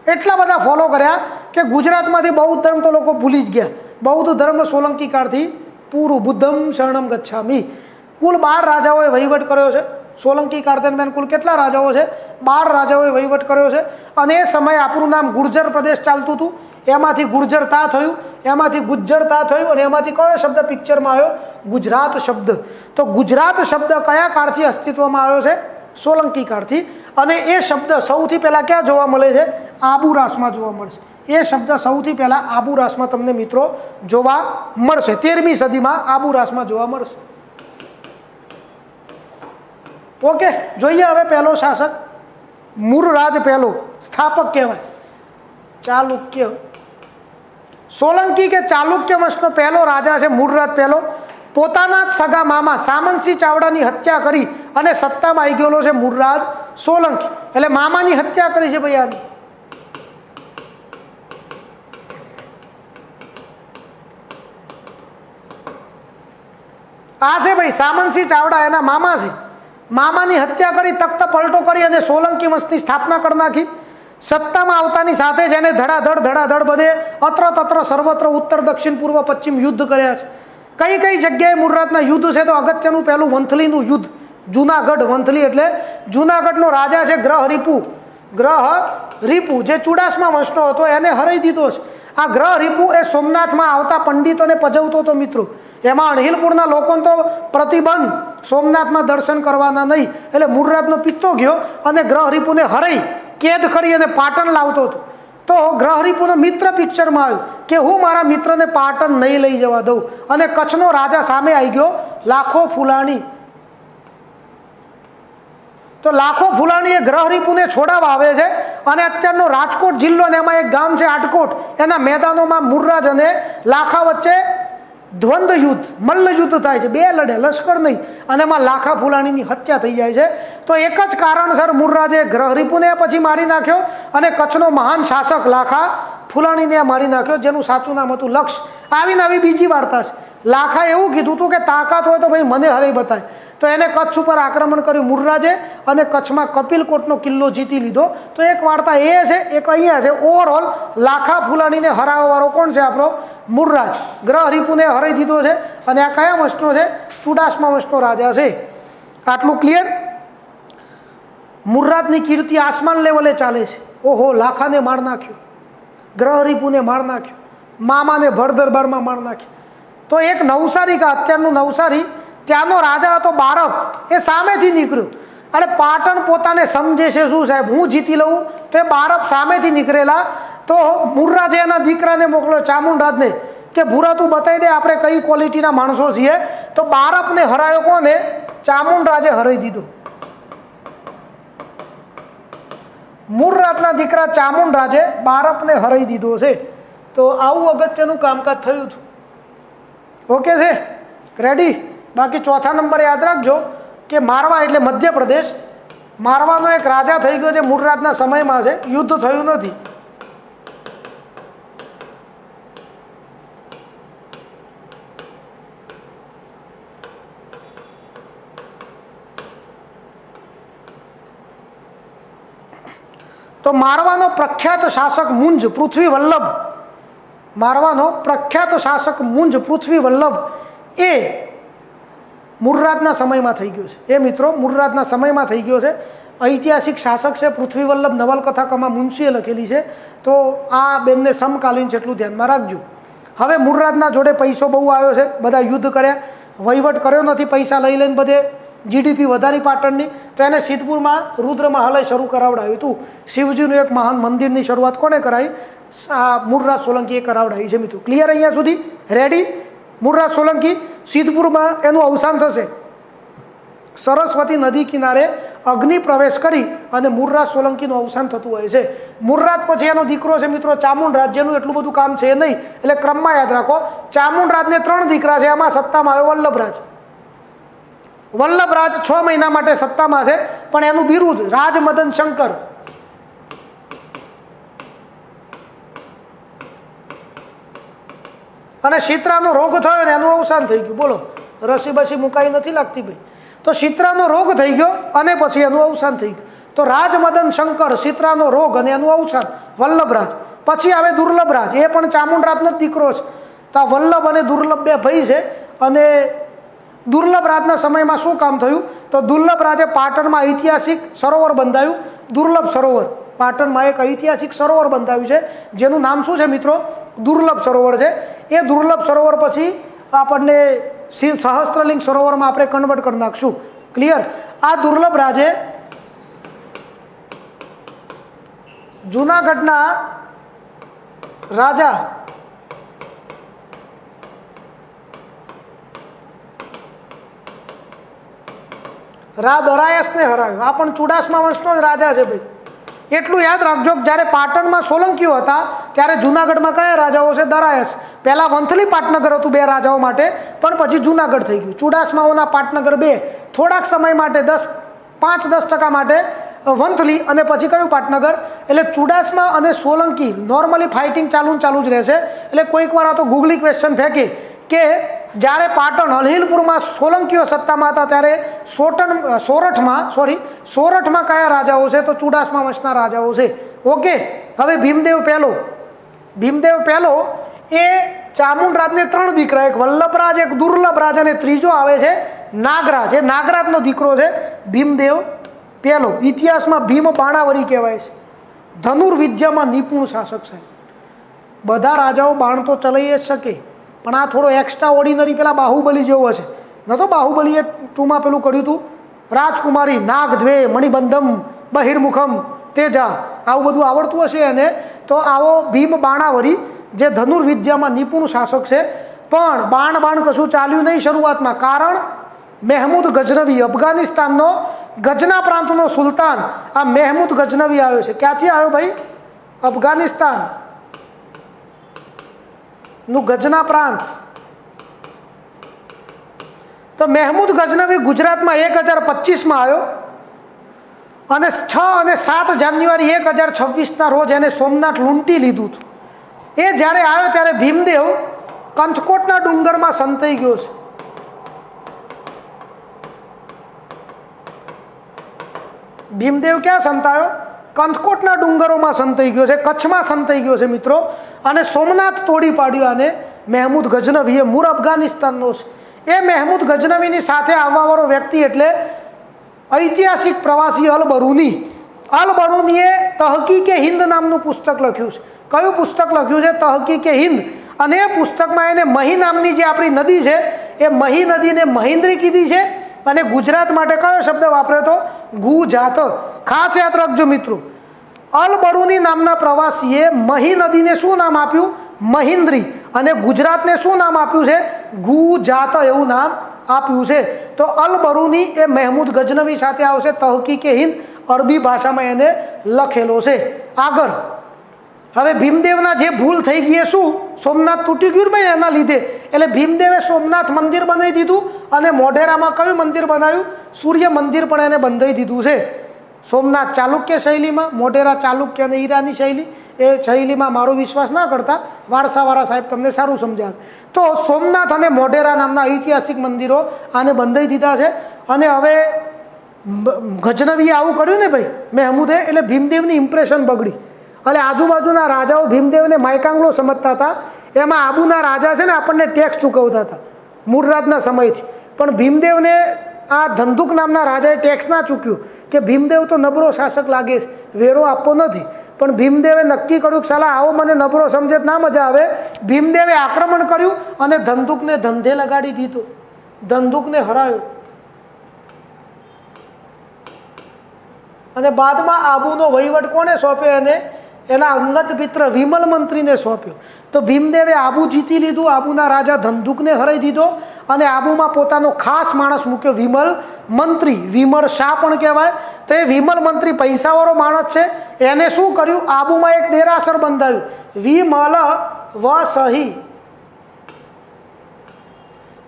એટલા બધા ફોલો કર્યા કે ગુજરાતમાંથી બૌદ્ધ ધર્મ તો લોકો ભૂલી જ ગયા. બૌદ્ધ ધર્મ સોલંકી કાળથી પૂરું. બુદ્ધમ શરણમ ગચ્છામિ. કુલ 12 રાજાઓએ વહીવટ કર્યો છે સોલંકી કાળ દરમિયાન. કુલ કેટલા રાજાઓ છે? 12 રાજાઓએ વહીવટ કર્યો છે. અને એ સમયે આપણું નામ ગુર્જર પ્રદેશ ચાલતું હતું. એમાંથી ગુર્જરતા થયું, એમાંથી ગુજ્જરતા થયું, અને એમાંથી કયો શબ્દ પિક્ચરમાં આવ્યો? ગુજરાત શબ્દ. તો ગુજરાત શબ્દ કયા કાળથી અસ્તિત્વમાં આવ્યો છે? સોલંકી કાળથી. અને એ શબ્દ સૌથી પહેલાં ક્યાં જોવા મળે છે? આબુરાસમાં જોવા મળશે. એ શબ્દ સૌથી પહેલાં આબુરાસમાં તમને મિત્રો જોવા મળશે. 13મી સદીમાં આબુરાસમાં જોવા મળશે. ઓકે, જોઈએ હવે પહેલો શાસક મૂળરાજ. પહેલો સ્થાપક કહેવાય ચાલુક્ય. સોલંકી કે ચાલુક્ય વંશનો પહેલો રાજા છે મૂળરાજ પહેલો. પોતાના જ સગા મામા સામંતસિંહ ચાવડાની હત્યા કરી અને સત્તામાં આવી ગયેલો છે મૂળરાજ સોલંકી. એટલે મામાની હત્યા કરી છે ભાઈ. આ છે ભાઈ સામંતસિંહ ચાવડા, એના મામા છે. મામાની હત્યા કરી, તખ્ત પલટો કરી અને સોલંકી વંશની સ્થાપના કરી નાખી. સત્તામાં આવતાની સાથે જ એને ધડાધડ બધે અત્ર તત્ર સર્વત્ર ઉત્તર દક્ષિણ પૂર્વ પશ્ચિમ યુદ્ધ કર્યા છે. કઈ કઈ જગ્યાએ મૂળરાજના યુદ્ધ છે? તો અગત્યનું પહેલું વંથલીનું યુદ્ધ. જુનાગઢ. વંથલી એટલે જુનાગઢનો રાજા છે ગ્રહરીપુ. ગ્રહરીપુ જે ચુડાસમા વંશનો હતો એને હરાઈ દીધો છે. આ ગ્રહરીપુ એ સોમનાથમાં આવતા પંડિતોને પજવતો હતો મિત્રો. એમાં અણહિલપુરના લોકોને તો પ્રતિબંધ, સોમનાથમાં દર્શન કરવાના નહીં. એટલે મૂળરાજનો પિત્તો ગયો અને ગ્રહરીપુને હરાઈ કેદ કરી અને પાટણ લાવતો હતો. તો ગ્રહરીપુનો મિત્ર પિક્ચરમાં આવ્યો કે હું મારા મિત્રને પાટણ નહીં લઈ જવા દઉં. અને કચ્છનો રાજા સામે આવી ગયો લાખો ફુલાણી. તો લાખો ફુલાણી એ ગ્રહરીપુને છોડાવવા આવે છે. અને અત્યારનો રાજકોટ જિલ્લો ને એમાં એક ગામ છે આટકોટ, એના મેદાનોમાં મૂળરાજ અને લાખા વચ્ચે દ્વંદ્વ યુદ્ધ, મલ્લ યુદ્ધ થાય છે. બે લડે, લશ્કર નહીં. અને એમાં લાખા ફુલાણીની હત્યા થઈ જાય છે. તો એક જ કારણસર મૂળરાજે ગ્રહરીપુને પછી મારી નાખ્યો અને કચ્છનો મહાન શાસક લાખા ફુલાણીને મારી નાખ્યો, જેનું સાચું નામ હતું લક્ષ. આવીને આવી બીજી વાર્તા છે. લાખા એવું કીધું હતું કે તાકાત હોય તો ભાઈ મને હરાઈ બતાય. તો એને કચ્છ ઉપર આક્રમણ કર્યું મૂળરાજે અને કચ્છમાં કપિલકોટનો કિલ્લો જીતી લીધો. તો એક વાર્તા એ છે, એક અહીંયા છે. ઓવરઓલ લાખા ફુલાણીને હરાવવાવાળો કોણ છે? આપણો મૂળરાજ. ગ્રહરીપુને હરાઈ દીધો છે. અને આ કયા વંશનો છે? ચુડાસમા વંશનો રાજા છે. આટલું ક્લિયર? મૂળરાજની કીર્તિ આસમાન લેવલે ચાલે છે. ઓહો, લાખાને માર નાખ્યો, ગ્રહરીપુને માર નાખ્યો, મામાને ભર દરબારમાં માર નાખ્યો. તો એક નવસારી, કે અત્યારનું નવસારી, ત્યાંનો રાજા હતો બારફ. એ સામેથી નીકળ્યો. અને પાટણ પોતાને સમજે છે શું સાહેબ, હું જીતી લઉં. તો એ બારફ સામેથી નીકળેલા. તો મૂળરાજે એના દીકરાને મોકલ્યો ચામુંડરાજને કે ભૂરા તું બતાવી દે આપણે કઈ ક્વોલિટીના માણસો છીએ. તો બારફને હરાયો કોને? ચામુંડરાજે હરાઈ દીધો. મૂળરાજના દીકરા ચામુંડરાજે બારફને હરાઈ દીધો છે. તો આવું અગત્યનું કામકાજ થયું હતું. ઓકે છે? રેડી? બાકી ચોથા નંબર યાદ રાખજો કે મારવા એટલે મધ્યપ્રદેશ. મારવાનો એક રાજા થઈ ગયો છે મૂળરાજના સમયમાં છે, યુદ્ધ થયું નથી. તો મારવાનો પ્રખ્યાત શાસક મુંજ પૃથ્વી વલ્લભ. મારવાનો પ્રખ્યાત શાસક મુંજ પૃથ્વી વલ્લભ એ મૂળરાજના સમયમાં થઈ ગયો છે. એ મિત્રો મૂળરાજના સમયમાં થઈ ગયો છે. ઐતિહાસિક શાસક છે પૃથ્વી વલ્લભ. નવલકથામાં મુનશીએ લખેલી છે. તો આ બેનને સમકાલીન છે એટલું ધ્યાનમાં રાખજો. હવે મૂળરાજના જોડે પૈસો બહુ આવ્યો છે, બધા યુદ્ધ કર્યા, વહીવટ કર્યો નથી, પૈસા લઈ લઈને બધે જીડીપી વધારી પાટણની. તો એને સિદ્ધપુરમાં રુદ્રમહાલય શરૂ કરાવડાવ્યું હતું. શિવજીનું એક મહાન મંદિરની શરૂઆત કોને કરાવી? મૂળરાજ સોલંકીએ કરાવડાવી છે મિત્રો. ક્લિયર અહીંયા સુધી? રેડી? મૂળરાજ સોલંકી સિદ્ધપુરમાં એનું અવસાન થશે. સરસ્વતી નદી કિનારે અગ્નિ પ્રવેશ કરી અને મૂળરાજ સોલંકીનું અવસાન થતું હોય છે. મૂળરાજ પછી એનો દીકરો છે મિત્રો ચામુંડરાજ, જેનું એટલું બધું કામ છે નહીં, એટલે ક્રમમાં યાદ રાખો. ચામુંડરાજને 3 દીકરા છે. એમાં સત્તામાં આવ્યો વલ્લભરાજ. વલ્લભરાજ 6 મહિના માટે સત્તામાં છે, પણ એનું બિરુદ રાજમદન શંકર. અને શીતળાનો રોગ થયો ને એનું અવસાન થઈ ગયું. બોલો, રસી બસી મુકાઈ નથી લાગતી ભાઈ. તો શીતળાનો રોગ થઈ ગયો અને પછી એનું અવસાન થઈ ગયું. તો રાજમદન શંકર, શીતળાનો રોગ અને એનું અવસાન, વલ્લભરાજ. પછી આવે દુર્લભરાજ, એ પણ ચામુંડરાજનો જ દીકરો છે. તો આ વલ્લભ અને દુર્લભ બે ભાઈ છે. અને દુર્લભરાજના સમયમાં શું કામ થયું? તો દુર્લભરાજે પાટણમાં ઐતિહાસિક સરોવર બંધાયું, દુર્લભ સરોવર. પાટણમાં એક ઐતિહાસિક સરોવર બંધાયું છે જેનું નામ શું છે મિત્રો? દુર્લભ સરોવર છે. એ દુર્લભ સરોવર પછી આપણને સહસ્ત્રલિંગ સરોવરમાં આપણે કન્વર્ટ કરી નાખશું. ક્લિયર? આ દુર્લભ રાજે જૂનાગઢના રાજા દરાયસને હરાવ્યો. આ પણ ચુડાસમા વંશનો જ રાજા છે ભાઈ. એટલું યાદ રાખજો કે જ્યારે પાટણમાં સોલંકીઓ હતા ત્યારે જૂનાગઢમાં કયા રાજાઓ છે? દરાયસ. પહેલાં વંથલી પાટનગર હતું બે રાજાઓ માટે, પણ પછી જૂનાગઢ થઈ ગયું. ચુડાસમાઓના પાટનગર બે, થોડાક સમય માટે 5-10% માટે વંથલી અને પછી કયું પાટનગર. એટલે ચુડાસમા અને સોલંકી નોર્મલી ફાઇટિંગ ચાલુ જ રહેશે. એટલે કોઈક વાર આ તો ગૂગલી ક્વેશ્ચન ફેંકે કે જ્યારે પાટણ અલહિલપુરમાં સોલંકીઓ સત્તામાં હતા ત્યારે સોરઠમાં કયા રાજાઓ છે? તો ચુડાસમા વંશના રાજાઓ છે. ઓકે. હવે ભીમદેવ પહેલો એ ચામુંડરાજને 3 દીકરા, એક વલ્લભરાજ, એક દુર્લભરાજ અને ત્રીજો આવે છે નાગરાજ. એ નાગરાજનો દીકરો છે ભીમદેવ પહેલો. ઇતિહાસમાં ભીમ બાણાવરી કહેવાય છે. ધનુર્વિદ્યામાં નિપુણ શાસક છે. બધા રાજાઓ બાણ તો ચલાવી જ શકે, પણ આ થોડો એક્સ્ટ્રા ઓર્ડિનરી પેલા બાહુબલી જેવો હશે. ન તો બાહુબલીએ 2માં પેલું કર્યું હતું, રાજકુમારી નાગદ્વે મણિબંધમ બહિર્મુખમ તેજા, આવું બધું આવડતું હશે એને. તો આવો ભીમ બાણાવરી જે ધનુર્વિદ્યામાં નિપુણ શાસક છે, પણ બાણ કશું ચાલ્યું નહીં શરૂઆતમાં. કારણ મહેમૂદ ગજનવી, અફઘાનિસ્તાનનો ગજના પ્રાંતનો સુલતાન આ મહેમૂદ ગજનવી આવ્યો છે. ક્યાંથી આવ્યો ભાઈ? અફઘાનિસ્તાન નું ગજના પ્રાંત. તો મહેમૂદ ગજનવી ગુજરાતમાં 1025માં આવ્યો અને 6 અને 7 જાન્યુઆરી 1026ના રોજ એને સોમનાથ લૂંટી લીધું હતું. એ જ્યારે આવ્યો ત્યારે ભીમદેવ કંથકોટના ડુંગરમાં સંતાઈ ગયો છે. ભીમદેવ ક્યાં સંતાયો? કંથકોટના ડુંગરોમાં સંતાઈ ગયો છે, કચ્છમાં સંતાઈ ગયો છે મિત્રો. અને સોમનાથ તોડી પાડ્યું. અને મહેમૂદ ગજનવી એ મૂળ અફઘાનિસ્તાનનો છે. એ મહેમૂદ ગજનવીની સાથે આવવાવાળો વ્યક્તિ એટલે ઐતિહાસિક પ્રવાસી અલ-બરૂનીએ તહકીકે હિન્દ નામનું પુસ્તક લખ્યું છે. કયું પુસ્તક લખ્યું છે? તહકીકે હિન્દ. અને એ પુસ્તકમાં એને મહી નામની જે આપણી નદી છે એ મહી નદીને મહિન્દ્રી કીધી છે. અને ગુજરાત માટે કયો શબ્દ વાપર્યો તો? ગુજરાત. ખાસ યાદ રાખજો મિત્રો, અલ-બરૂની નામના પ્રવાસીએ મહી નદીને શું નામ આપ્યું? મહિન્દ્રી. અને ગુજરાતને શું નામ આપ્યું છે? ગુજરાત એવું નામ આપ્યું છે. તો અલ-બરૂની એ મહેમૂદ ગજનવી સાથે આવશે. તહકીકે હિન્દ અરબી ભાષામાં એને લખેલો છે. આગળ હવે ભીમદેવના જે ભૂલ થઈ ગઈ એ શું? સોમનાથ તૂટી ગયું ભાઈ એના લીધે. એટલે ભીમદેવે સોમનાથ મંદિર બનાવી દીધું અને મોઢેરામાં કયું મંદિર બનાવ્યું? સૂર્ય મંદિર પણ એને બંધાઈ દીધું છે. સોમનાથ ચાલુક્ય શૈલીમાં, મોઢેરા ચાલુક્ય અને ઈરાની શૈલી. એ શૈલીમાં મારો વિશ્વાસ ના કરતા, વારસાવાળા સાહેબ તમને સારું સમજાવે. તો સોમનાથ અને મોઢેરા નામના ઐતિહાસિક મંદિરો આને બંધાઈ દીધા છે. અને હવે ગજનવીએ આવું કર્યું ને ભાઈ મહેમૂદે, એટલે ભીમદેવની ઇમ્પ્રેશન બગડી. એટલે આજુબાજુના રાજાઓ ભીમદેવને માયકાંગલો સમજતા હતા. એમાં આબુના રાજા છે ને આપણને ટેક્સ ચૂકવતા હતા મૂળરાજના સમયથી. પણ ભીમદેવને આ ધંધુક નામના રાજાએ ટેક્સ ના ચૂક્યું કે ભીમદેવ તો નબળો શાસક લાગે, વેરો આપવો નથી. પણ ભીમદેવે નક્કી કર્યું કે સાલા આવો મને નબળો સમજે ના મજા આવે. ભીમદેવે આક્રમણ કર્યું અને ધંધુકને ધંધે લગાડી દીધો, ધંધુકને હરાયો. અને બાદમાં આબુનો વહીવટ કોને સોંપ્યો? એને એના અંગત મિત્ર વિમલ મંત્રીને સોંપ્યો. તો ભીમદેવે આબુ જીતી લીધું, આબુના રાજા ધંધુકને હરાઈ દીધો અને આબુમાં પોતાનો ખાસ માણસ મૂક્યો વિમલ મંત્રી. વિમલ શાહ પણ કહેવાય. તો એ વિમલ મંત્રી પૈસાવાળો માણસ છે. એને શું કર્યું? આબુમાં એક દેરાસર બંધાયું, વિમલ વસહી.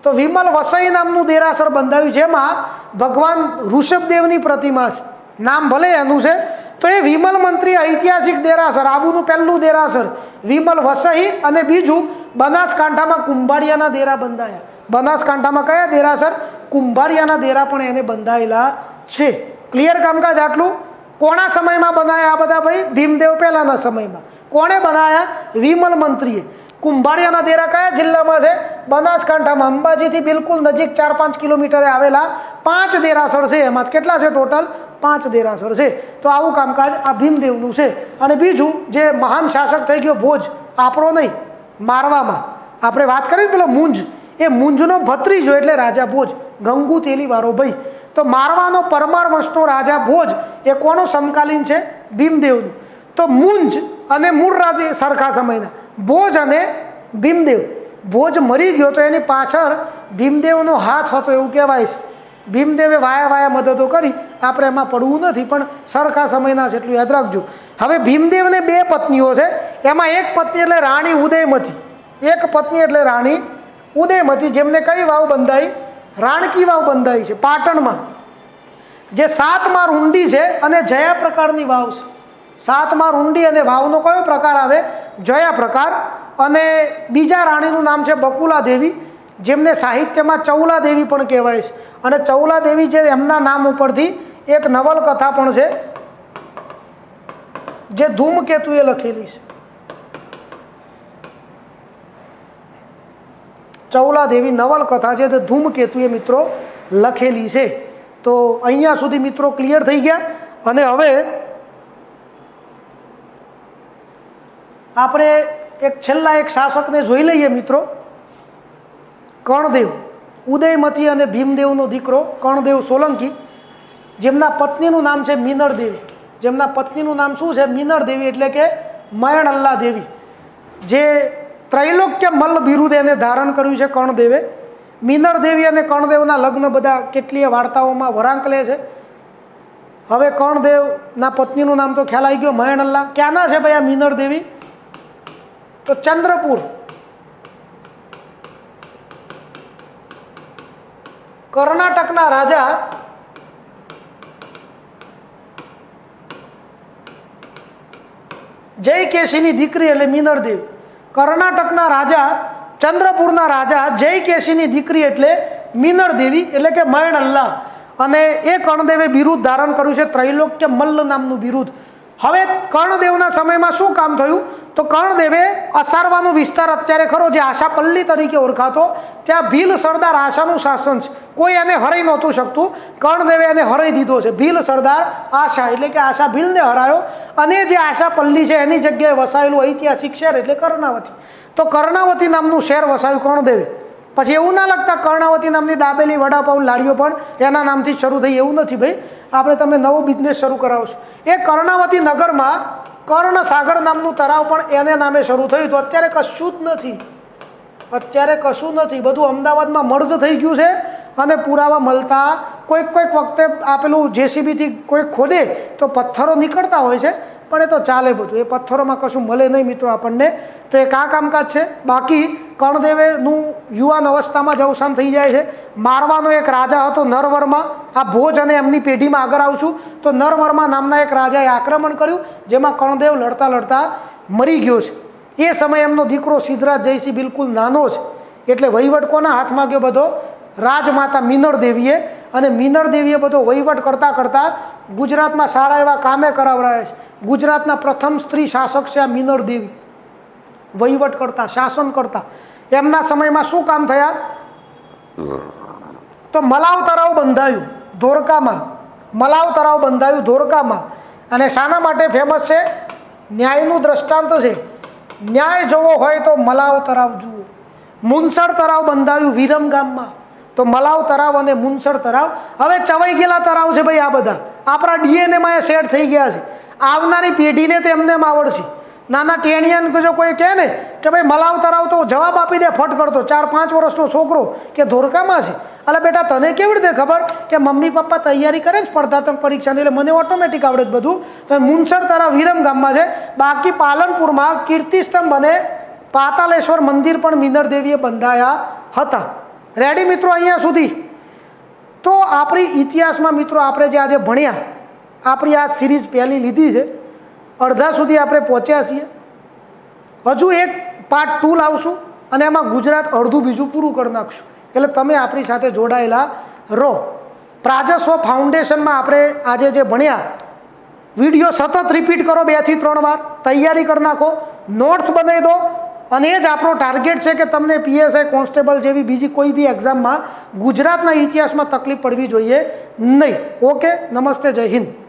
તો વિમલ વસઈ નામનું દેરાસર બંધાયું જેમાં ભગવાન ઋષભદેવની પ્રતિમા છે. નામ ભલે એનું છે. તો એ વિમલ મંત્રી ઐતિહાસિક દેરાસર, આબુનું પહેલું દેરાસર વિમલ વસઈ, અને બીજું બનાસકાંઠામાં કુંભારિયાના દેરા બંધાયા. બનાસકાંઠામાં કયા દેરા સર? કુંભારિયાના દેરા પણ એને બંધાયેલા છે. ક્લિયર કામકાજ આટલું? કોના સમયમાં બનાયા આ બધા ભાઈ? ભીમદેવ પહેલાના સમયમાં. કોણે બનાયા? વિમલ મંત્રીએ. કુંભારિયાના દેરા કયા જિલ્લામાં છે? બનાસકાંઠામાં. અંબાજીથી બિલકુલ નજીક 4-5 કિલોમીટરે આવેલા 5 દેરાસર છે. એમાં કેટલા છે ટોટલ? 5 દેરાસર છે. તો આવું કામકાજ આ ભીમદેવનું છે. અને બીજું જે મહાન શાસક થઈ ગયો ભોજ, આપણો નહીં, મારવામાં આપણે વાત કરી પેલો મુંજ, એ મુંજનો ભત્રીજો એટલે રાજા ભોજ, ગંગુ તેલીવાળો ભાઈ. તો મારવાનો પરમાર વંશનો રાજા ભોજ એ કોનો સમકાલીન છે? ભીમદેવનું. તો મુંજ અને મૂળ રાજા સરખા સમયના, ભોજ અને ભીમદેવ. ભોજ મરી ગયો તો એની પાછળ ભીમદેવનો હાથ હતો એવું કહેવાય છે. ભીમદેવે વાયા મદદો કરી, આપણે એમાં પડવું નથી, પણ સરખા સમયના છે એટલું યાદ રાખજો. હવે ભીમદેવને 2 પત્નીઓ છે. એમાં એક પત્ની એટલે રાણી ઉદયમતી. એક પત્ની એટલે રાણી ઉદયમતી, જેમને કઈ વાવ બંધાઈ? રાણકી વાવ બંધાઈ છે પાટણમાં, જે 7 માળ ઊંડી છે અને જયા પ્રકારની વાવ છે. 7 માળ ઊંડી અને વાવનો કયો પ્રકાર આવે? જયા પ્રકાર. અને બીજા રાણીનું નામ છે બકુલા દેવી, જેમને સાહિત્યમાં ચૌલા દેવી પણ કહેવાય છે. અને ચૌલા દેવી જે એમના નામ ઉપરથી એક નવલકથા પણ છે જે ધૂમકેતુએ લખેલી છે. ચૌલા દેવી નવલકથા છે તે ધૂમકેતુએ મિત્રો લખેલી છે. તો અહીંયા સુધી મિત્રો ક્લિયર થઈ ગયા. અને હવે આપણે છેલ્લા એક શાસકને જોઈ લઈએ મિત્રો, કર્ણદેવ. ઉદયમતી અને ભીમદેવનો દીકરો કર્ણદેવ સોલંકી, જેમના પત્નીનું નામ છે મીનળ દેવી. જેમના પત્નીનું નામ શું છે? મીનળ દેવી, એટલે કે મયણલ્લા દેવી, જે ત્રૈલોક્ય મલ્લ બિરુદ એને ધારણ કર્યું છે કર્ણદેવે. મીનળ દેવી અને કર્ણદેવના લગ્ન બધા કેટલીય વાર્તાઓમાં વરાંકલે છે. હવે કર્ણદેવના પત્નીનું નામ તો ખ્યાલ આવી ગયો, મયણલ્લા. ક્યાંના છે ભાઈ આ મીનળ દેવી? તો ચંદ્રપુર, કર્ણાટકના રાજા જયકેશીની દીકરી એટલે મીનળ દેવી. કર્ણાટકના રાજા, ચંદ્રપુરના રાજા જયકેશીની દીકરી એટલે મીનળ દેવી, એટલે કે મયણલ્લા. અને એ કર્ણદેવે બિરુદ ધારણ કર્યું છે ત્રૈલોક્ય મલ્લ નામનું બિરુદ. હવે કર્ણદેવના સમયમાં શું કામ થયું? તો કર્ણદેવે અસારવાનો વિસ્તાર અત્યારે ખરો જે આશાપલ્લી તરીકે ઓળખાતો, ત્યાં ભીલ સરદાર આશાનું શાસન છે. કોઈ એને હરાઈ નહોતું શકતું. કર્ણદેવે એને હરાઈ દીધો છે. ભીલ સરદાર આશા એટલે કે આશા ભીલને હરાયો. અને જે આશાપલ્લી છે એની જગ્યાએ વસાયેલું ઐતિહાસિક શહેર એટલે કર્ણાવતી. તો કર્ણાવતી નામનું શહેર વસાવ્યું કર્ણદેવે. પછી એવું ના લગતા કર્ણાવતી નામની દાબેલી, વડાપાઉં, લારીઓ પણ એના નામથી શરૂ થઈ, એવું નથી ભાઈ. આપણે તમે નવો બિઝનેસ શરૂ કરાવશો. એ કર્ણાવતી નગરમાં કર્ણસાગર નામનું તળાવ પણ એને નામે શરૂ થયું. તો અત્યારે કશું જ નથી. અત્યારે કશું નથી. બધું અમદાવાદમાં મર્જ થઈ ગયું છે અને પુરાવા મળતા કોઈક વખતે આપેલું જેસીબીથી કોઈ ખોદે તો પથ્થરો નીકળતા હોય છે, પણ એ તો ચાલે બધું. એ પથ્થરોમાં કશું મળે નહીં મિત્રો આપણને. તો એક આ કામકાજ છે. બાકી કર્ણદેવેનું યુવાન અવસ્થામાં જ અવસાન થઈ જાય છે. મારવાનો એક રાજા હતો નરવર્મા. આ ભોજ અને એમની પેઢીમાં આગળ આવશું. તો નરવર્મા નામના એક રાજાએ આક્રમણ કર્યું, જેમાં કર્ણદેવ લડતા લડતા મરી ગયો છે. એ સમયે એમનો દીકરો સિદ્ધરાજ જયસિંહ બિલકુલ નાનો છે. એટલે વહીવટ કોના હાથમાં ગયો? બધો રાજમાતા મીનળ દેવીએ. અને મીનળ દેવીએ બધો વહીવટ કરતાં કરતાં ગુજરાતમાં સારા એવા કામે કરાવડાયા છે. ગુજરાતના પ્રથમ સ્ત્રી શાસક છે આ મીનળ દેવી. વહીવટ કરતા, શાસન કરતા. એમના સમયમાં શું કામ થયા? તો મલાવ તળાવ બંધાયું ધોળકામાં. મલાવ તળાવ બંધાયું ધોળકામાં. અને શાના માટે ફેમસ છે? ન્યાયનું દ્રષ્ટાંત છે. ન્યાય જોવો હોય તો મલાવ તળાવ જુઓ. મુનસર તળાવ બંધાયું વિરમ ગામમાં. તો મલાવ તળાવ અને મુનસર તળાવ. હવે ચવાઈ ગયેલા તળાવ છે ભાઈ. આ બધા આપણા ડીએનએમાં એ સેટ થઈ ગયા છે. આવનારી પેઢીને તો એમને આવડશે. નાના ટેણિયાને જો કોઈ કહે ને કે ભાઈ મલાવ તળાવ, તો જવાબ આપી દે ફટ કરતો 4-5 વર્ષનો છોકરો કે ધોળકામાં છે. અલા બેટા, તને કેવી રીતે ખબર? કે મમ્મી પપ્પા તૈયારી કરે ને સ્પર્ધાત્મક પરીક્ષાની, એટલે મને ઓટોમેટિક આવડે જ બધું. તો મુનસર તળાવ વિરમ ગામમાં છે. બાકી પાલનપુરમાં કીર્તિસ્તંભ અને પાતાલેશ્વર મંદિર પણ મીનળ દેવીએ બંધાયા હતા. રેડી મિત્રો અહીંયા સુધી? તો આપણી ઇતિહાસમાં મિત્રો આપણે જે આજે ભણ્યા, આપણી આ સિરીઝ પહેલી લીધી છે, અડધા સુધી આપણે પહોંચ્યા છીએ. હજુ એક પાર્ટ 2 લાવશું અને એમાં ગુજરાત અડધું બીજું પૂરું કરી નાખશું. એટલે તમે આપણી સાથે જોડાયેલા રહો. પ્રાજસ્વ ફાઉન્ડેશનમાં આપણે આજે જે ભણ્યા વિડીયો સતત રિપીટ કરો 2 થી 3 વાર, તૈયારી કરી નાખો, નોટ્સ બનાવી દો. અને એ જ આપણો ટાર્ગેટ છે કે તમને પીએસઆઈ કોન્સ્ટેબલ જેવી બીજી કોઈ બી એક્ઝામમાં ગુજરાતના ઇતિહાસમાં તકલીફ પડવી જોઈએ નહીં. ઓકે, નમસ્તે, જય હિન્દ.